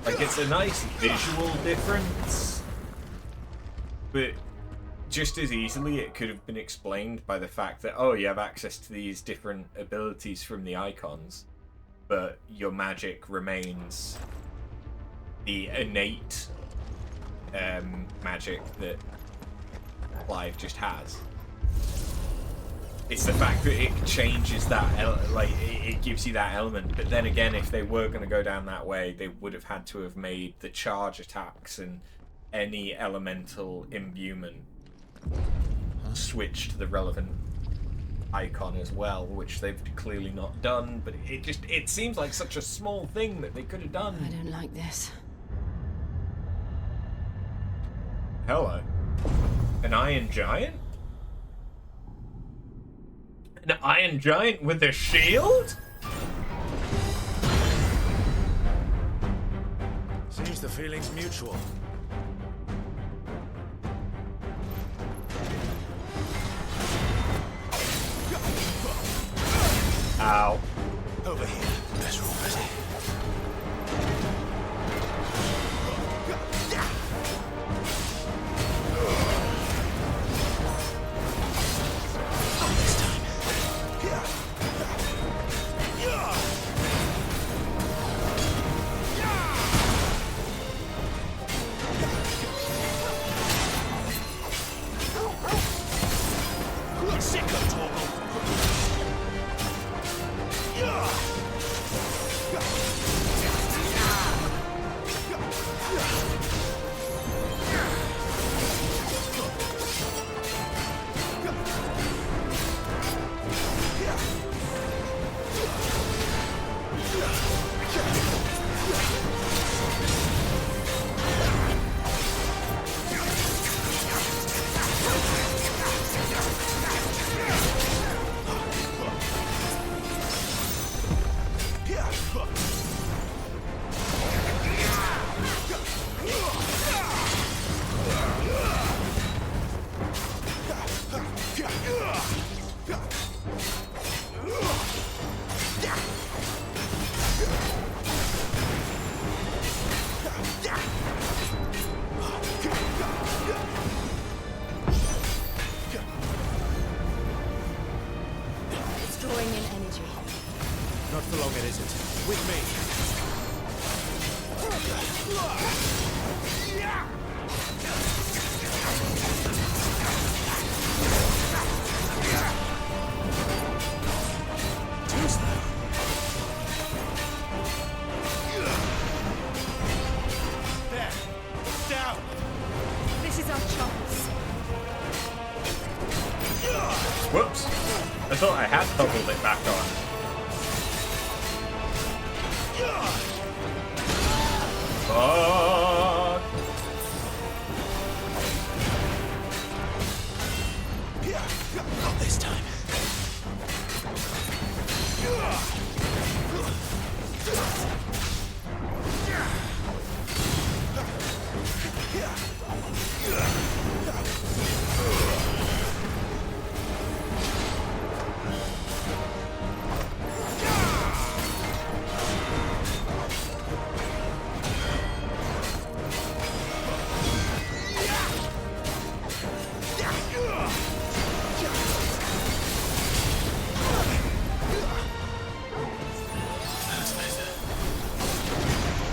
Like, it's a nice visual difference, but just as easily it could have been explained by the fact that, oh, you have access to these different abilities from the Eikons, but your magic remains the innate magic that Clive just has. It's the fact that it changes that, it gives you that element. But then again, if they were going to go down that way, they would have had to have made the charge attacks and any elemental imbuement switch to the relevant icon as well, which they've clearly not done. But it seems like such a small thing that they could have done.
I don't like this.
Hello. An Iron Giant? An Iron Giant with a shield?
Seems the feeling's mutual.
Ow.
Over here. Better already.
thought I had toggled it back on. Fuck!
Not this time.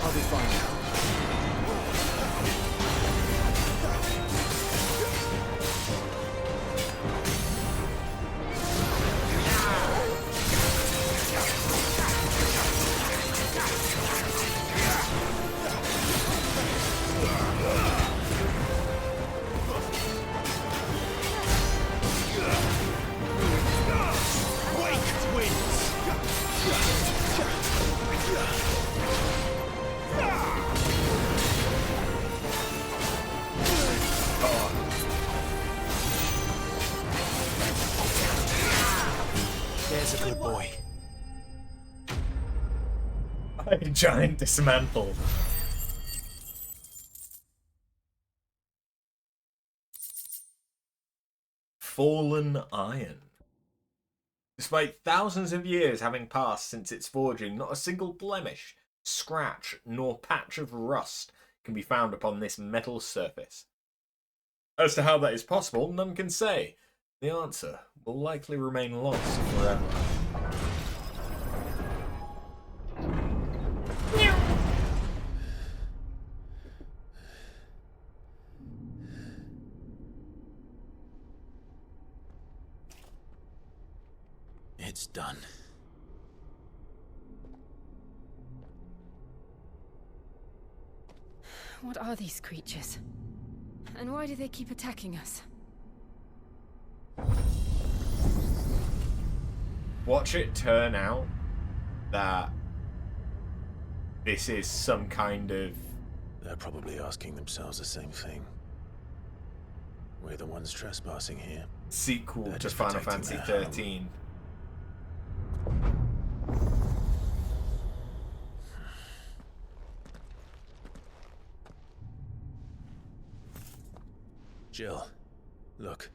I'll be fine now.
There's a good boy.
Giant dismantle. Fallen Iron. Despite thousands of years having passed since its forging, not a single blemish, scratch, nor patch of rust can be found upon this metal surface. As to how that is possible, none can say. The answer will likely remain lost forever.
It's done.
What are these creatures? And why do they keep attacking us?
Watch it turn out that this is some kind of...
They're probably asking themselves the same thing. We're the ones trespassing here.
Sequel
They're
to
just
Final
protecting
Fantasy
their home.
13.
Jill, look.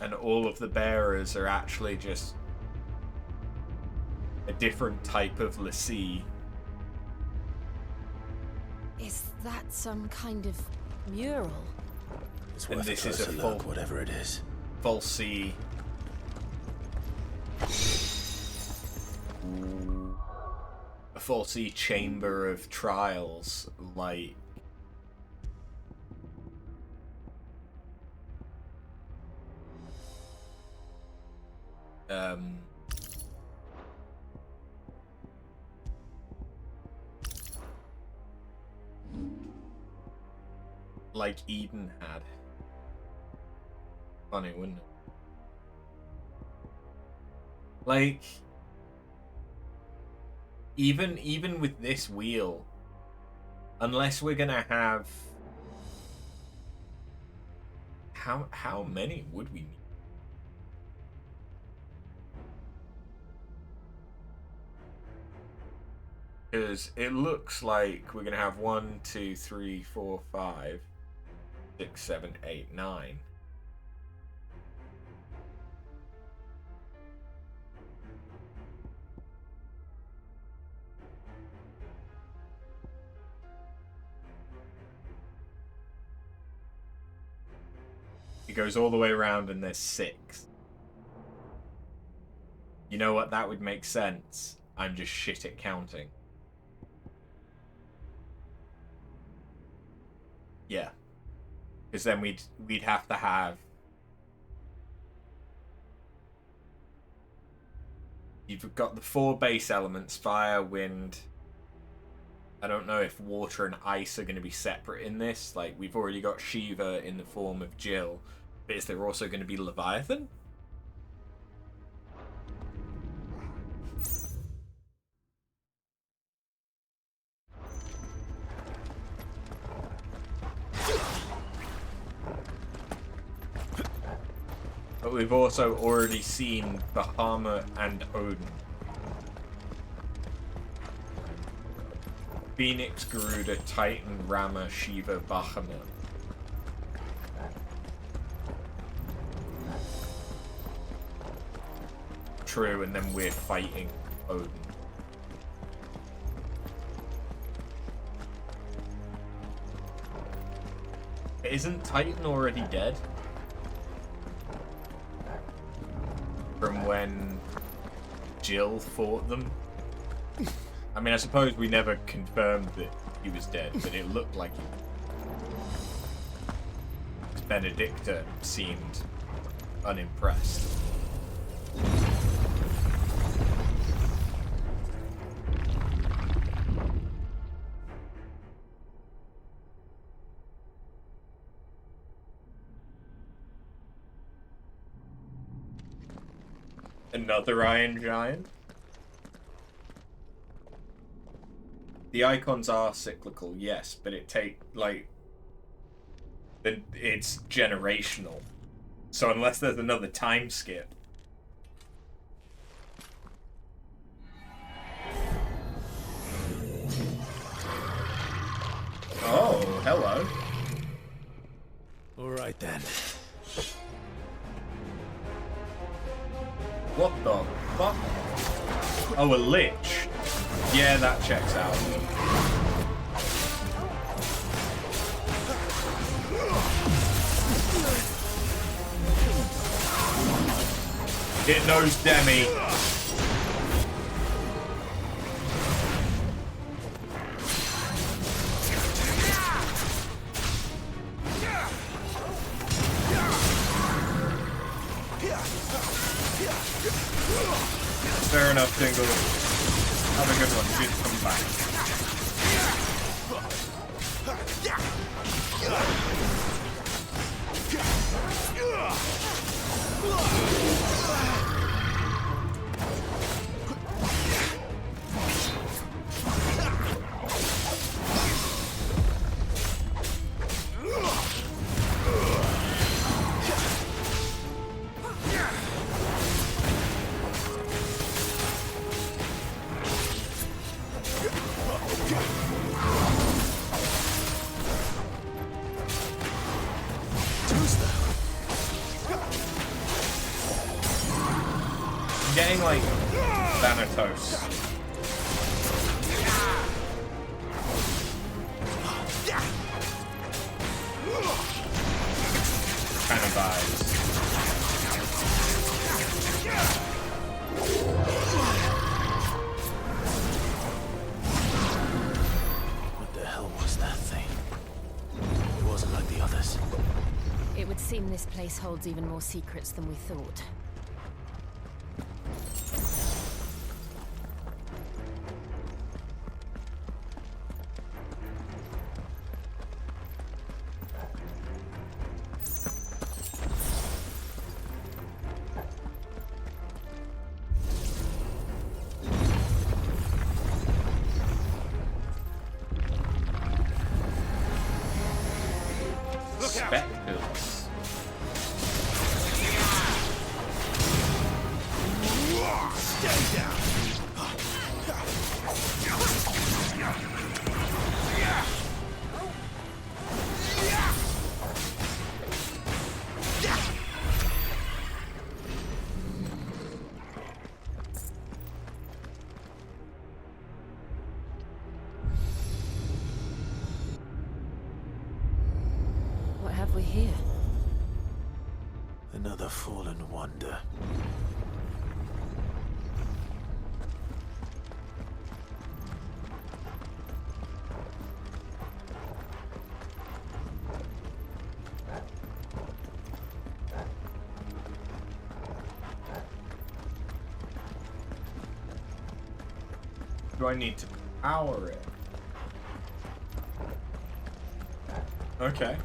And all of the bearers are actually just a different type of Lassie.
Is that some kind of mural?
It's
And
worth
this
a
is a
closer
full,
look, whatever it is.
falsy. A falsy chamber of trials, like. Like Eden had. Funny, wouldn't it? Like, even with this wheel, unless we're gonna have how many would we need? Because it looks like we're gonna have 1, 2, 3, 4, 5, 6, 7, 8, 9. It goes all the way around and there's 6. You know what? That would make sense. I'm just shit at counting. Yeah. Because then we'd have to have... You've got the 4 base elements, fire, wind... I don't know if water and ice are going to be separate in this. Like, we've already got Shiva in the form of Jill. But is there also going to be Leviathan? But we've also already seen Bahamut and Odin. Phoenix, Garuda, Titan, Rama, Shiva, Bahamut. True, and then we're fighting Odin. Isn't Titan already dead? From when Jill fought them? I mean, I suppose we never confirmed that he was dead, but it looked like he was. Benedicta seemed unimpressed. Another Iron Giant? The Eikons are cyclical, yes, but it it's generational. So unless there's another time skip. Oh, hello.
All right then.
What the fuck? Oh, a lich. Yeah, that checks out. It knows Demi. Fair enough, Dingle. Have a good one. Good to come back. Getting like Thanatos. Kind of vibes.
What the hell was that thing? It wasn't like the others.
It would seem this place holds even more secrets than we thought.
Spectacles.
Stay down.
What have we here?
Another fallen wonder.
Do I need to power it? Okay.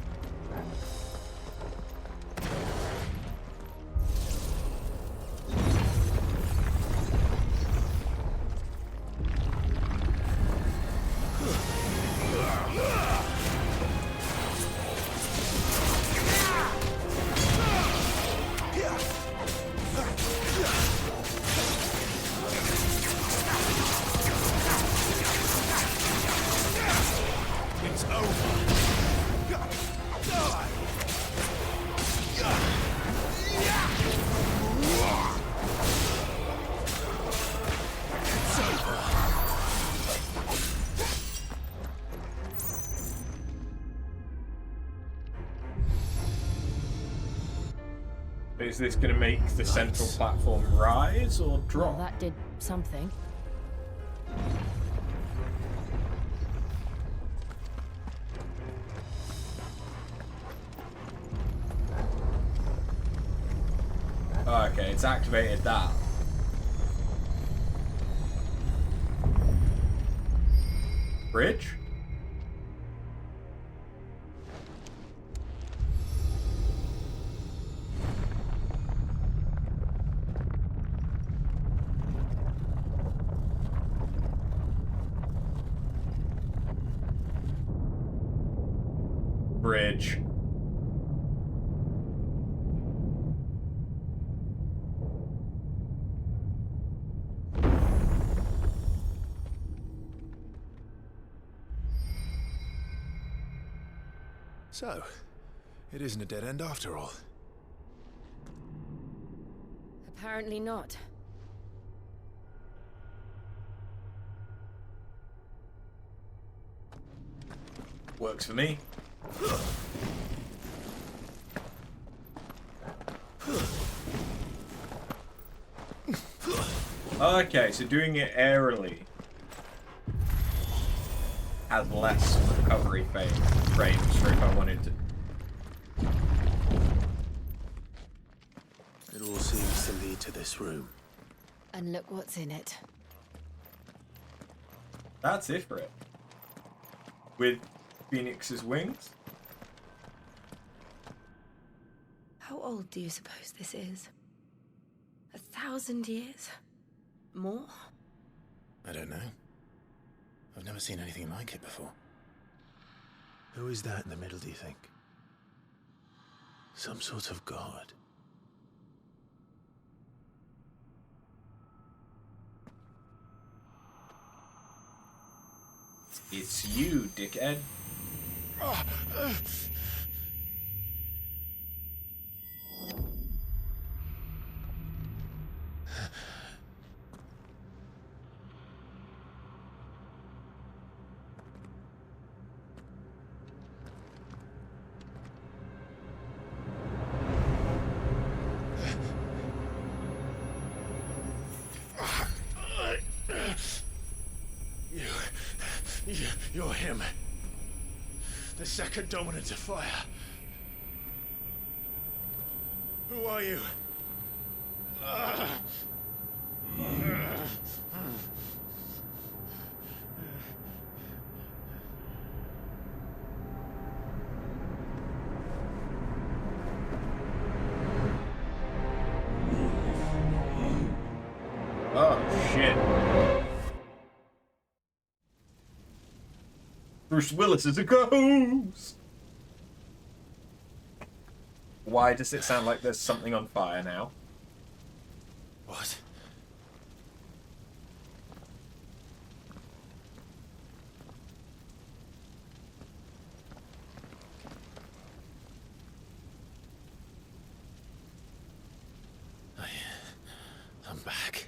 Is this going to make the central platform rise or drop?
Well, that did something.
Okay, it's activated that. Bridge? Bridge.
So, it isn't a dead end after all.
Apparently not.
Works for me. Okay, so doing it airily has less recovery frames for if I wanted to.
It all seems to lead to this room.
And look what's in it.
That's Ifrit. With Phoenix's wings.
How old do you suppose this is? 1,000 years? More?
I don't know. I've never seen anything like it before. Who is that in the middle, do you think? Some sort of god?
It's you, dickhead.
You're him. The second dominant of fire. Who are you?
Oh, shit. Bruce Willis is a ghost! Why does it sound like there's something on fire now?
What? I'm back.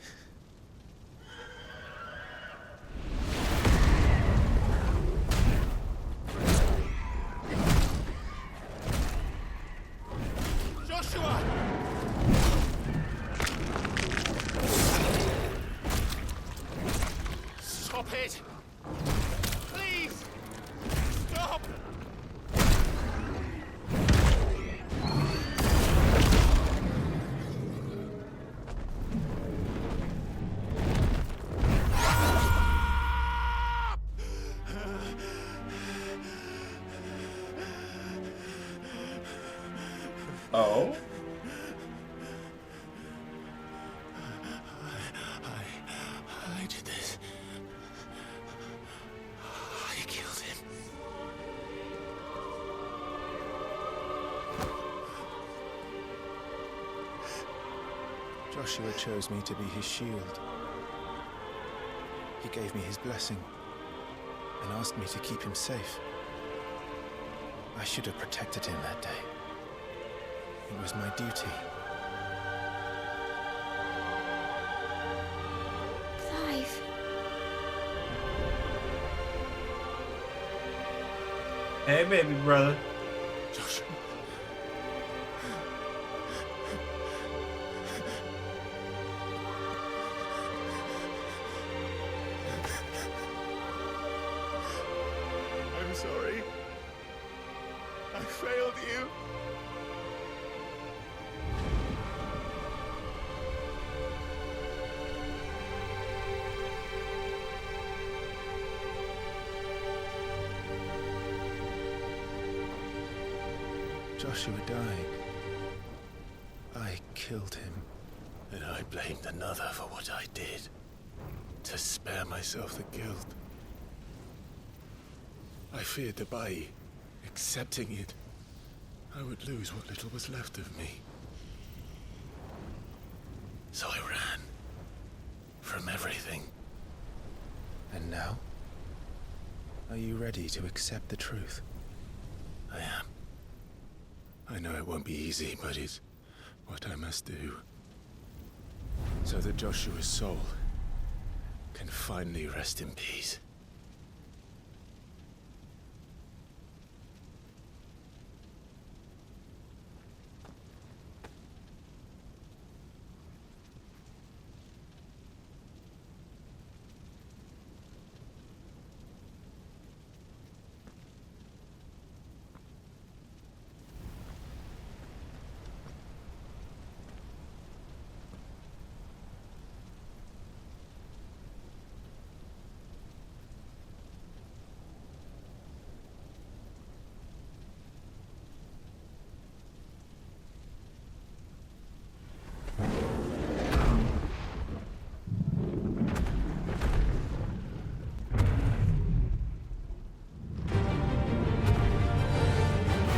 Joshua! Stop it! Please! Stop!
Oh?
I did this. I killed him. Joshua chose me to be his shield. He gave me his blessing and asked me to keep him safe. I should have protected him that day. It was my duty.
Clive.
Hey, baby brother.
Joshua. sorry. I failed you. Joshua died. I killed him. And I blamed another for what I did. To spare myself the guilt. I feared that by accepting it, I would lose what little was left of me. So I ran. From everything. And now? Are you ready to accept the truth? I am. I know it won't be easy, but it's what I must do. So that Joshua's soul can finally rest in peace.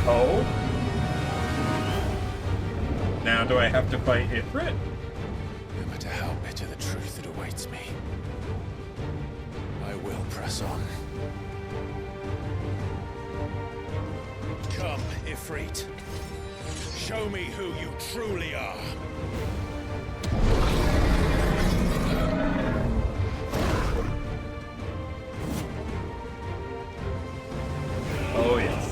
Oh? Now do I have to fight Ifrit?
No matter how bitter the truth that awaits me, I will press on. Come, Ifrit. Show me who you truly are.
Oh, yes.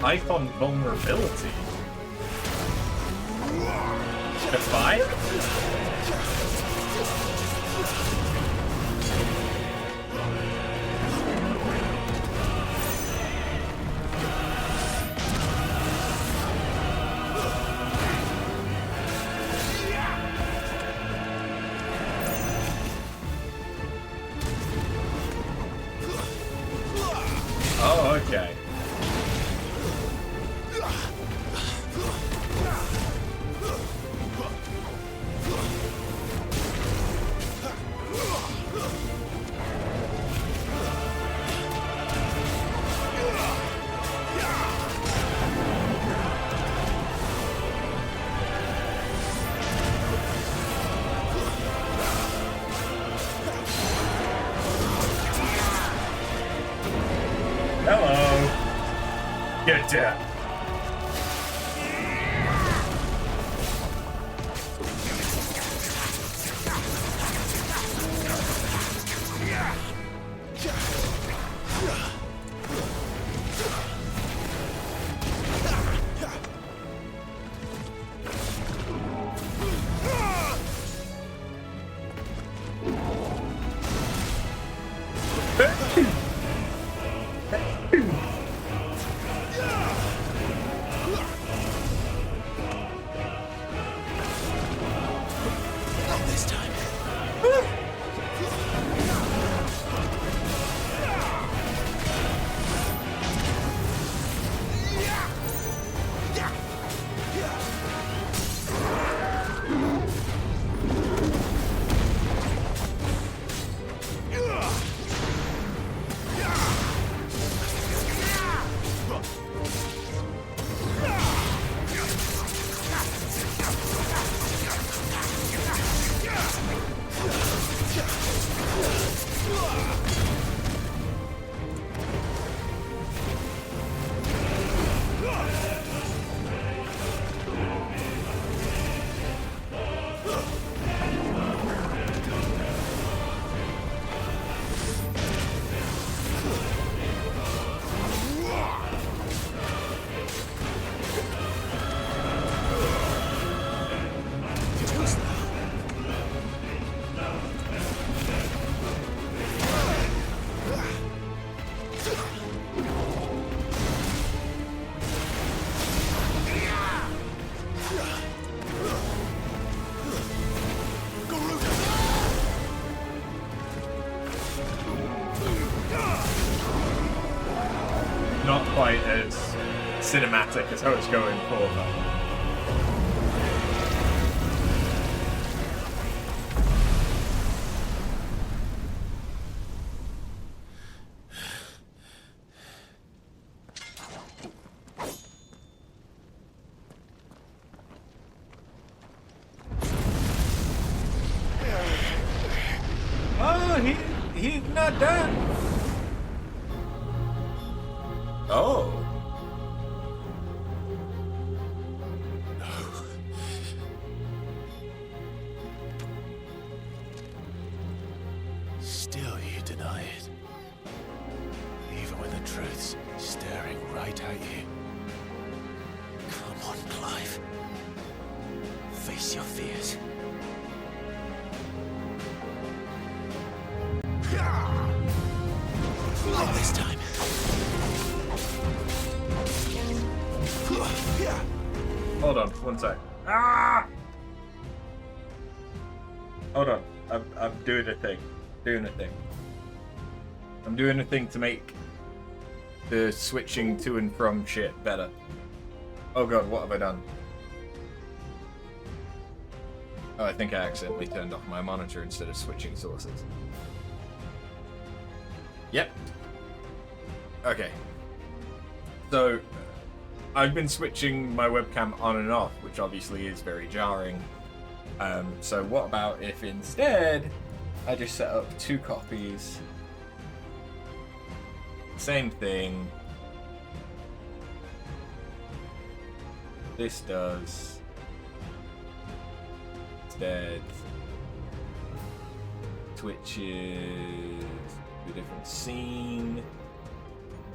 Eikon vulnerability. Defy? Oh, okay. Hello. Get down. cinematic as I was going for. Oh, he's not done. Oh.
Still you deny it. Even when the truth's staring right at you.
Come on, Clive. Face your fears. Not this time.
Hold on, one sec. Ah! Hold on. I'm doing a thing. I'm doing a thing to make the switching to and from shit better. Oh god, what have I done? Oh, I think I accidentally turned off my monitor instead of switching sources. Yep. Okay. So, I've been switching my webcam on and off, which obviously is very jarring. So what about if instead I just set up 2 copies, same thing, this does, instead switches to a different scene.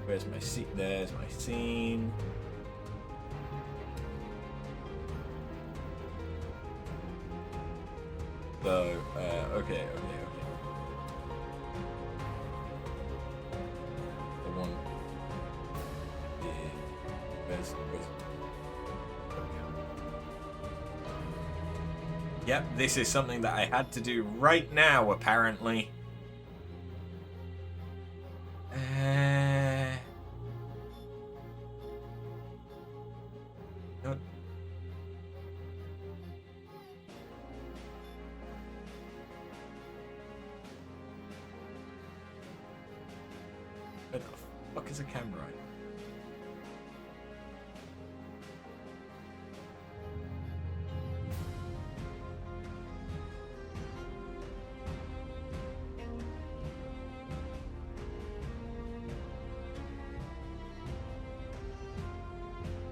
Where's my scene? There's my scene. So, okay. The one is, Yep, this is something that I had to do right now, apparently. Where the fuck is a camera?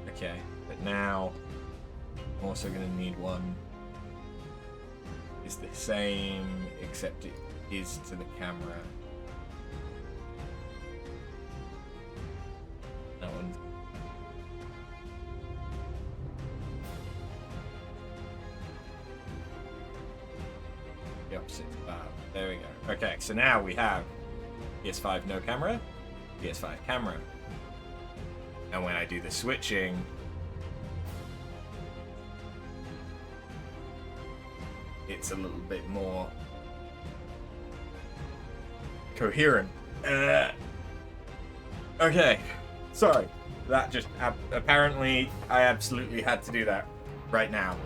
Okay, but now I'm also going to need one. It's the same, except it is to the camera. That one. The opposite. There we go. Okay, so now we have PS5 no camera, PS5 camera. And when I do the switching, it's a little bit more coherent. Okay, sorry. That just apparently I absolutely had to do that right now.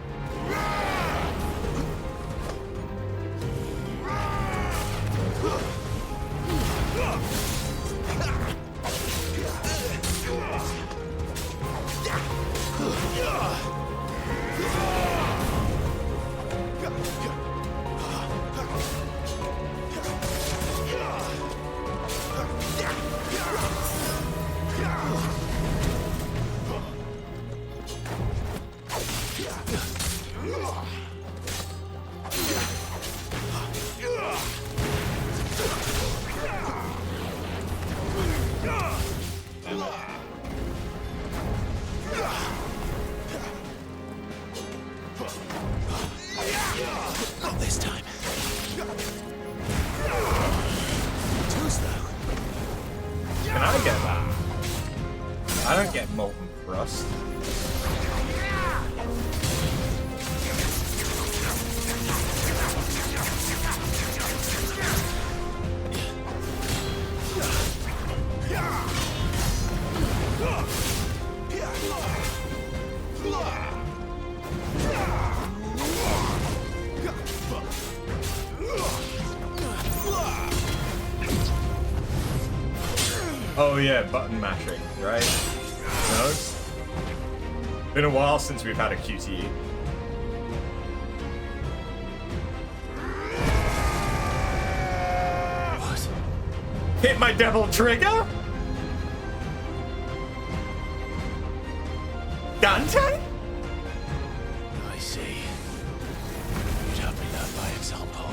Not this time. Too slow.
Can I get that? I don't get molten thrust. Oh yeah, button mashing, right? No? Been a while since we've had a QTE.
What?
Hit my devil trigger? Dante?
I see. You'd have me learn by example.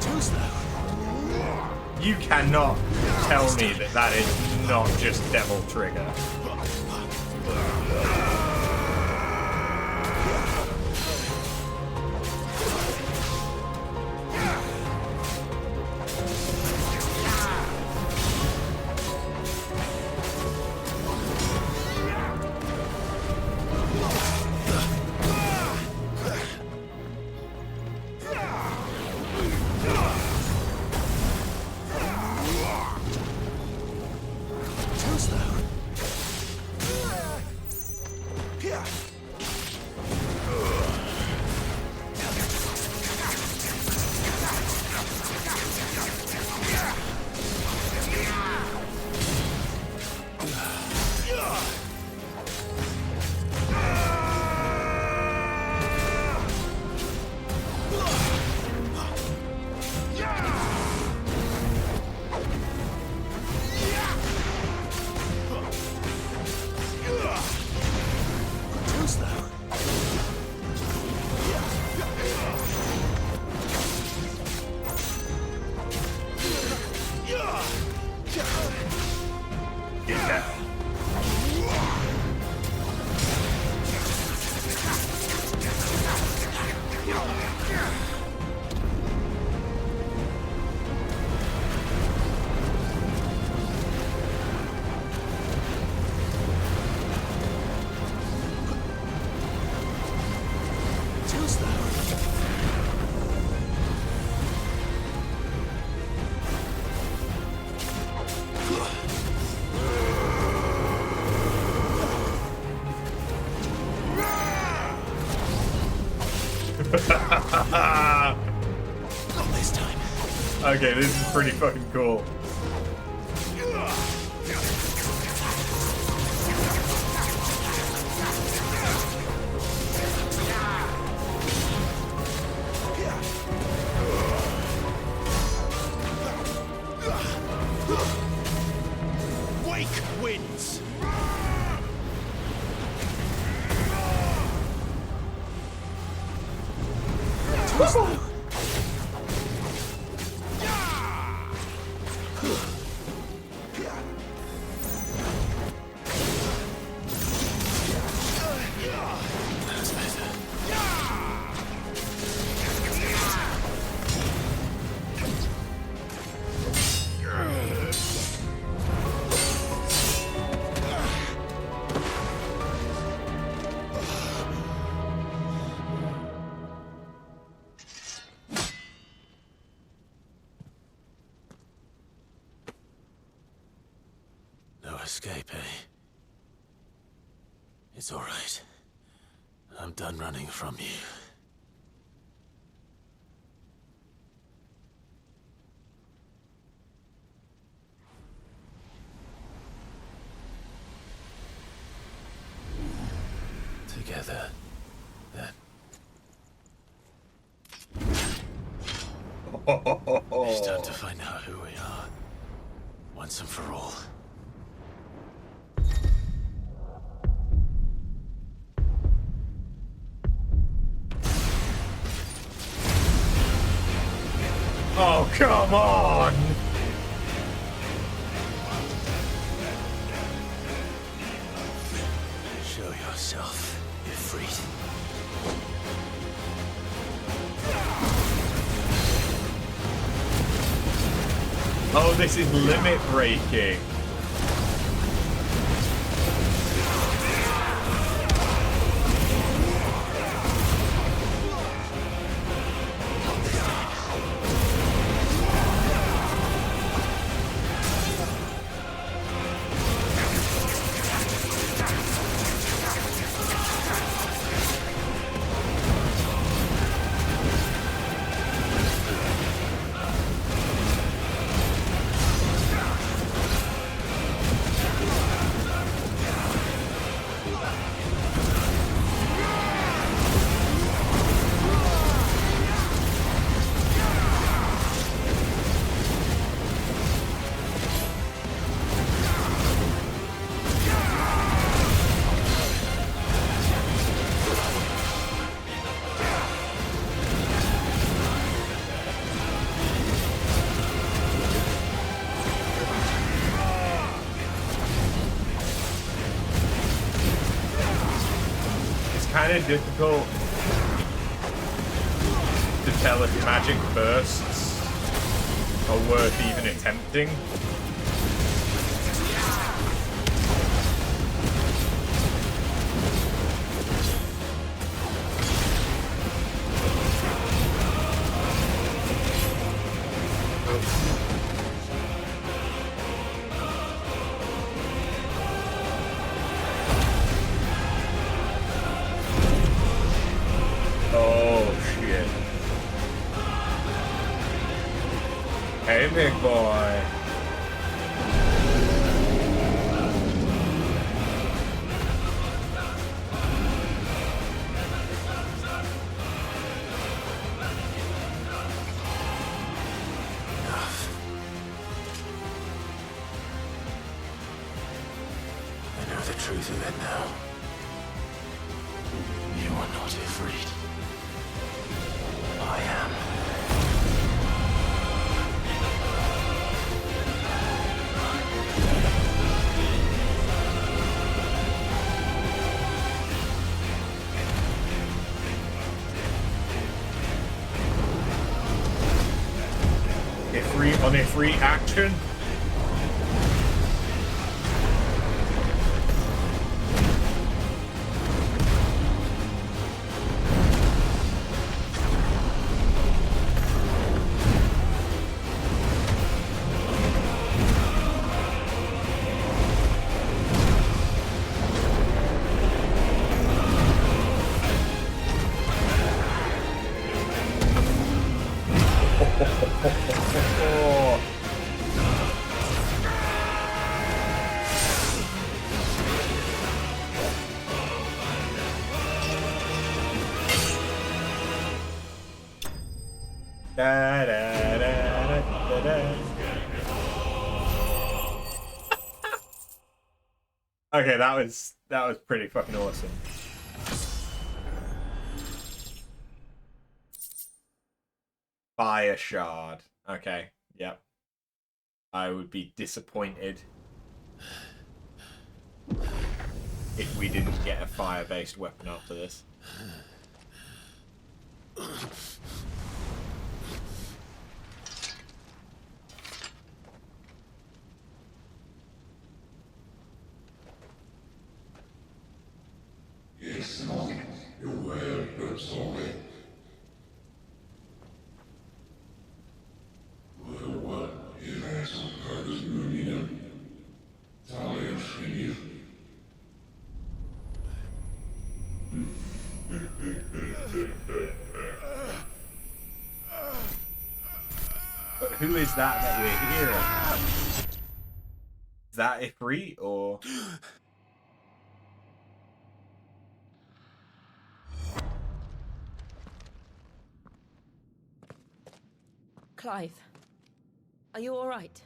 Too slow.
You cannot tell me that that is not just devil trigger.
Not this time.
Okay, this is pretty fucking cool.
Wake wins.
No escape, eh? It's all right. I'm done running from you. Together, then. It's time to find out who we are, once and for all.
Oh, come on!
Show yourself, Ifrit.
Oh, this is limit breaking. kind of difficult to tell if magic bursts are worth even attempting. Hey, big boy.
I know the truth of it now. You are not Ifrit. I am.
On a free action. Okay, that was pretty fucking awesome. Fire shard. Okay, yep. I would be disappointed if we didn't get a fire-based weapon after this.
Yes, no, you're well, but sorry. Well, you have some purpose moving in. Talia Shreya.
But who is that we're hearing? Is that Ifrit or?
Clive, are you all right?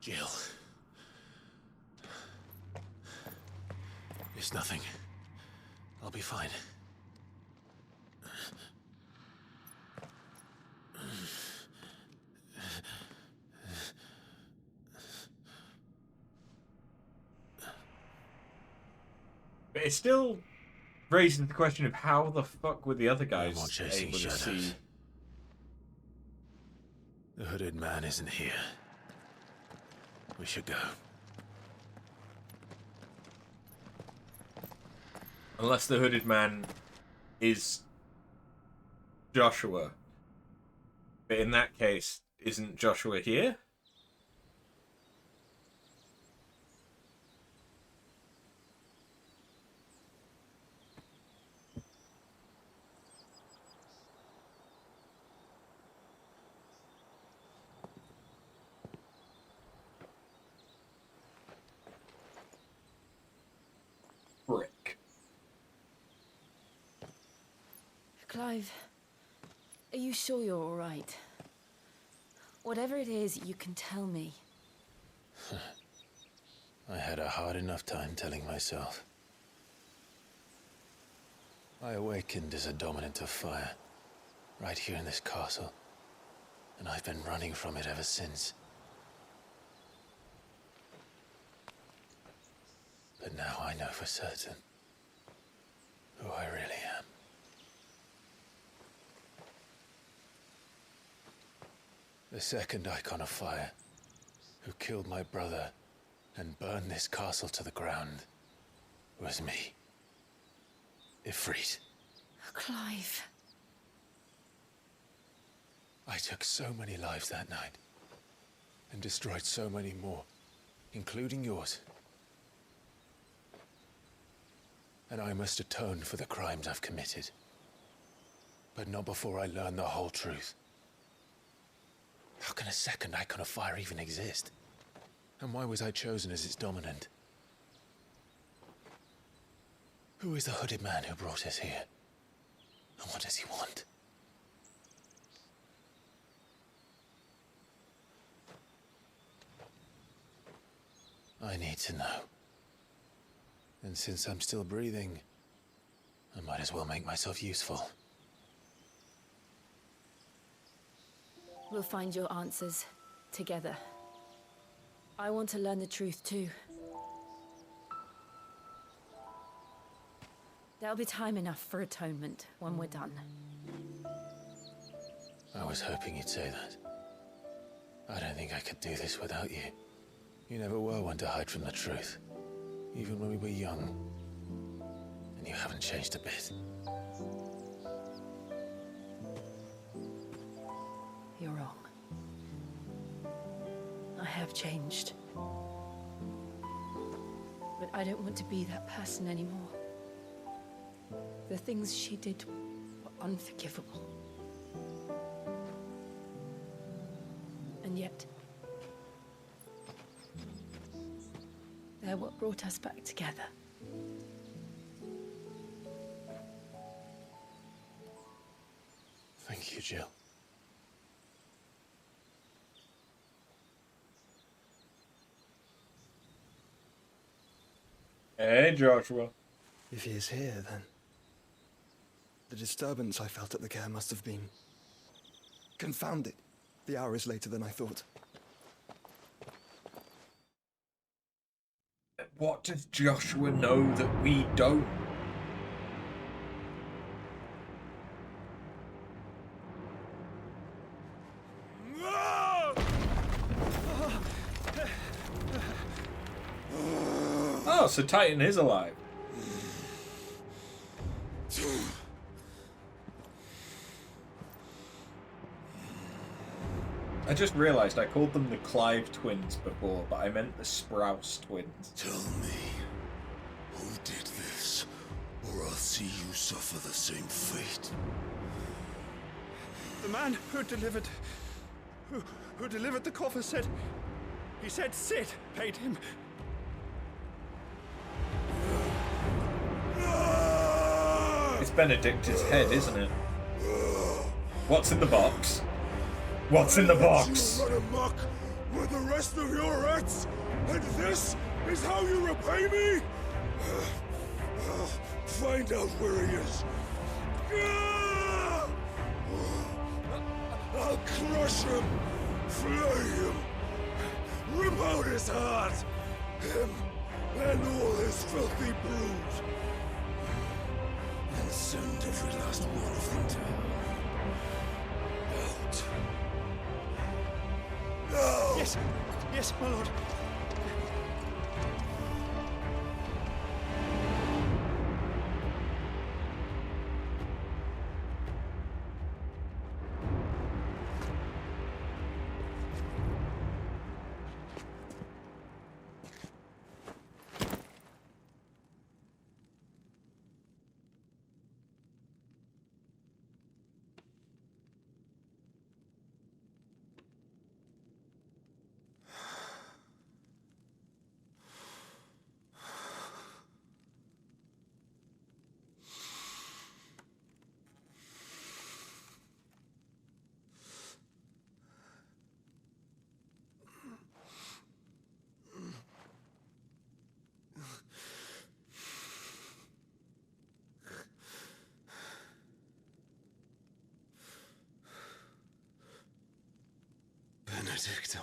Jill. It's nothing. I'll be fine.
But it still raises the question of how the fuck were the other guys able to see?
The hooded man isn't here. We should go.
Unless the hooded man is Joshua. But in that case, isn't Joshua here? Brick.
Clive, are you sure you're all right? Whatever it is, you can tell me.
I had a hard enough time telling myself. I awakened as a dominant of fire, right here in this castle, and I've been running from it ever since. But now I know for certain. The second Eikon of Fire, who killed my brother and burned this castle to the ground, was me. Ifrit.
Clive.
I took so many lives that night, and destroyed so many more, including yours. And I must atone for the crimes I've committed. But not before I learn the whole truth. How can a second Eikon of Fire even exist? And why was I chosen as its dominant? Who is the hooded man who brought us here? And what does he want? I need to know. And since I'm still breathing, I might as well make myself useful.
We'll find your answers together. I want to learn the truth too. There'll be time enough for atonement when we're done.
I was hoping you'd say that. I don't think I could do this without you. You never were one to hide from the truth, even when we were young. And you haven't changed a bit.
You're wrong. I have changed. But I don't want to be that person anymore. The things she did were unforgivable. And yet, they're what brought us back together.
Thank you, Jill.
Hey, Joshua.
If he is here, then the disturbance I felt at the care must have been confounded. The hour is later than I thought.
What does Joshua know that we don't? Oh, so Titan is alive. I just realised I called them the Clive twins before, but I meant the Sprouse twins.
Tell me, who did this, or I'll see you suffer the same fate.
The man who delivered the coffer said, he said Sid paid him.
It's Benedicta's head, isn't it? What's in the box? What's in the box?
You run amok with the rest of your rats, and this is how you repay me? Find out where he is. I'll crush him, flay him, rip out his heart, him and all his filthy brood, and send every last one of them down. Out. No!
Yes, yes, my lord.
Benedicta.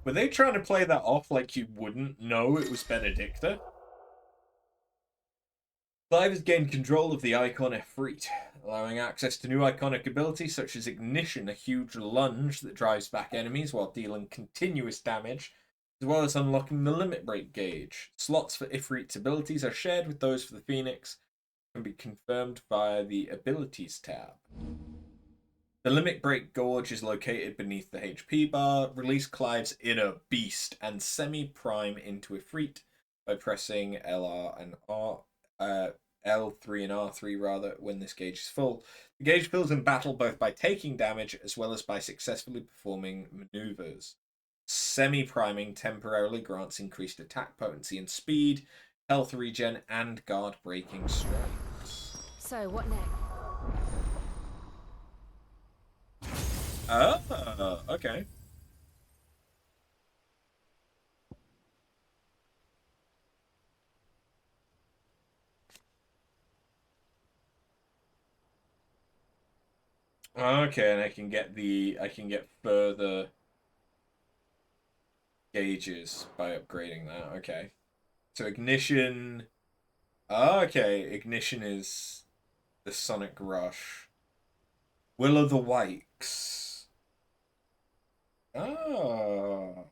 Were they trying to play that off like you wouldn't know it was Benedicta? Clive has gained control of the Eikon Ifrit, allowing access to new iconic abilities such as Ignition, a huge lunge that drives back enemies while dealing continuous damage, as well as unlocking the Limit Break gauge. Slots for Ifrit's abilities are shared with those for the Phoenix and can be confirmed via the Abilities tab. The Limit Break gauge is located beneath the HP bar. Release Clive's inner beast and semi-prime into Ifrit by pressing LR and R. L3 and R3 rather, when this gauge is full. The gauge fills in battle both by taking damage as well as by successfully performing maneuvers. Semi-priming temporarily grants increased attack potency and speed, health regen, and guard breaking strikes.
So, what next?
Oh, okay. Okay, and I can get further gauges by upgrading that. Okay. So Ignition. Okay, Ignition is the Sonic Rush. Will o' the Wikes. Oh.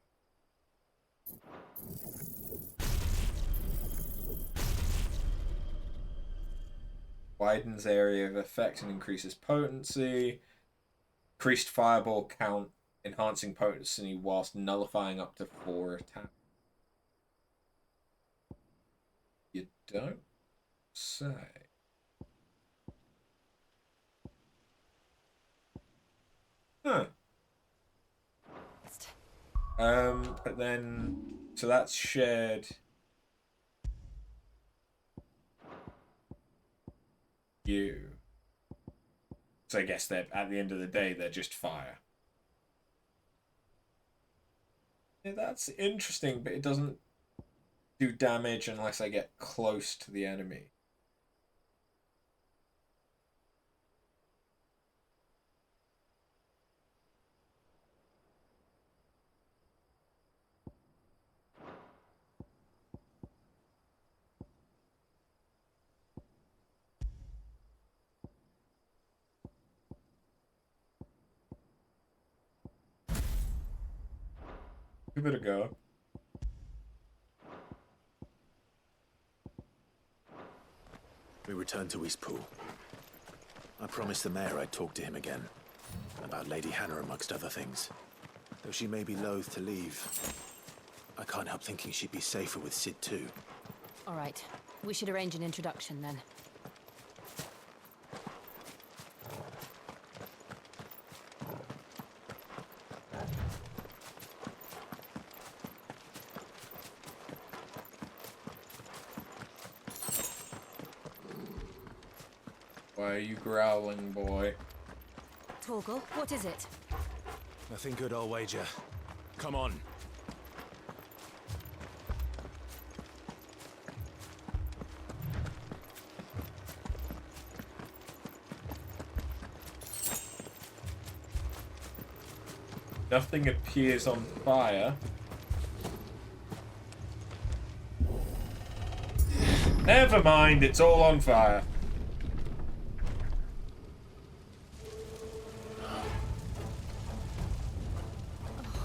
Widens area of effect and increases potency. Increased fireball count, enhancing potency whilst nullifying up to 4 attacks. You don't say. Huh. But then, so that's shared. You. So I guess that at the end of the day, they're just fire. Yeah, that's interesting, but it doesn't do damage unless I get close to the enemy. Give it a go.
We returned to Eastpool. I promised the mayor I'd talk to him again. About Lady Hannah, amongst other things. Though she may be loath to leave, I can't help thinking she'd be safer with Sid too.
All right. We should arrange an introduction then.
Why are you growling, boy?
Torgal, what is it?
Nothing good, I'll wager. Come on.
Nothing appears on fire. Never mind, it's all on fire.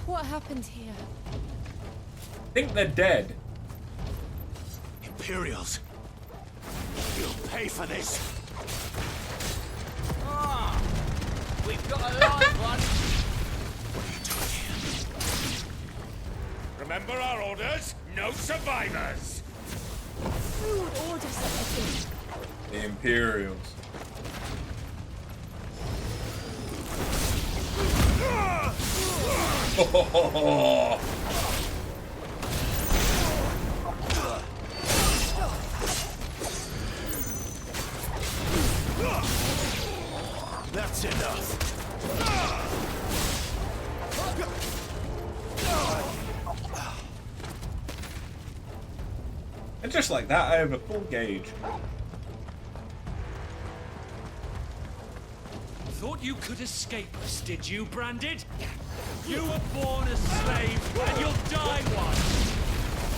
What happened here?
I think they're dead.
Imperials. You'll pay for this.
Ah, we've got a live one.
What are you doing here? Remember our orders? No survivors.
Who would order such a thing?
The Imperials. Oh.
That's enough.
And just like that, I have a full gauge.
Thought you could escape us, did you, Branded? You were born a slave, and you'll die one.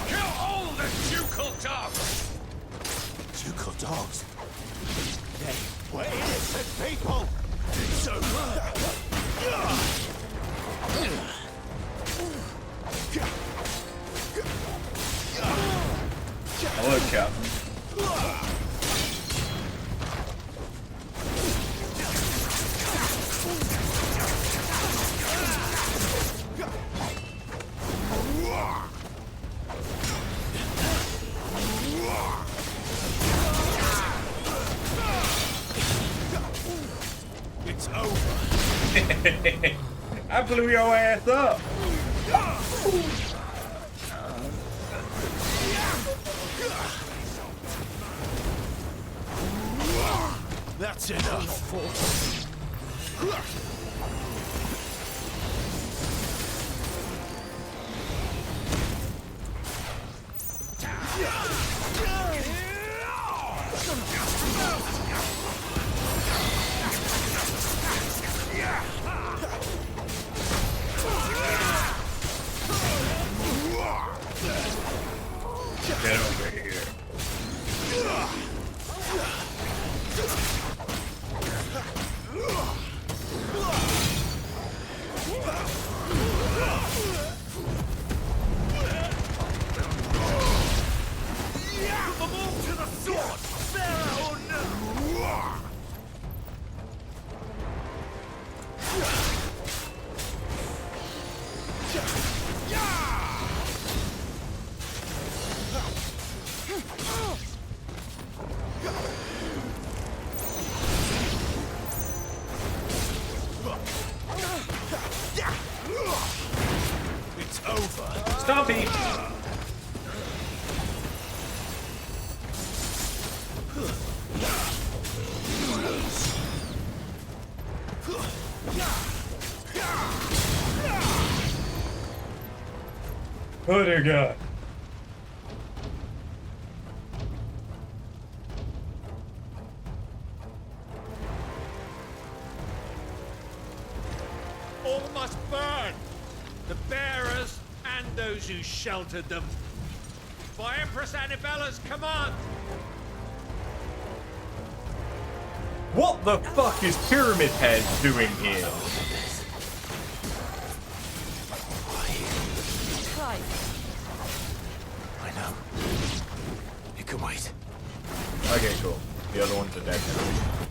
Kill all the ducal dogs!
Ducal dogs?
We're innocent people! It's over!
Hello, Captain.
It's over!
I blew your ass up!
That's enough!
Get over here.
Move to the sword! Pharaoh, no! It's over.
Stompy! Oh dear God.
All must burn! The bearers and those who sheltered them. By Empress Annibella's command!
What the fuck is Pyramid Head doing here?
I know. You can wait.
Okay, cool. The other ones are dead now.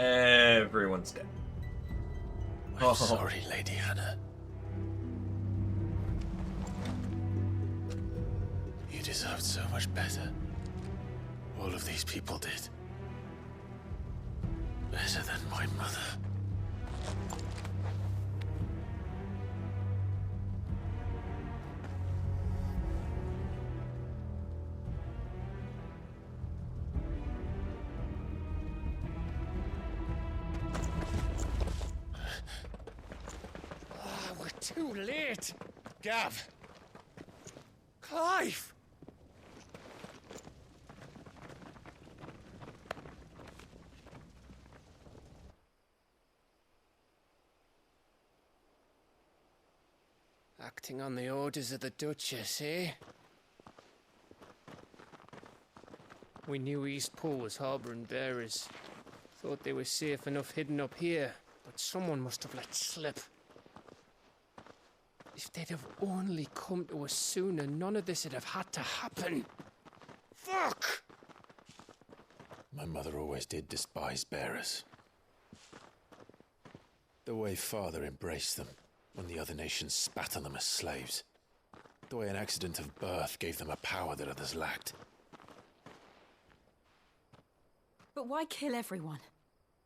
Everyone's dead.
I'm sorry, Lady Hannah. You deserved so much better. All of these people did. Better than my mother.
We're too late. Gav. Clive.
Acting on the orders of the Duchess, eh? We knew East Pool was harbouring bearers. Thought they were safe enough hidden up here, but someone must have let slip. If they'd have only come to us sooner, none of this would have had to happen. Fuck!
My mother always did despise bearers. The way Father embraced them when the other nations spat on them as slaves. The way an accident of birth gave them a power that others lacked.
But why kill everyone?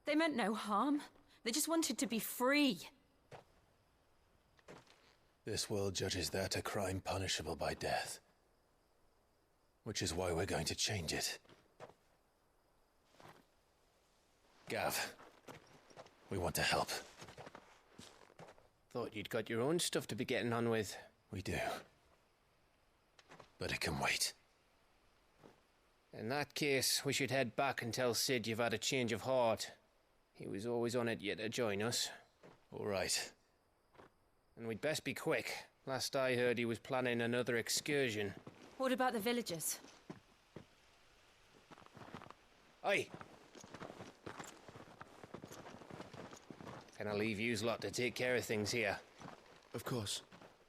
They meant no harm. They just wanted to be free.
This world judges that a crime punishable by death. Which is why we're going to change it. Gav, we want to help.
Thought you'd got your own stuff to be getting on with.
We do. But it can wait.
In that case, we should head back and tell Sid you've had a change of heart. He was always on it yet to join us.
All right.
And we'd best be quick. Last I heard, he was planning another excursion.
What about the villagers?
Aye. Can I leave yous lot to take care of things here?
Of course.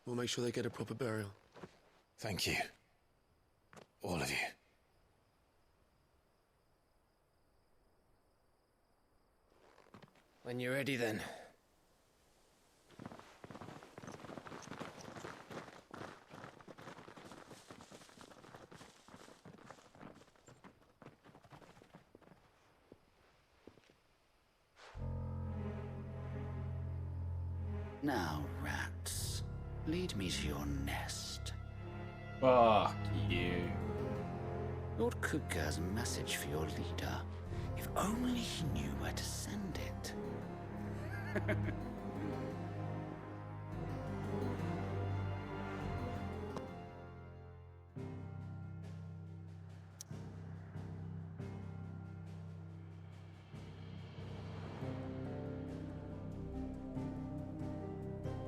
We'll make sure they get a proper burial.
Thank you. All of you.
When you're ready, then.
Now, rats, lead me to your nest.
Fuck you.
Lord Kuka has a message for your leader. If only he knew where to send it.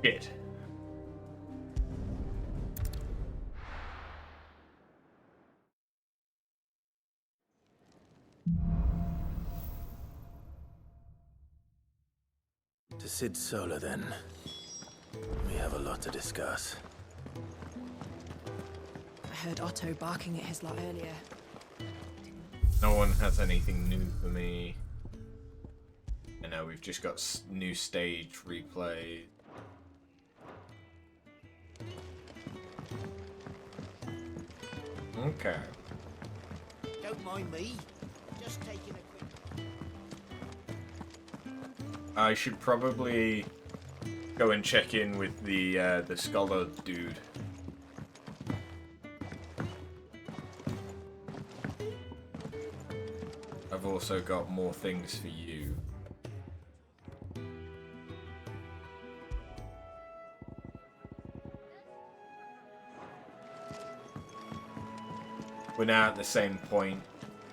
Shit.
To Sid Solar, then. We have a lot to discuss.
I heard Otto barking at his lot earlier.
No one has anything new for me. And now we've just got new stage replay. Okay.
Don't mind me. Just taking a quick...
I should probably go and check in with the scholar dude. I've also got more things for you. We're now at the same point.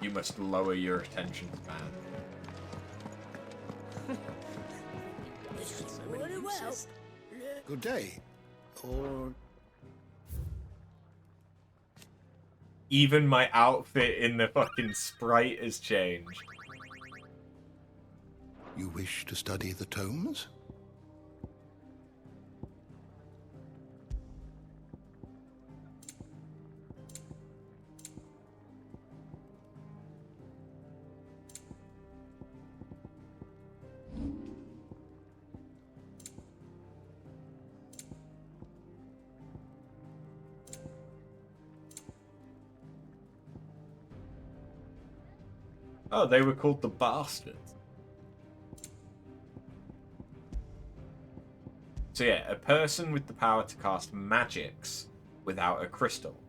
You must lower your attention span.
Good day. Or...
Even my outfit in the fucking sprite has changed.
You wish to study the tomes?
Oh, they were called the Bastards. So yeah, a person with the power to cast magics without a crystal.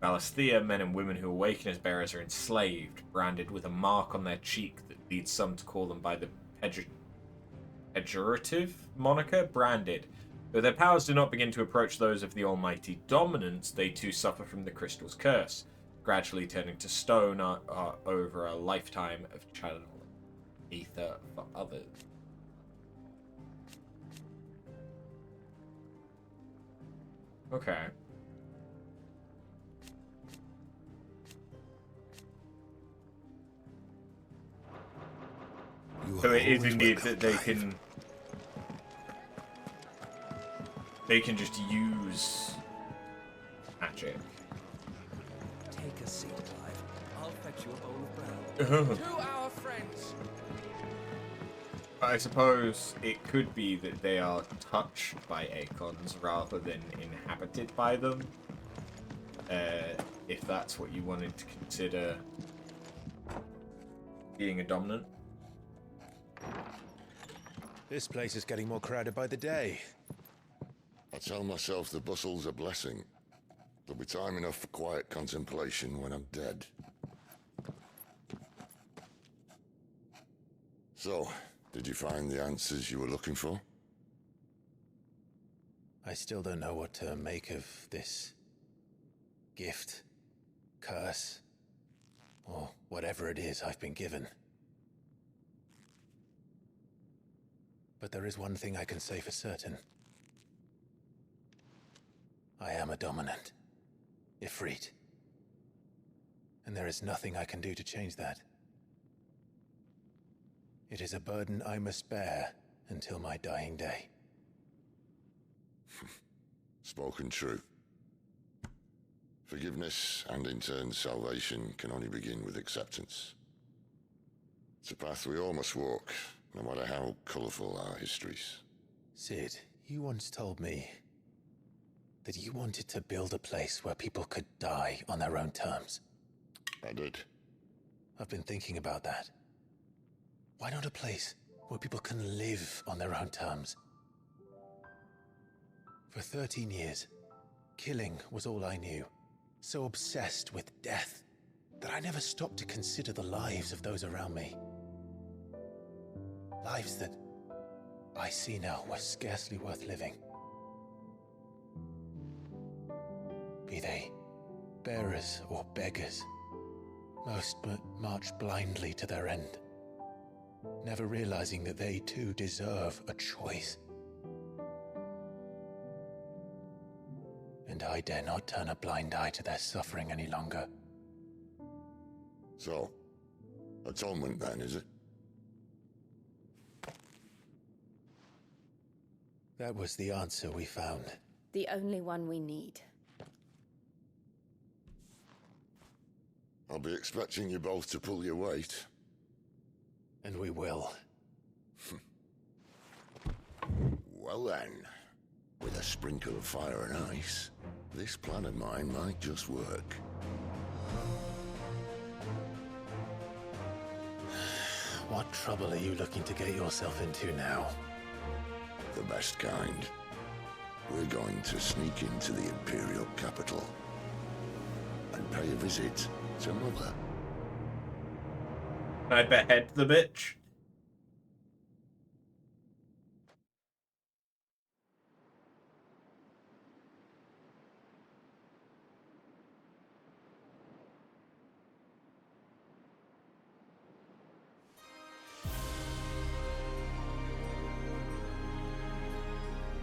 Valisthea, men and women who awaken as bearers are enslaved, branded with a mark on their cheek that leads some to call them by the pejorative moniker, branded. Though their powers do not begin to approach those of the almighty dominance, they too suffer from the crystal's curse, gradually turning to stone over a lifetime of channeling ether for others. Okay. So it is indeed that they can just use magic.
Take a seat, Clive. I'll fetch you a bowl of brown.
To our friends.
I suppose it could be that they are touched by Eikons rather than inhabited by them. If that's what you wanted to consider being a dominant.
This place is getting more crowded by the day.
I tell myself the bustle's a blessing. There'll be time enough for quiet contemplation when I'm dead. So, did you find the answers you were looking for?
I still don't know what to make of this gift, curse, or whatever it is I've been given. But there is one thing I can say for certain. I am a dominant, Ifrit. And there is nothing I can do to change that. It is a burden I must bear until my dying day.
Spoken true. Forgiveness and in turn salvation can only begin with acceptance. It's a path we all must walk, no matter how colourful our histories.
Sid, you once told me that you wanted to build a place where people could die on their own terms.
I did.
I've been thinking about that. Why not a place where people can live on their own terms? For 13 years, killing was all I knew. So obsessed with death that I never stopped to consider the lives of those around me. Lives that I see now were scarcely worth living. Be they bearers or beggars, most but march blindly to their end, never realizing that they too deserve a choice. And I dare not turn a blind eye to their suffering any longer.
So, atonement then, is it?
That was the answer we found.
The only one we need.
I'll be expecting you both to pull your weight.
And we will.
Well then, with a sprinkle of fire and ice, this plan of mine might just work.
What trouble are you looking to get yourself into now?
The best kind. We're going to sneak into the Imperial capital and pay a visit to Mother.
I behead the bitch.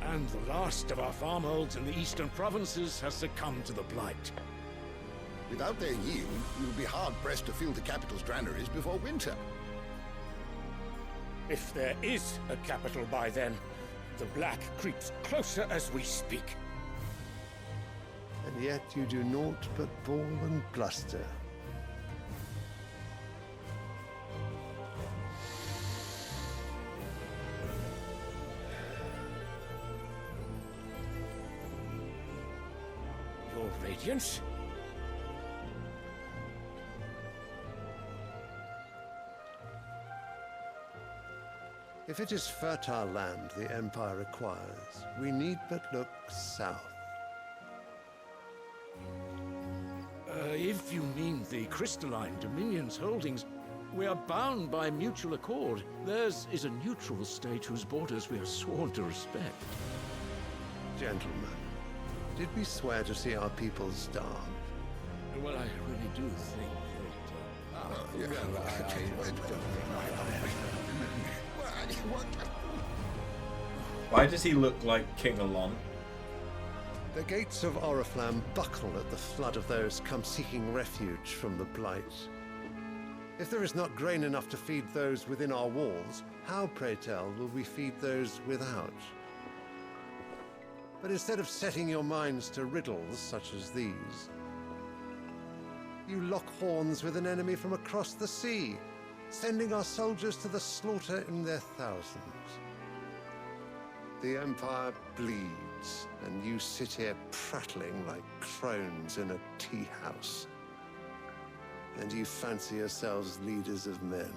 And the last of our farmholds in the eastern provinces has succumbed to the Blight.
Without their yield, we will be hard-pressed to fill the capital's granaries before winter.
If there is a capital by then, the Black creeps closer as we speak.
And yet you do naught but bawl and bluster.
Your Radiance?
If it is fertile land the Empire requires, we need but look south.
If you mean the crystalline Dominion's holdings, we are bound by mutual accord. Theirs is a neutral state whose borders we are sworn to respect.
Gentlemen, did we swear to see our people starve?
Well, I really do think
Why does he look like King Alon?
The gates of Oriflamme buckle at the flood of those come seeking refuge from the Blight. If there is not grain enough to feed those within our walls, how, pray tell, will we feed those without? But instead of setting your minds to riddles such as these, you lock horns with an enemy from across the sea, sending our soldiers to the slaughter in their thousands. The Empire bleeds, and you sit here prattling like crones in a tea house. And you fancy yourselves leaders of men.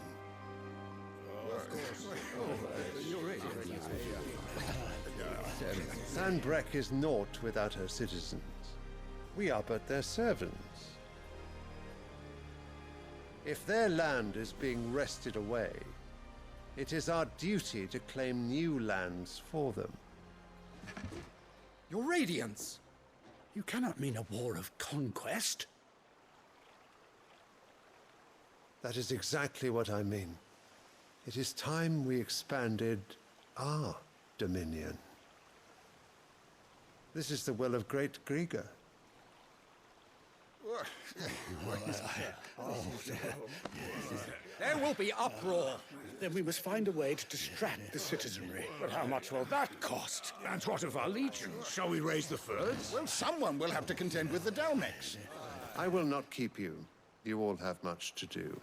Sandbreck is naught without her citizens. We are but their servants. If their land is being wrested away, it is our duty to claim new lands for them.
Your Radiance! You cannot mean a war of conquest.
That is exactly what I mean. It is time we expanded our dominion. This is the will of great Grieger.
There will be uproar. Then we must find a way to distract the citizenry. But how much will that cost?
And what of our legions? Shall we raise the furs?
Well, someone will have to contend with the Dalmex.
I will not keep you. You all have much to do.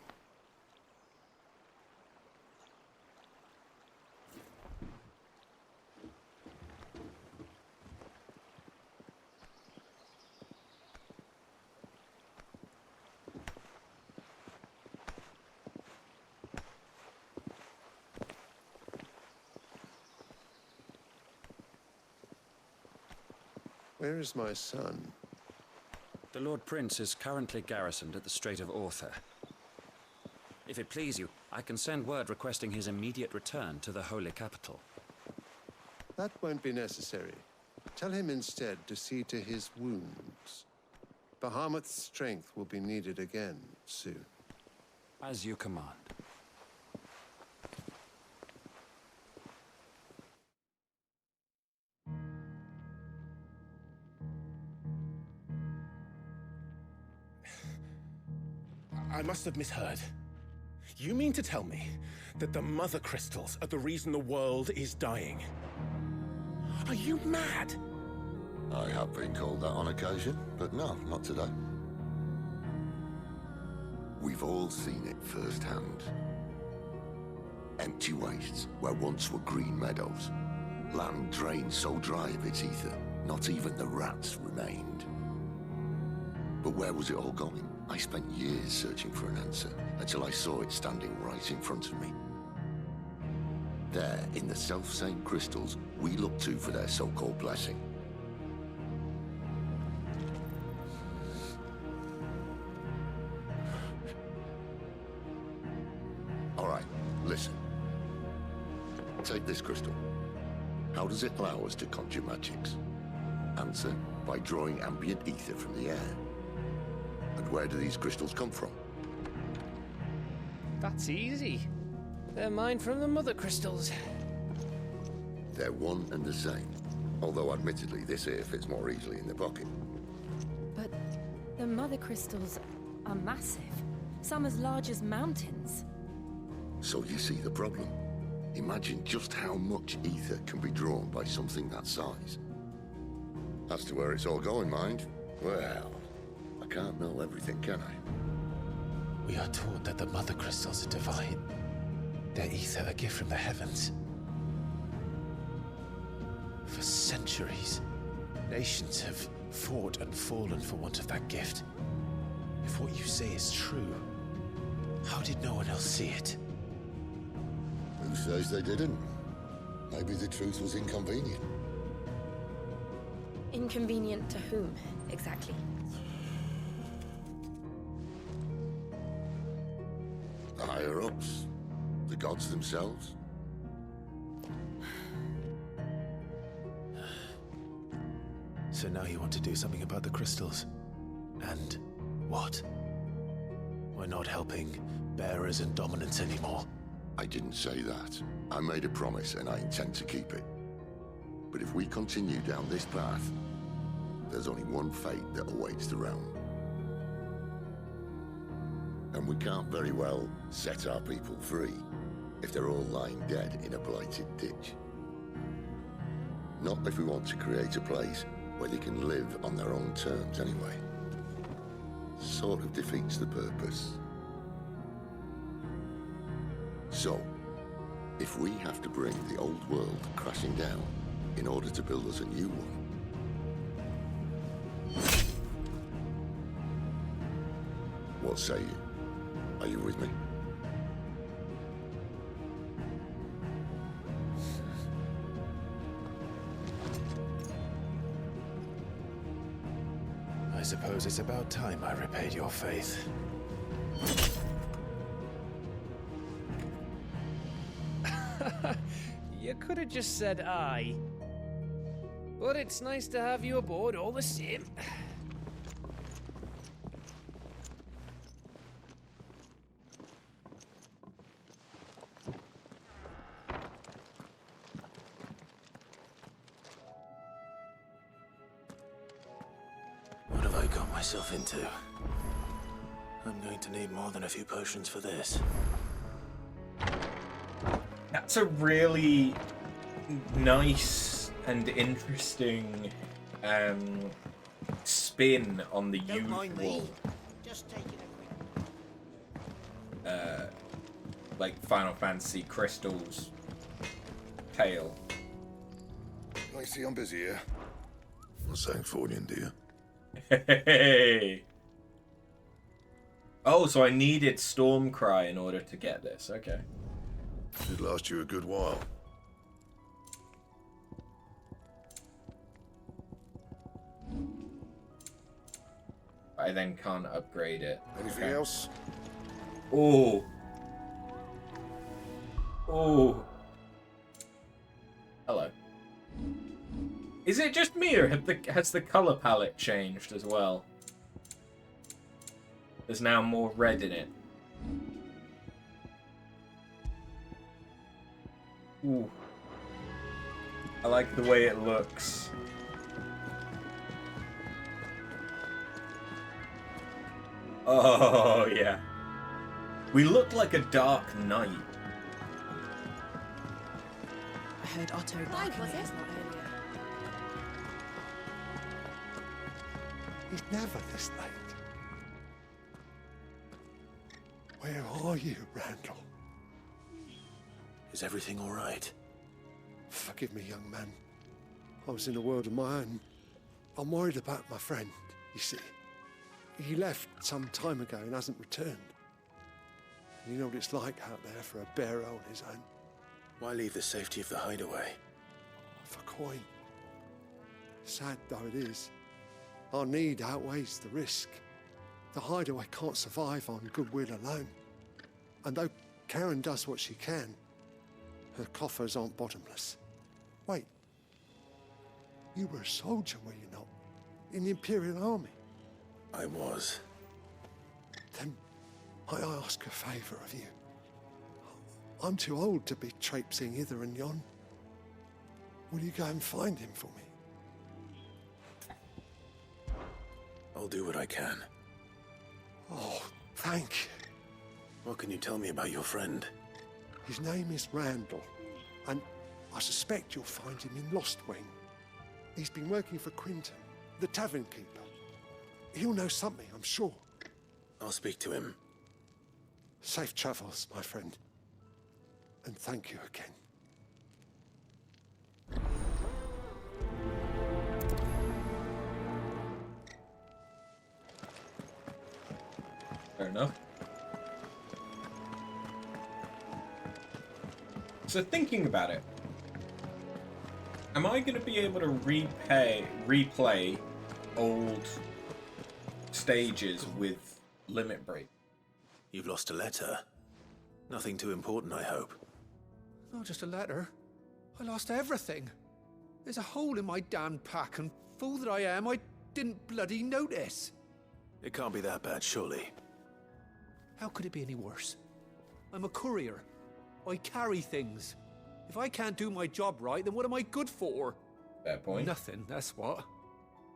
Where is my son?
The Lord Prince is currently garrisoned at the Strait of Author. If it please you, I can send word requesting his immediate return to the Holy Capital.
That won't be necessary. Tell him instead to see to his wounds. Bahamut's strength will be needed again soon.
As you command.
I must have misheard. You mean to tell me that the Mother Crystals are the reason the world is dying? Are you mad?
I have been called that on occasion, but no, not today. We've all seen it firsthand. Empty wastes where once were green meadows. Land drained so dry of its ether, not even the rats remained. But where was it all going? I spent years searching for an answer, until I saw it standing right in front of me. There, in the self-same crystals we look to for their so-called blessing. All right, listen. Take this crystal. How does it allow us to conjure magics? Answer, by drawing ambient ether from the air. And where do these crystals come from?
That's easy. They're mine from the Mother Crystals.
They're one and the same. Although admittedly this here fits more easily in the pocket.
But the Mother Crystals are massive. Some as large as mountains.
So you see the problem. Imagine just how much ether can be drawn by something that size. As to where it's all going, mind, well, I can't know everything, can I?
We are taught that the Mother Crystals are divine. Their ether a gift from the heavens. For centuries, nations have fought and fallen for want of that gift. If what you say is true, how did no one else see it?
says they didn't? Maybe the truth was inconvenient.
Inconvenient to whom, exactly?
The higher-ups. The gods themselves.
So now you want to do something about the crystals? And what? We're not helping bearers and dominants anymore.
I didn't say that. I made a promise and I intend to keep it. But if we continue down this path, there's only one fate that awaits the realm. And we can't very well set our people free if they're all lying dead in a blighted ditch. Not if we want to create a place where they can live on their own terms anyway. Sort of defeats the purpose. So, if we have to bring the old world crashing down in order to build us a new one, what say you? Are you with me?
I suppose it's about time I repaid your faith.
You could have just said aye. But it's nice to have you aboard all the same.
What have I got myself into? I'm going to need more than a few potions for this.
That's a really nice and interesting spin on the
Don't mind me.
usual
Just taking a quick.
like Final Fantasy Crystals tale.
I see I'm busy here. What's saying Fornian, do you?
Hey. Oh, so I needed Stormcry in order to get this. Okay.
Should last you a good while.
I then can't upgrade it.
Anything else?
Oh. Oh. Hello. Is it just me, or has the color palette changed as well? There's now more red in it. Ooh. I like the way it looks. Oh, yeah. We look like a dark knight.
I heard Otto barking at us not earlier.
He's never this late. Where are you, Randall?
Is everything all right?
Forgive me, young man. I was in a world of my own. I'm worried about my friend, you see. He left some time ago and hasn't returned. You know what it's like out there for a bearer on his own.
Why leave the safety of the hideaway?
For coin. Sad though it is, our need outweighs the risk. The hideaway can't survive on goodwill alone. And though Karen does what she can, her coffers aren't bottomless. Wait. You were a soldier, were you not? In the Imperial Army?
I was.
Then I ask a favour of you. I'm too old to be traipsing hither and yon. Will you go and find him for me?
I'll do what I can.
Oh, thank you.
What can you tell me about your friend?
His name is Randall, and I suspect you'll find him in Lostwing. He's been working for Quinton, the tavern keeper. He'll know something, I'm sure.
I'll speak to him.
Safe travels, my friend. And thank you again.
Fair enough. So thinking about it, am I going to be able to replay old stages with limit break?
You've lost a letter. Nothing too important, I hope.
Not just a letter. I lost everything. There's a hole in my damned pack, and fool that I am, I didn't bloody notice.
It can't be that bad, surely.
How could it be any worse? I'm a courier. I carry things. If I can't do my job right, then what am I good for?
Fair point.
Nothing, that's what.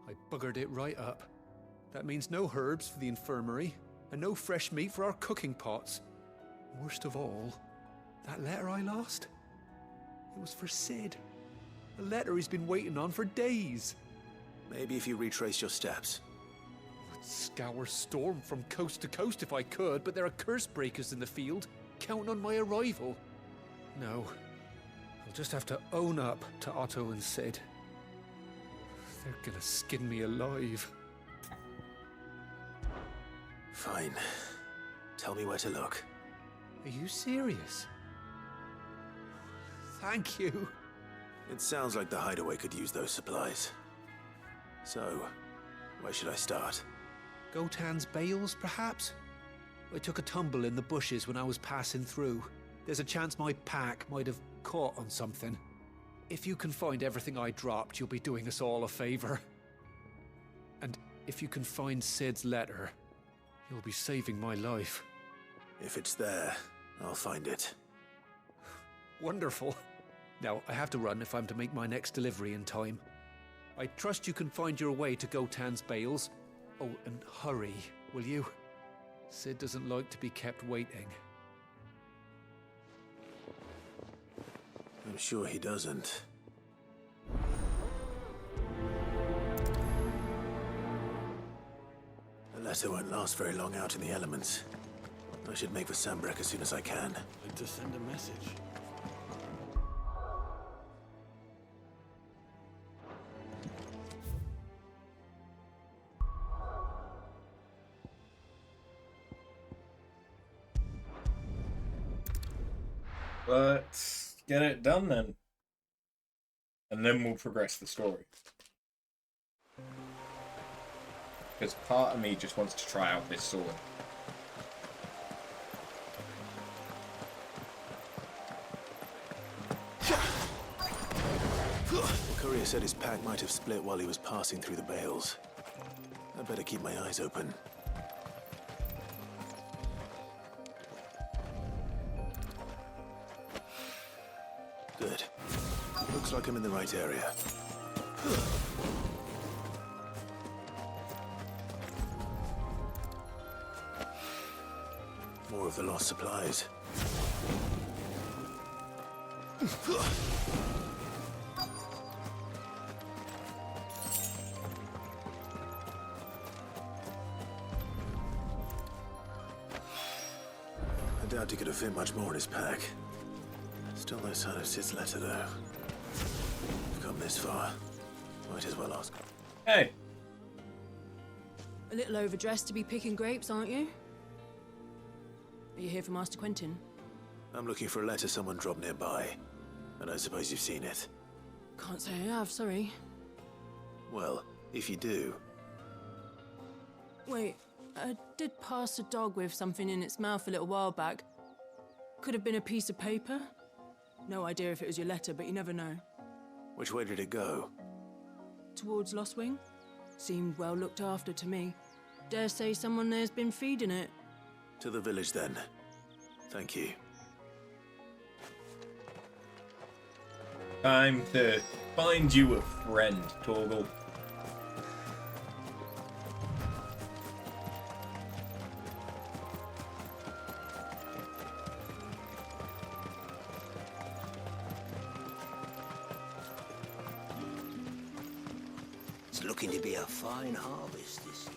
I buggered it right up. That means no herbs for the infirmary, and no fresh meat for our cooking pots. Worst of all, that letter I lost? It was for Sid. A letter he's been waiting on for days.
Maybe if you retrace your steps.
I'd scour Storm from coast to coast if I could, but there are curse breakers in the field, counting on my arrival. No, I'll just have to own up to Otto and Sid. They're gonna skin me alive.
Fine. Tell me where to look.
Are you serious? Thank you.
It sounds like the hideaway could use those supplies. So, where should I start?
Gotan's bales, perhaps? I took a tumble in the bushes when I was passing through. There's a chance my pack might have caught on something. If you can find everything I dropped, you'll be doing us all a favor. And if you can find Sid's letter, you'll be saving my life.
If it's there, I'll find it.
Wonderful. Now, I have to run if I'm to make my next delivery in time. I trust you can find your way to Gotan's bales. Oh, and hurry, will you? Sid doesn't like to be kept waiting.
I'm sure he doesn't. The letter won't last very long out in the elements. I should make for Sambrek as soon as I can.
Like to send a message.
Let's get it done then. And then we'll progress the story. Because part of me just wants to try out this sword.
The courier said his pack might have split while he was passing through the bales. I'd better keep my eyes open. Good. Looks like I'm in the right area. More of the lost supplies. I doubt he could have fit much more in his pack. Still no sign of Sid's letter, though. We've come this far. Might as well ask.
Hey!
A little overdressed to be picking grapes, aren't you? Are you here for Master Quentin?
I'm looking for a letter someone dropped nearby. And I suppose you've seen it.
Can't say I have, sorry.
Well, if you do...
Wait, I did pass a dog with something in its mouth a little while back. Could have been a piece of paper. No idea if it was your letter, but you never know.
Which way did it go?
Towards Lostwing? Seemed well looked after to me. Dare say someone there's been feeding it.
To the village, then. Thank you.
Time to find you a friend, Torgal.
It's looking to be a fine harvest this year.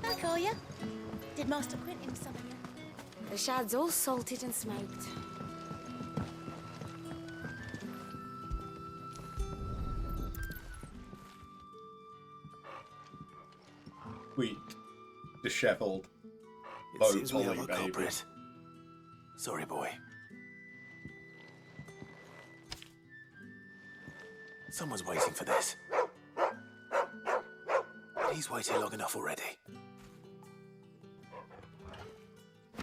I call you. Did Master Quentin summon you? The shad's all salted and smoked.
sweet, dishevelled,
It seems we have
low-poly
a
baby.
culprit. Sorry, boy. Someone's waiting for this. He's waited long enough already.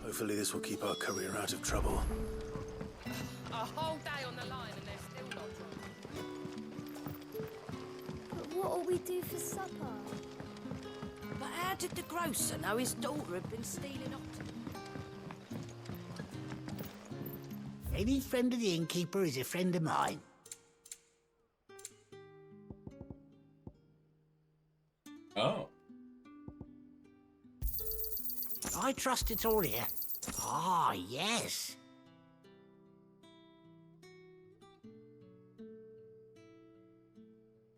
Hopefully this will keep our career out of trouble.
A whole day on the line and they're still not drunk.
But what'll we do for supper?
But how did the grocer know his daughter had been stealing off?
Any friend of the innkeeper is a friend of mine.
Oh.
I trust it's all here. Ah, yes.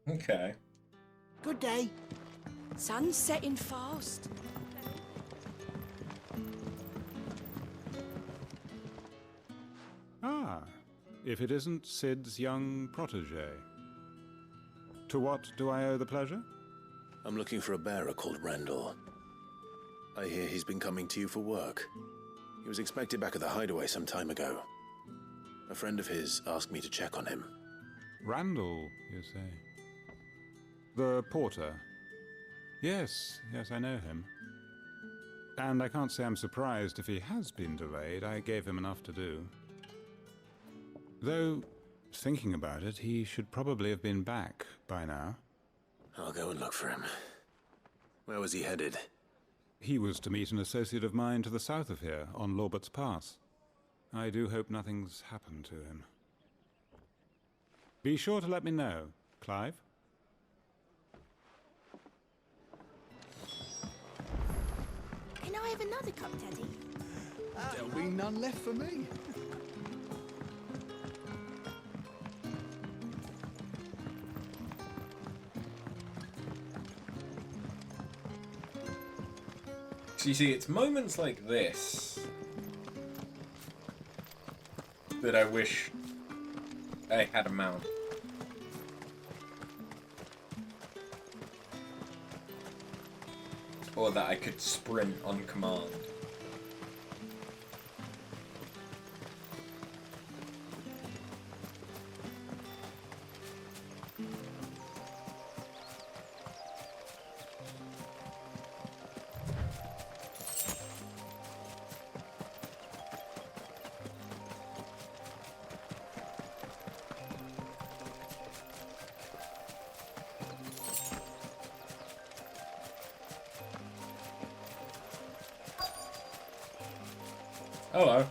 Okay.
Good day.
Sun's setting fast.
Ah, if it isn't Sid's young protege. To what do I owe the pleasure?
I'm looking for a bearer called Randall. I hear he's been coming to you for work. He was expected back at the hideaway some time ago. A friend of his asked me to check on him.
Randall, you say? The porter? Yes, I know him. And I can't say I'm surprised if he has been delayed. I gave him enough to do. Though, thinking about it, he should probably have been back by now.
I'll go and look for him. Where was he headed?
He was to meet an associate of mine to the south of here, on Lorbert's Pass. I do hope nothing's happened to him. Be sure to let me know, Clive.
Can I have another cup, Daddy?
There'll be none left for me.
So you see, it's moments like this that I wish I had a mount. Or that I could sprint on command. Hello.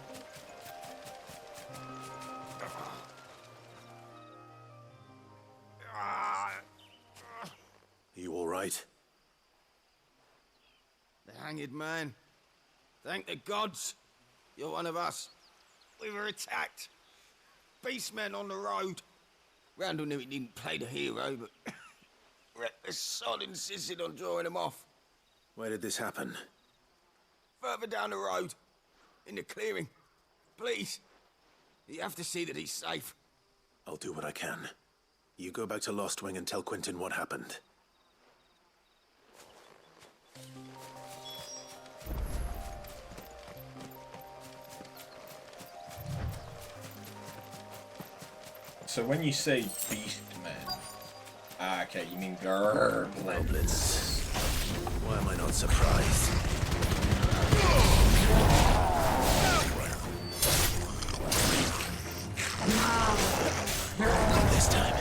You all right?
The hanged man. Thank the gods. You're one of us. We were attacked. Beastmen on the road. Randall knew he didn't play the hero, but reckless sod insisted on drawing him off.
Where did this happen?
Further down the road. In the clearing. Please. You have to see that he's safe.
I'll do what I can. You go back to Lost Wing and tell Quentin what happened.
So when you say beastmen, okay, you mean goblins.
Why am I not surprised? Not this time.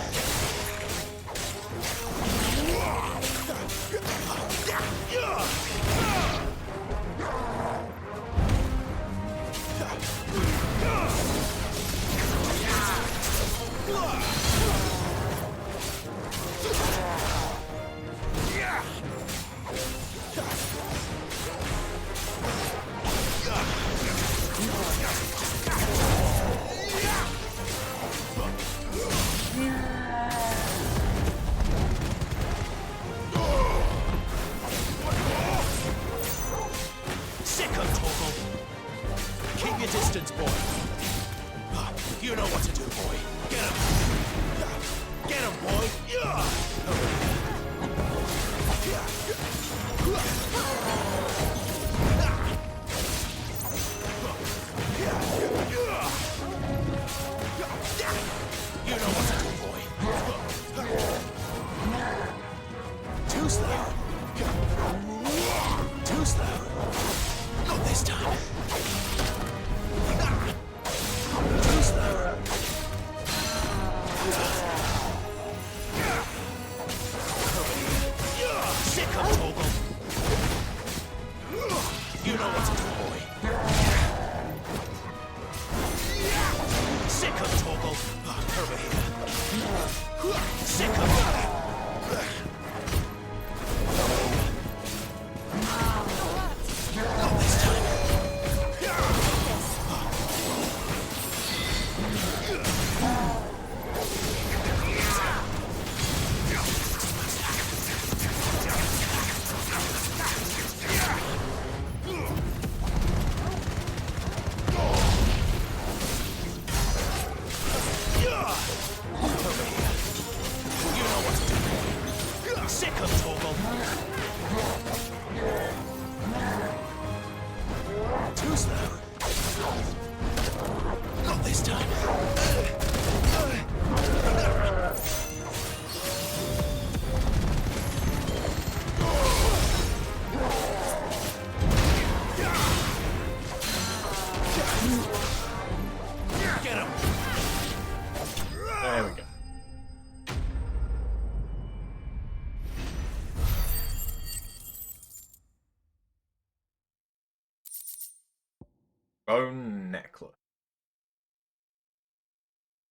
sick of Torgal. Too slow. Not this time. Get him.
There we go. Bone necklace.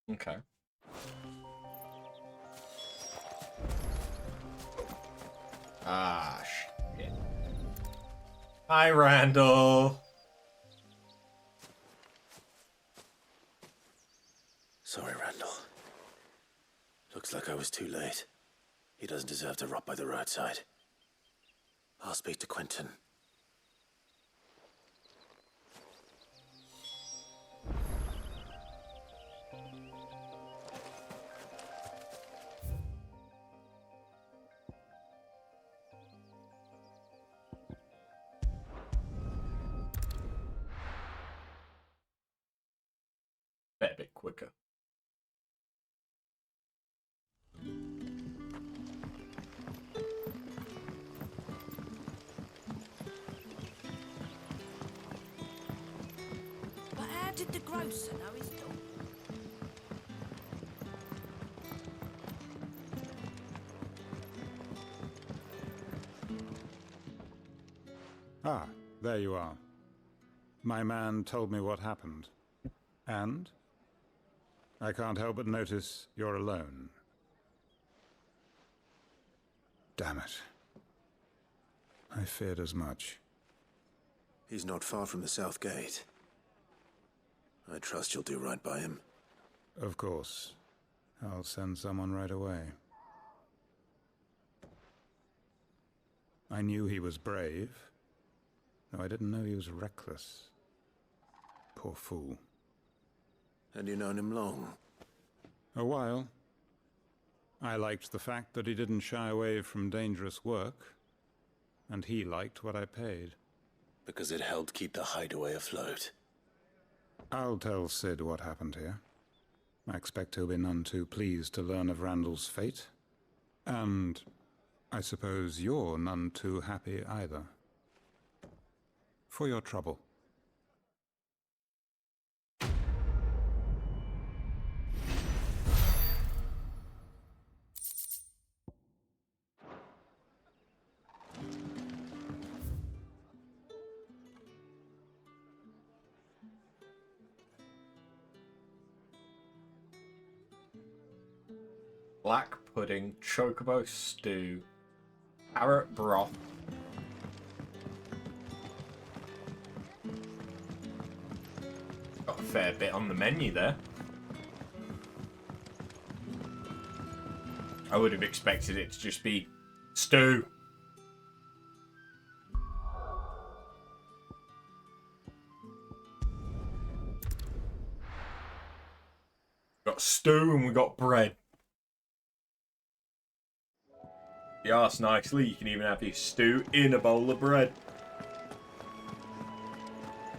Okay. Ah, shit. Hi, Randall.
Sorry, Randall. Looks like I was too late. He doesn't deserve to rot by the roadside. I'll speak to Quentin.
Bet a bit quicker.
But how did the grocer know his dog?
Ah, there you are. My man told me what happened. And? I can't help but notice you're alone. Damn it. I feared as much.
He's not far from the south gate. I trust you'll do right by him.
Of course. I'll send someone right away. I knew he was brave, though I didn't know he was reckless. Poor fool.
And you known him long?
A while. I liked the fact that he didn't shy away from dangerous work, and he liked what I paid.
Because it helped keep the hideaway afloat.
I'll tell Sid what happened here. I expect he'll be none too pleased to learn of Randall's fate. And I suppose you're none too happy either. For your trouble.
Black pudding, chocobo stew, carrot broth. Got a fair bit on the menu there. I would have expected it to just be stew. Got stew and we got bread. You ask nicely, you can even have your stew in a bowl of bread.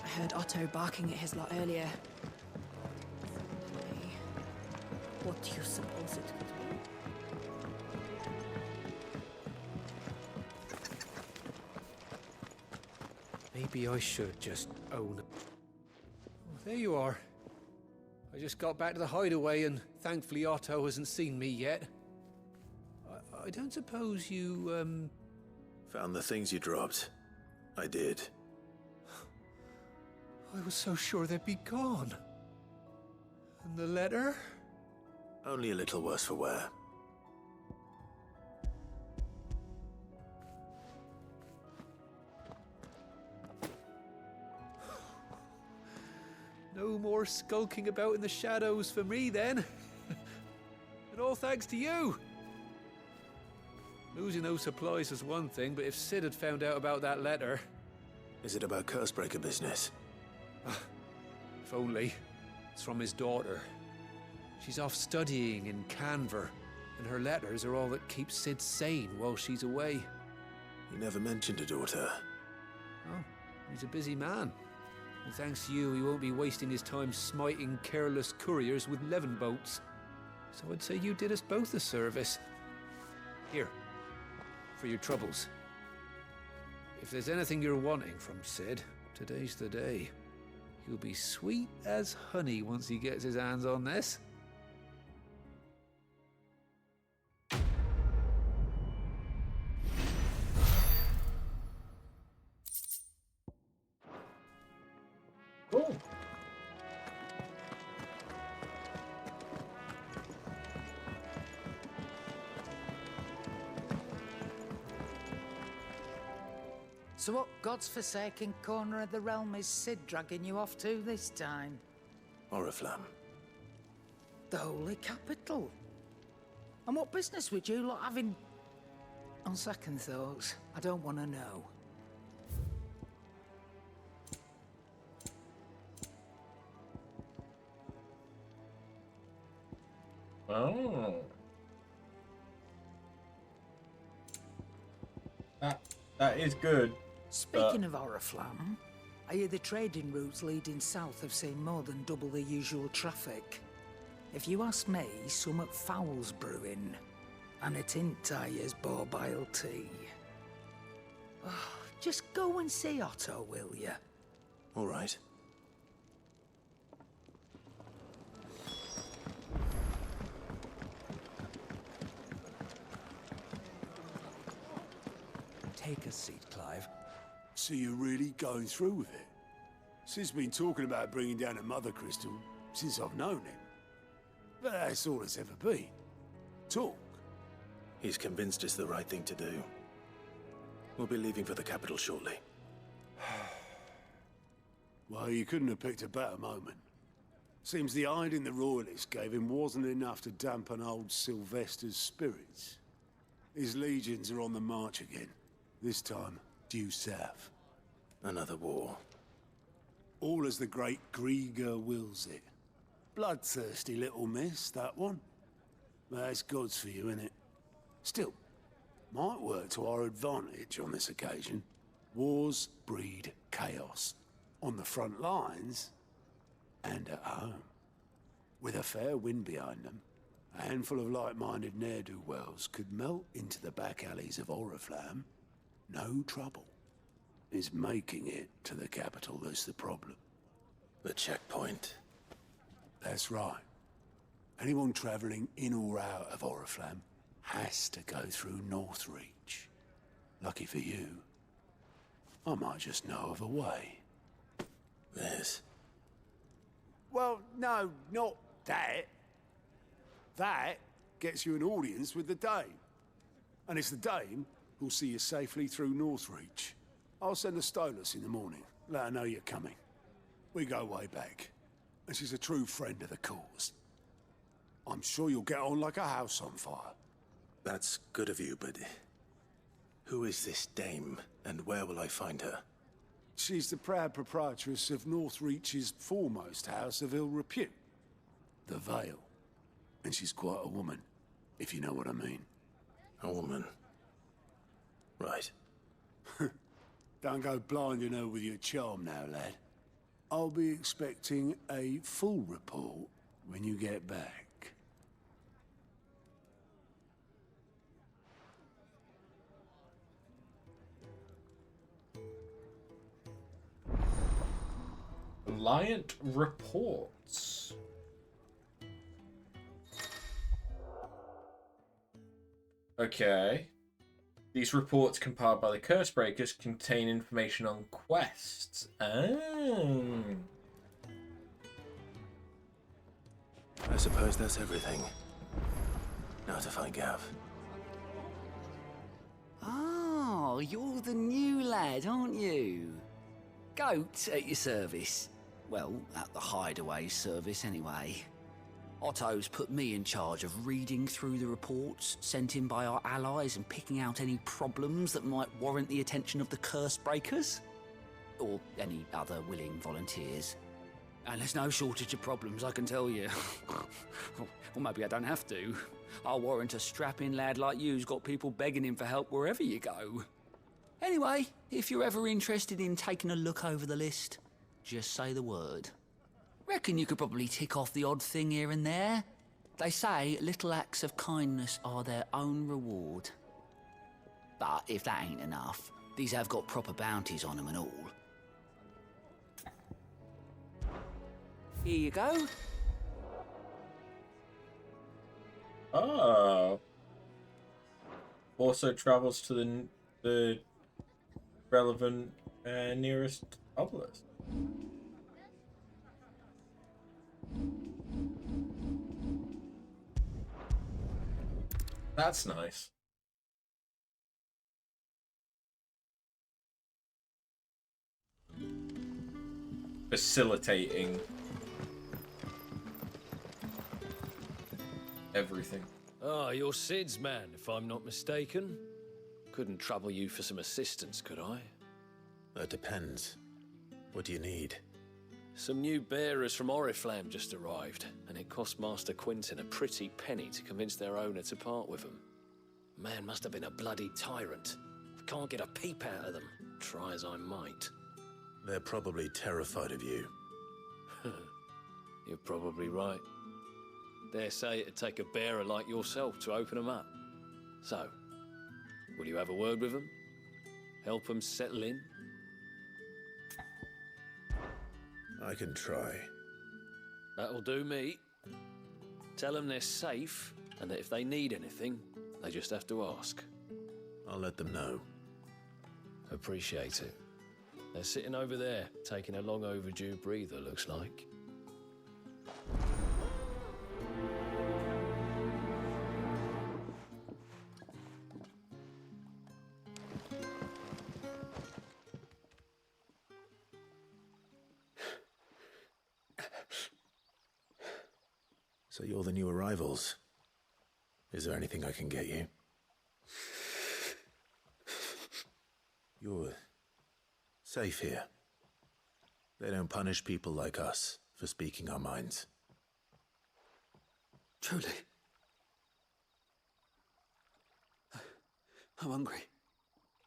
I heard Otto barking at his lot earlier. What do you suppose it could be?
Maybe I should just own it. Oh, there you are. I just got back to the hideaway and thankfully Otto hasn't seen me yet. I don't suppose you,
Found the things you dropped. I did.
I was so sure they'd be gone. And the letter?
Only a little worse for wear.
No more skulking about in the shadows for me then. And all thanks to you. Losing those supplies was one thing, but if Sid had found out about that letter...
Is it about Cursebreaker business?
If only. It's from his daughter. She's off studying in Canver. And her letters are all that keeps Sid sane while she's away.
He never mentioned a daughter.
Oh, he's a busy man. And thanks to you, he won't be wasting his time smiting careless couriers with levin boats. So I'd say you did us both a service. Here, for your troubles. If there's anything you're wanting from Sid, today's the day. He'll be sweet as honey once he gets his hands on this.
Cool.
So what God's forsaken corner of the realm is Sid dragging you off to this time?
Oriflamme.
The Holy Capital. And what business would you lot having? On second thoughts, I don't want to know.
Oh. That is good.
Speaking of Oriflamme, I hear the trading routes leading south have seen more than double the usual traffic. If you ask me, summat foul's brewing, and it ain't Tyre's borbile tea. Oh, just go and see Otto, will you?
All right.
Take a seat, Clive.
So you're really going through with it? Sid's been talking about bringing down a mother crystal since I've known him. But that's all it's ever been. Talk.
He's convinced it's the right thing to do. We'll be leaving for the capital shortly.
Well, you couldn't have picked a better moment. Seems the hiding the Royalists gave him wasn't enough to dampen old Sylvester's spirits. His legions are on the march again. This time, due south.
Another war.
All as the great Grieger wills it. Bloodthirsty little miss, that one. But that's God's for you, innit? Still, might work to our advantage on this occasion. Wars breed chaos. On the front lines, and at home. With a fair wind behind them, a handful of like-minded ne'er-do-wells could melt into the back alleys of Oriflamme. No trouble. It's making it to the capital that's the problem.
The checkpoint.
That's right. Anyone travelling in or out of Oriflamme has to go through Northreach. Lucky for you, I might just know of a way.
This?
Well, no, not that. That gets you an audience with the Dame. And it's the Dame who'll see you safely through Northreach. I'll send a Stolas in the morning. Let her know you're coming. We go way back. And she's a true friend of the cause. I'm sure you'll get on like a house on fire.
That's good of you, but who is this dame, and where will I find her?
She's the proud proprietress of Northreach's foremost house of ill repute, the Vale. And she's quite a woman, if you know what I mean.
A woman? Right.
Don't go blinding her with your charm now, lad. I'll be expecting a full report when you get back.
Reliant reports. Okay. These reports compiled by the Cursebreakers contain information on quests. Oh.
I suppose that's everything. Now to find Gav.
Oh, you're the new lad, aren't you? Goat at your service. Well, at the Hideaway service anyway. Otto's put me in charge of reading through the reports sent in by our allies and picking out any problems that might warrant the attention of the Cursebreakers. Or any other willing volunteers. And there's no shortage of problems, I can tell you. Or maybe I don't have to. I'll warrant a strapping lad like you's got people begging him for help wherever you go. Anyway, if you're ever interested in taking a look over the list, just say the word. Reckon you could probably tick off the odd thing here and there. They say little acts of kindness are their own reward. But if that ain't enough, these have got proper bounties on them and all. Here you go.
Oh. Also travels to the relevant nearest obelisk. That's nice. Facilitating everything.
Ah, you're Sid's man, if I'm not mistaken. Couldn't trouble you for some assistance, could I?
That depends. What do you need?
Some new bearers from Oriflamme just arrived, and it cost Master Quinton a pretty penny to convince their owner to part with them. Man must have been a bloody tyrant. Can't get a peep out of them, try as I might.
They're probably terrified of you.
You're probably right. Dare say it'd take a bearer like yourself to open them up. So, will you have a word with them? Help them settle in?
I can try.
That'll do me. Tell them they're safe, and that if they need anything, they just have to ask.
I'll let them know.
Appreciate it. They're sitting over there, taking a long overdue breather, looks like.
So you're the new arrivals. Is there anything I can get you? You're safe here. They don't punish people like us for speaking our minds.
Truly. I'm hungry.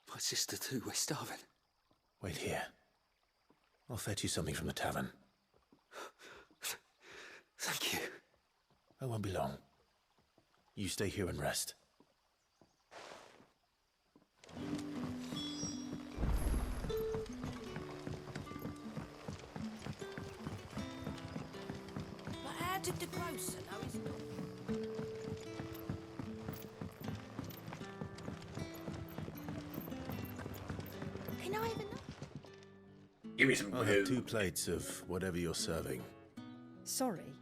My sister too, we're starving.
Wait here. I'll fetch you something from the tavern.
Thank you.
I won't be long. You stay here and rest.
But how did the grocer know he's not?
Can I have another?
Give me some
I'll have 2 plates of whatever you're serving.
Sorry.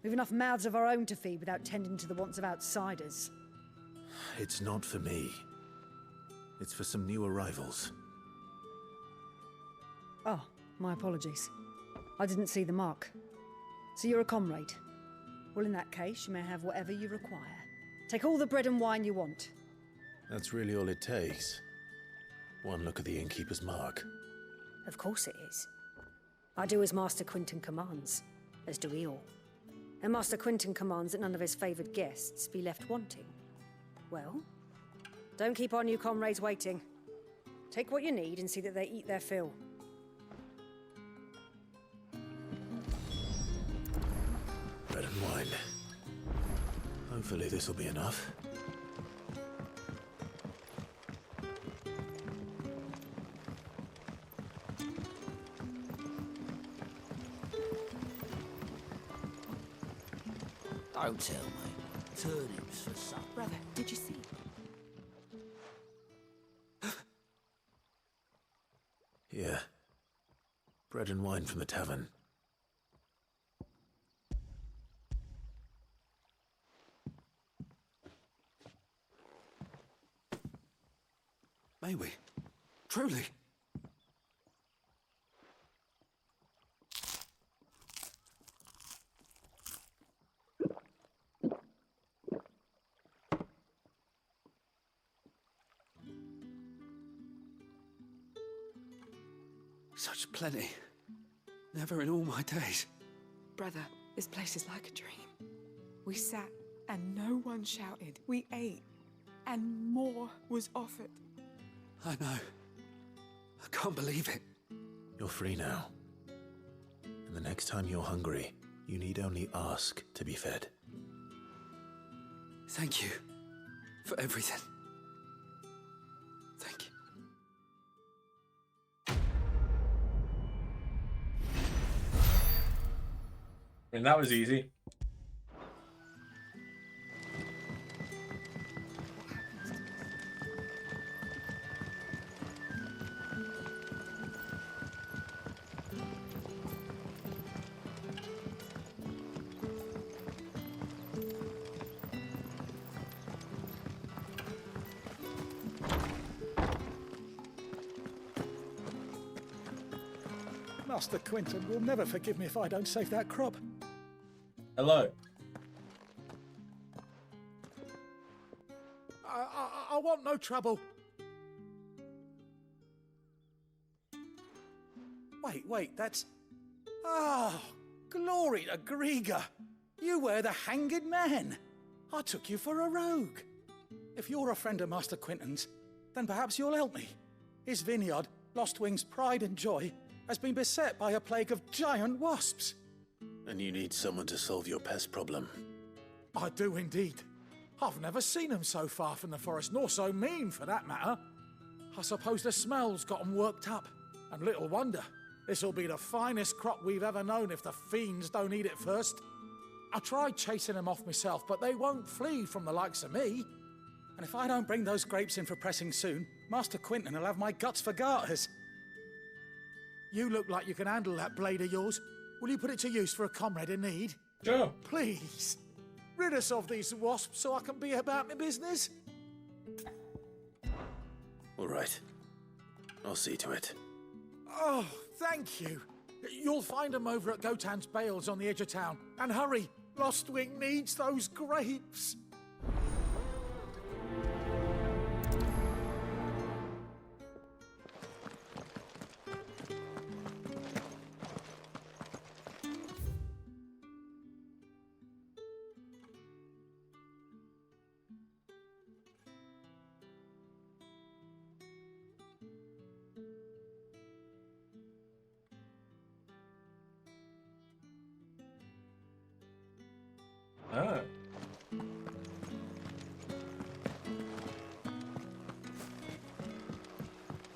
We've enough mouths of our own to feed without tending to the wants of outsiders.
It's not for me. It's for some new arrivals.
Oh, my apologies. I didn't see the mark. So you're a comrade. Well, in that case, you may have whatever you require. Take all the bread and wine you want.
That's really all it takes. One look at the innkeeper's mark.
Of course it is. I do as Master Quinton commands, as do we all. And Master Quinton commands that none of his favoured guests be left wanting. Well, don't keep our new comrades waiting. Take what you need and see that they eat their fill.
Bread and wine. Hopefully this will be enough.
Don't tell me. Turnips for supper.
Brother, did you see?
Yeah. Bread and wine from the tavern.
May we? Truly? Such plenty. Never in all my days.
Brother, this place is like a dream. We sat
And no one shouted. We ate. And more was offered.
I know. I can't believe it.
You're free now. And the next time you're hungry, you need only ask to be fed.
Thank you for everything. Thank you.
And that was easy.
Master Quinton will never forgive me if I don't save that crop.
Hello.
I want no trouble. Wait, that's... Oh, glory to Grieger. You were the hanged man. I took you for a rogue. If you're a friend of Master Quinton's, then perhaps you'll help me. His vineyard, Lostwing's pride and joy, has been beset by a plague of giant wasps.
And you need someone to solve your pest problem.
I do indeed. I've never seen them so far from the forest, nor so mean for that matter. I suppose the smell's got them worked up. And little wonder. This'll be the finest crop we've ever known if the fiends don't eat it first. I tried chasing them off myself, but they won't flee from the likes of me. And if I don't bring those grapes in for pressing soon, Master Quinton will have my guts for garters. You look like you can handle that blade of yours. Will you put it to use for a comrade in need?
Sure.
Please. Rid us of these wasps so I can be about my business.
All right. I'll see to it.
Oh, thank you. You'll find them over at Gotan's Bales on the edge of town. And hurry, Lostwing needs those grapes.
Ah.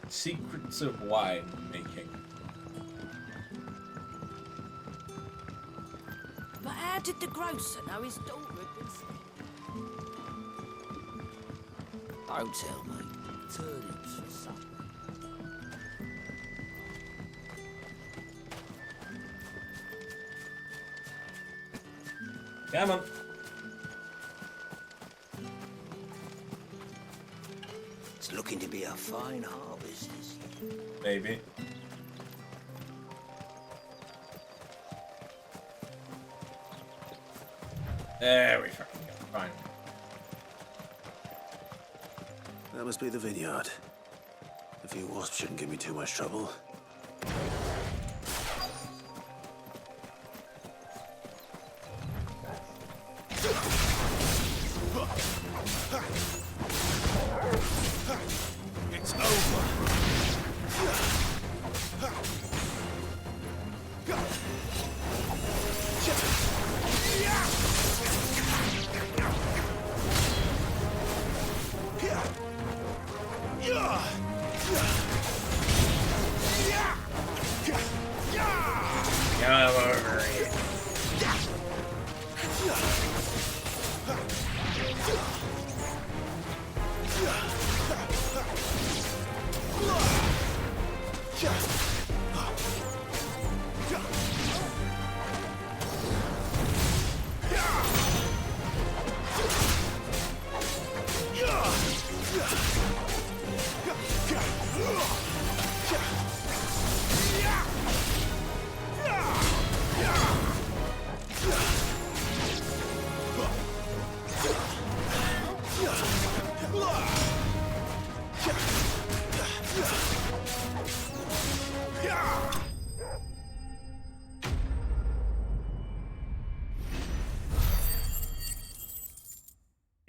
Secrets of wine making.
But how did the grocer know his daughter had been sleeping? Don't tell me. Turnips for supper.
Come on.
It's looking to be a fine harvest this year.
Maybe. There we fucking go. Fine.
That must be the vineyard. A few wasps shouldn't give me too much trouble.
It's over.
Come over here.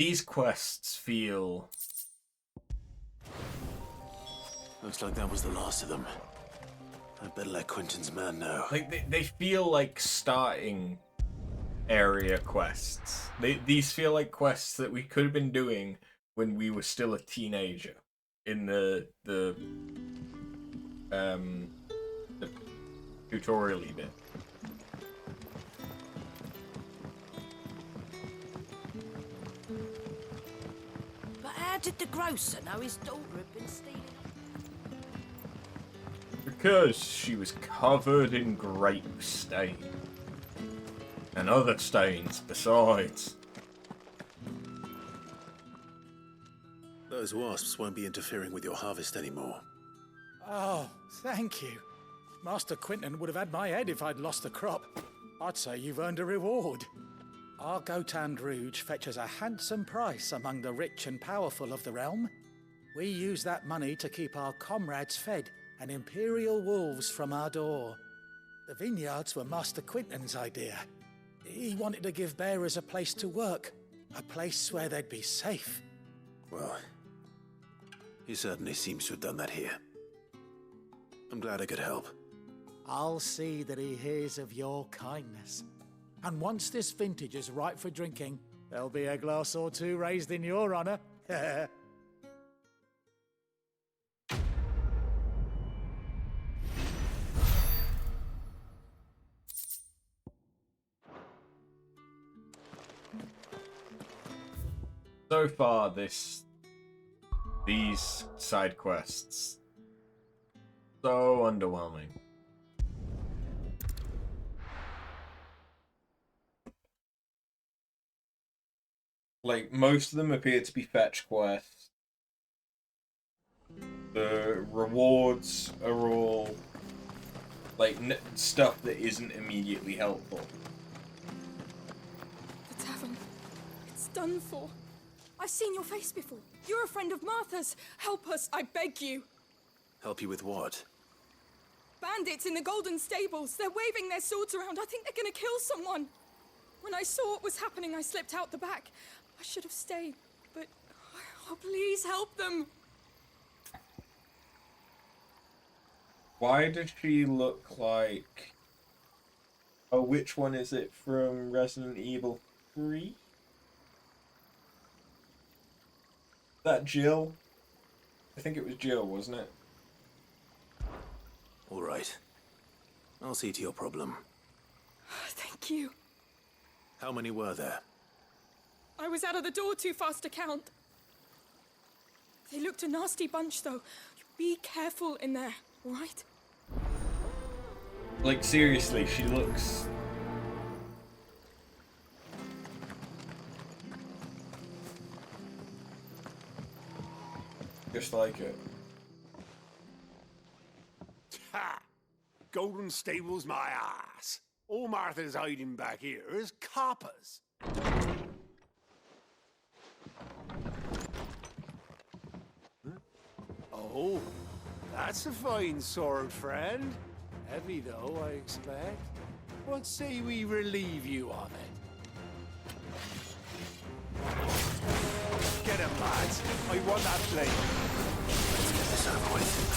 These quests feel...
Looks like that was the last of them. I'd better let Quentin's man know.
Like, they feel like starting area quests. These feel like quests that we could have been doing when we were still a teenager. In the tutorial-y bit.
But how did the grocer know his daughter had been stealing?
Because she was covered in grape stain. And other stains besides.
Those wasps won't be interfering with your harvest anymore.
Oh, thank you. Master Quentin would have had my head if I'd lost the crop. I'd say you've earned a reward. Our Gotand Rouge fetches a handsome price among the rich and powerful of the realm. We use that money to keep our comrades fed and imperial wolves from our door. The vineyards were Master Quentin's idea. He wanted to give bearers a place to work, a place where they'd be safe.
Well, he certainly seems to have done that here. I'm glad I could help.
I'll see that he hears of your kindness. And once this vintage is ripe for drinking, there'll be a glass or two raised in your honor.
So far, these side quests, so underwhelming. Like, most of them appear to be fetch quests. The rewards are all, like, stuff that isn't immediately helpful.
The tavern. It's done for. I've seen your face before. You're a friend of Martha's. Help us, I beg you.
Help you with what?
Bandits in the Golden Stables. They're waving their swords around. I think they're gonna kill someone. When I saw what was happening, I slipped out the back. I should have stayed, but... Oh, please help them.
Why does she look like... Oh, which one is it from Resident Evil 3? That Jill? I think it was Jill, wasn't it?
All right. I'll see to your problem.
Thank you.
How many were there?
I was out of the door too fast to count. They looked a nasty bunch, though. Be careful in there, all right?
Like, seriously, she looks... just like it.
Ha! Golden Stables my ass. All Martha's hiding back here is coppers. Oh, that's a fine sword, friend. Heavy though, I expect. What say we relieve you of it? Get him, lads. I want that blade.
Let's get this over with.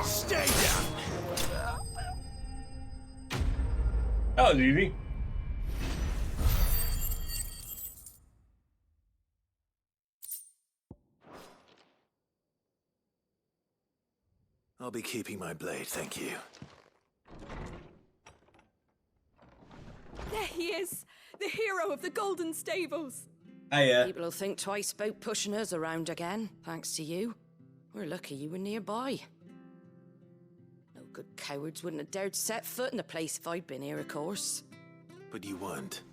Stay down.
That was easy.
I'll be keeping my blade, thank you.
There he is, the hero of the Golden Stables.
People will think twice about pushing us around again, thanks to you. We're lucky you were nearby. No good cowards wouldn't have dared set foot in the place if I'd been here, of course.
But you weren't.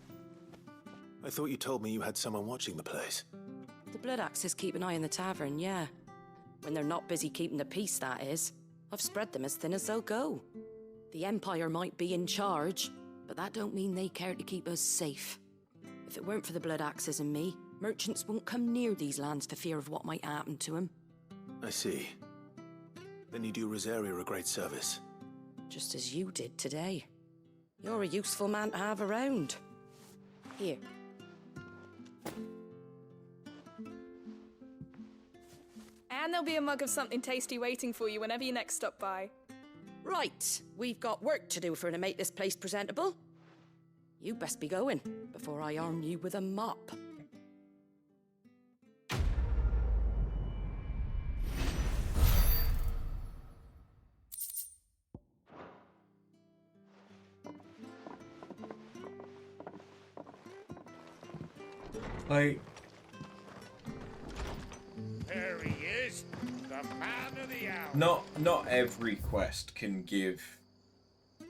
I thought you told me you had someone watching the place.
The Blood Axes keep an eye on the tavern, yeah. When they're not busy keeping the peace, that is. I've spread them as thin as they'll go. The Empire might be in charge, but that don't mean they care to keep us safe. If it weren't for the Blood Axes and me, merchants won't come near these lands for fear of what might happen to them.
I see. Then you do Rosaria a great service.
Just as you did today. You're a useful man to have around. Here.
And there'll be a mug of something tasty waiting for you whenever you next stop by.
Right, we've got work to do to make this place presentable. You best be going before I arm you with a mop.
Like,
There he is, the man of the hour.
not every quest can give,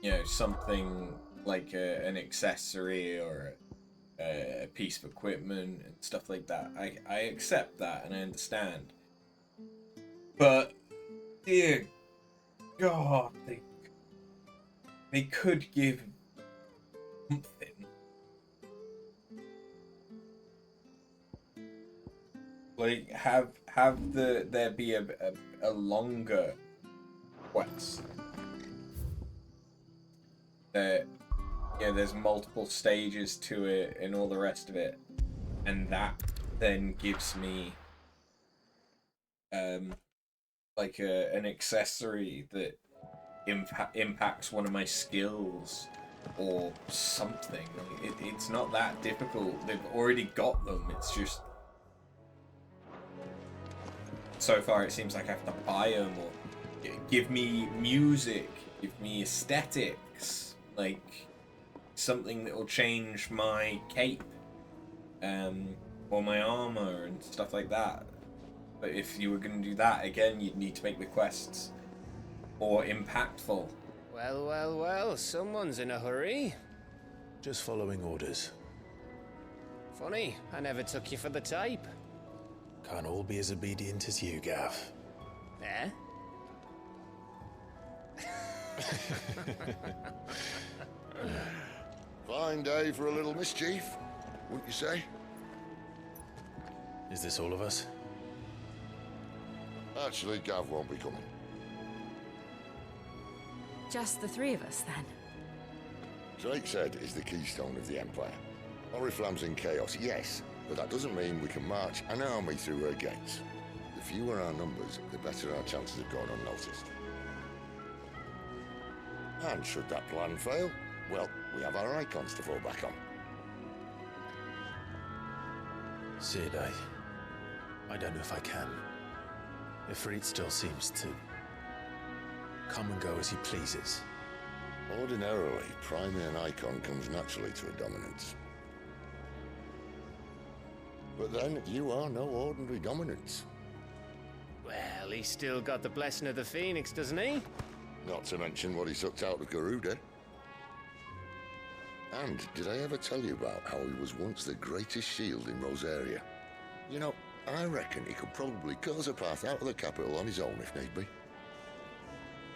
you know, something like an accessory or a piece of equipment and stuff like that. I accept that and I understand. But dear God, they could give something. Like have there be a longer quest. That there's multiple stages to it and all the rest of it, and that then gives me like an accessory that impacts one of my skills or something. Like, it's not that difficult. They've already got them. It's just so far it seems like I have to buy them or give me music, give me aesthetics, like something that will change my cape or my armor and stuff like that. But if you were going to do that again, you'd need to make the quests more impactful.
Well, well, well, someone's in a hurry.
Just following orders.
Funny, I never took you for the type.
Can't all be as obedient as you, Gav.
Eh?
Fine day for a little mischief, wouldn't you say?
Is this all of us?
Actually, Gav won't be coming.
Just the three of us, then?
Drake's Head is the keystone of the Empire. Oriflamme's in chaos, yes, but that doesn't mean we can march an army through her gates. The fewer our numbers, the better our chances of going unnoticed. And should that plan fail, well, we have our Eikons to fall back on.
Sid, I don't know if I can. Ifrit still seems to come and go as he pleases.
Ordinarily, priming an Eikon comes naturally to a dominance. But then, you are no ordinary dominance.
Well, he's still got the blessing of the Phoenix, doesn't he?
Not to mention what he sucked out of Garuda. And did I ever tell you about how he was once the greatest shield in Rosaria? You know, I reckon he could probably cause a path out of the capital on his own if need be.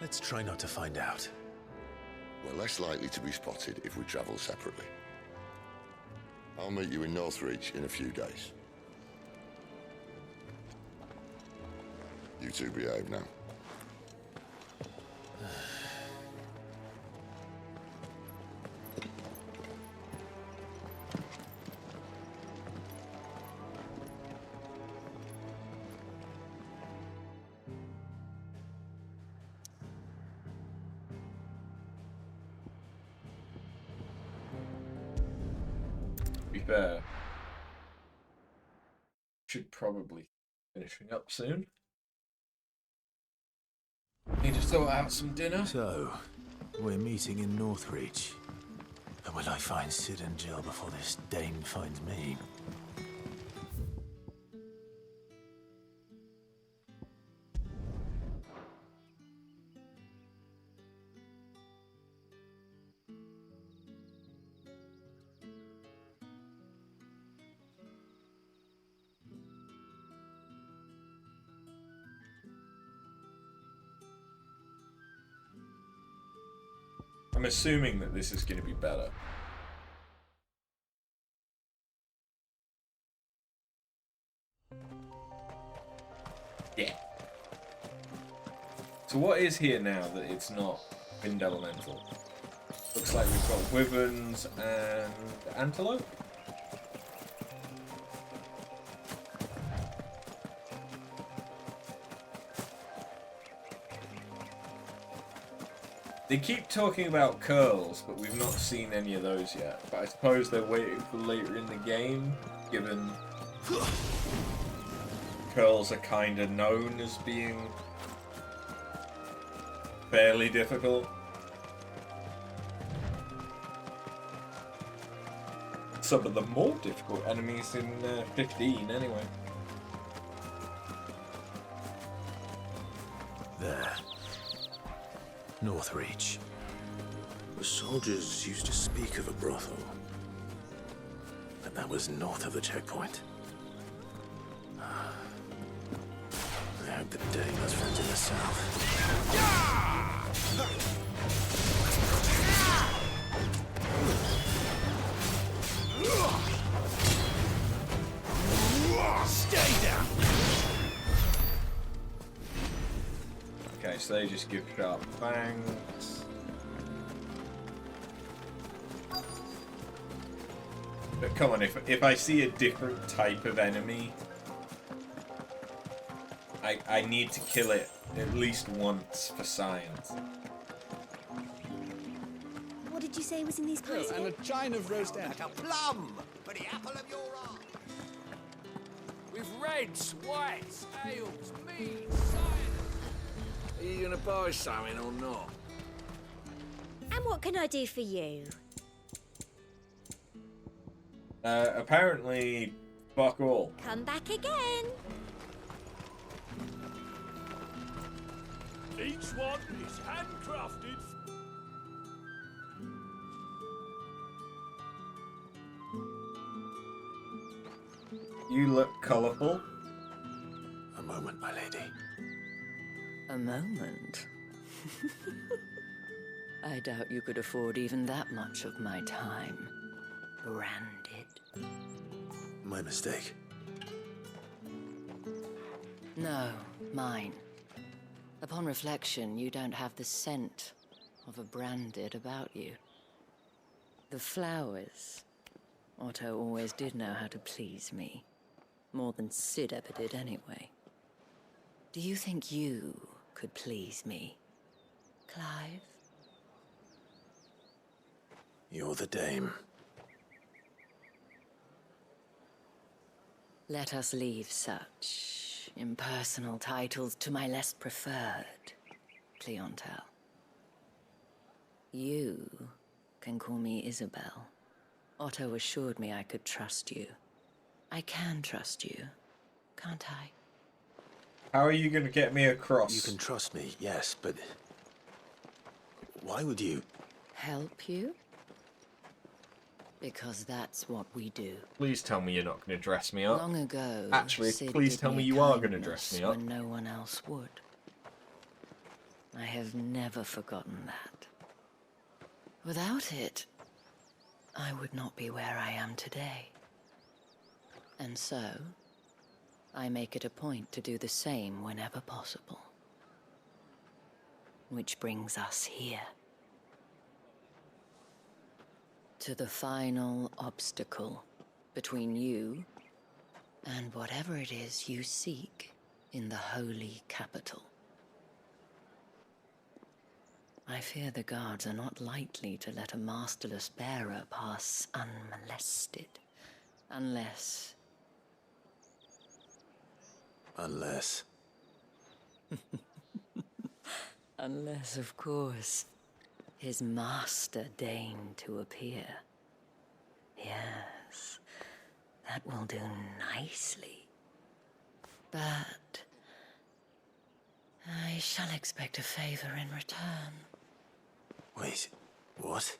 Let's try not to find out.
We're less likely to be spotted if we travel separately. I'll meet you in Northreach in a few days. You two behave now.
Should probably finishing up soon. Need to sort out some dinner.
So, we're meeting in Northreach. But will I find Sid and Jill before this Dane finds me?
I'm assuming that this is going to be better. Yeah. So what is here now that it's not wind elemental? Looks like we've got wyverns and antelope. They keep talking about curls, but we've not seen any of those yet. But I suppose they're waiting for later in the game, given curls are kind of known as being fairly difficult. Some of the more difficult enemies in 15, anyway.
There. Northreach. The soldiers used to speak of a brothel. But that was north of the checkpoint. I hope the Daemons front to the south.
Stay down!
Okay, so they just give sharp fangs. But come on, if I see a different type of enemy, I need to kill it at least once for science.
What did you say was in these pies?
And a chine of roast egg.
Like a plum for the apple of your eye.
With reds, whites, ales, mead, cider. Are you gonna buy something or not?
And what can I do for you?
Apparently, fuck all.
Come back again.
Each one is handcrafted.
You look colourful.
A moment, my lady.
A moment? I doubt you could afford even that much of my time. Branded.
My mistake.
No, mine. Upon reflection, you don't have the scent of a branded about you. The flowers. Otto always did know how to please me. More than Sid ever did anyway. Do you think you could please me, Clive?
You're the dame.
Let us leave such impersonal titles to my less preferred clientele. You can call me Isabel. Otto assured me I could trust you. I can trust you, can't I?
How are you going to get me across?
You can trust me, yes, but why would you?
Help you? Because that's what we do.
Please tell me you're not going to dress me up.
Long ago,
Actually,
Sid
please
did
tell me
a
you are going to
kindness
dress me up.
when no one else would. I have never forgotten that. Without it, I would not be where I am today. And so, I make it a point to do the same whenever possible. Which brings us here. To the final obstacle between you and whatever it is you seek in the holy capital. I fear the guards are not likely to let a masterless bearer pass unmolested. Unless... Unless, of course, his master deigned to appear. Yes, that will do nicely. But I shall expect a favor in return.
Wait, what?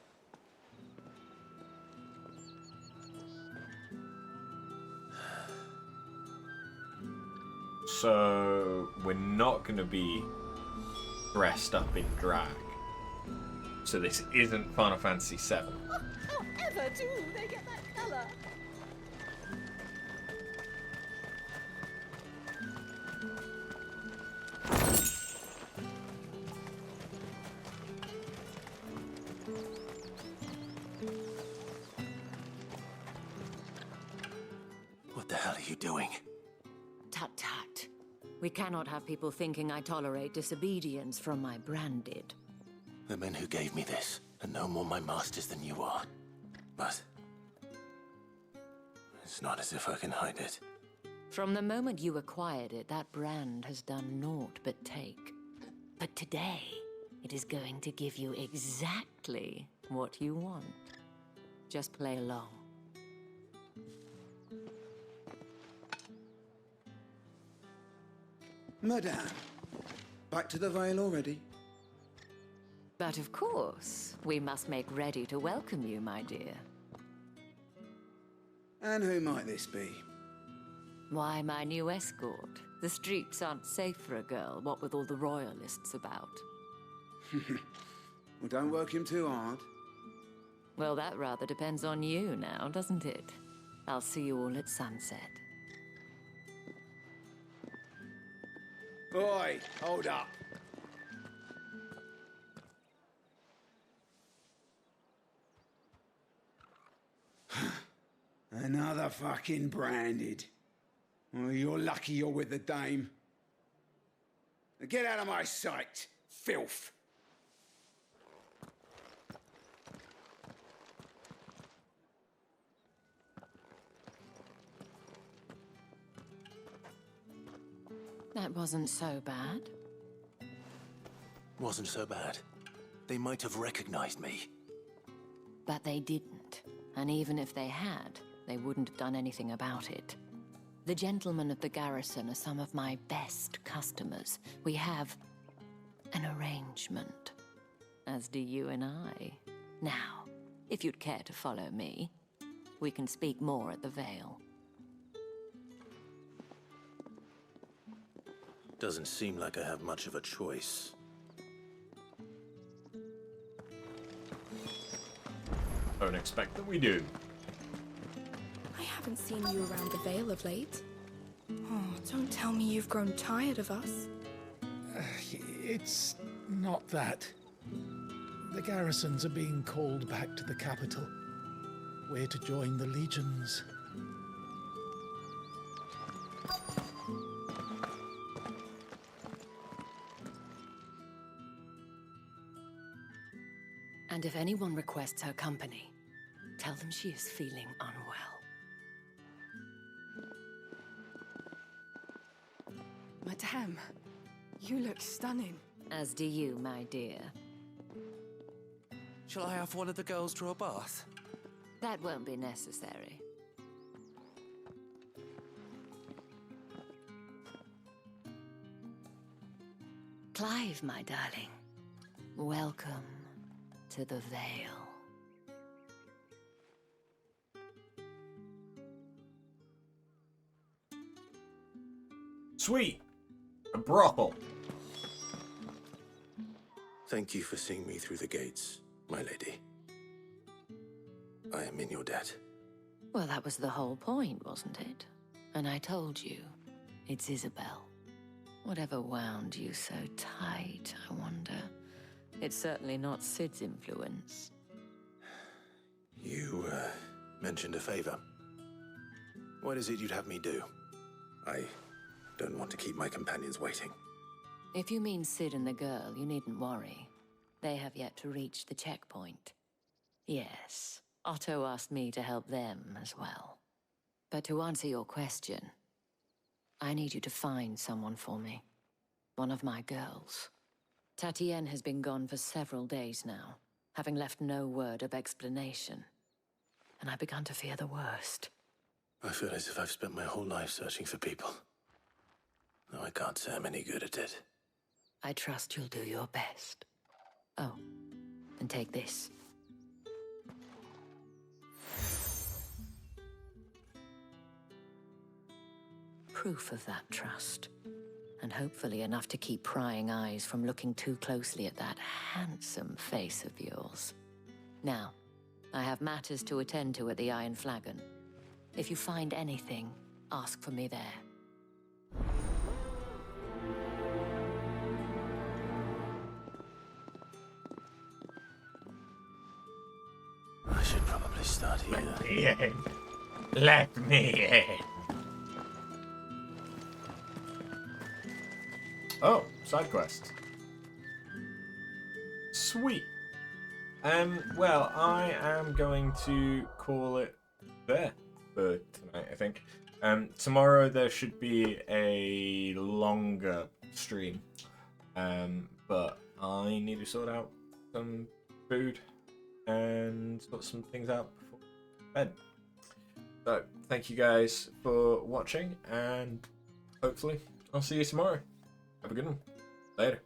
So we're not going to be dressed up in drag. So this isn't Final Fantasy VII.
However do they get that colour?
hell are you doing?
Tut tut. We cannot have people thinking I tolerate disobedience from my branded.
The men who gave me this are no more my masters than you are. But it's not as if I can hide it.
From the moment you acquired it, that brand has done naught but take. But today, it is going to give you exactly what you want. Just play along.
Madame, back to the Vale already?
But of course, we must make ready to welcome you, my dear.
And who might this be?
Why, my new escort. The streets aren't safe for a girl, what with all the royalists about.
Well, don't work him too hard.
Well, that rather depends on you now, doesn't it? I'll see you all at sunset.
Oi, hold up. Another fucking branded. Well, you're lucky you're with the dame. Now get out of my sight, filth.
That wasn't so bad.
Wasn't so bad. They might have recognized me.
But they didn't. And even if they had, they wouldn't have done anything about it. The gentlemen of the garrison are some of my best customers. We have an arrangement, as do you and I. Now, if you'd care to follow me, we can speak more at the Vale.
Doesn't seem like I have much of a choice.
Don't expect that we do.
I haven't seen you around the Vale of late. Oh, don't tell me you've grown tired of us.
It's not that. The garrisons are being called back to the capital. We're to join the legions.
And if anyone requests her company, tell them she is feeling unwell.
Madame, you look stunning.
As do you, my dear.
Shall I have one of the girls draw a bath?
That won't be necessary. Clive, my darling. Welcome to the Vale.
Sweet! A brothel.
Thank you for seeing me through the gates, my lady. I am in your debt.
Well, that was the whole point, wasn't it? And I told you, it's Isabel. Whatever wound you so tight, I wonder. It's certainly not Sid's influence.
You, mentioned a favor. What is it you'd have me do? I don't want to keep my companions waiting.
If you mean Sid and the girl, you needn't worry. They have yet to reach the checkpoint. Yes, Otto asked me to help them as well. But to answer your question, I need you to find someone for me. One of my girls. Tatienne has been gone for several days now, having left no word of explanation. And I've begun to fear the worst.
I feel as if I've spent my whole life searching for people. Though I can't say I'm any good at it.
I trust you'll do your best. Oh, and take this. Proof of that trust. And hopefully enough to keep prying eyes from looking too closely at that handsome face of yours. Now, I have matters to attend to at the Iron Flagon. If you find anything, ask for me there.
I should probably start here.
Let me in. Let me in. Oh, side quest. Sweet. Well, I am going to call it there for tonight, I think. Tomorrow there should be a longer stream. But I need to sort out some food and sort some things out before bed. So, thank you guys for watching, and hopefully I'll see you tomorrow. Have a good one. Later.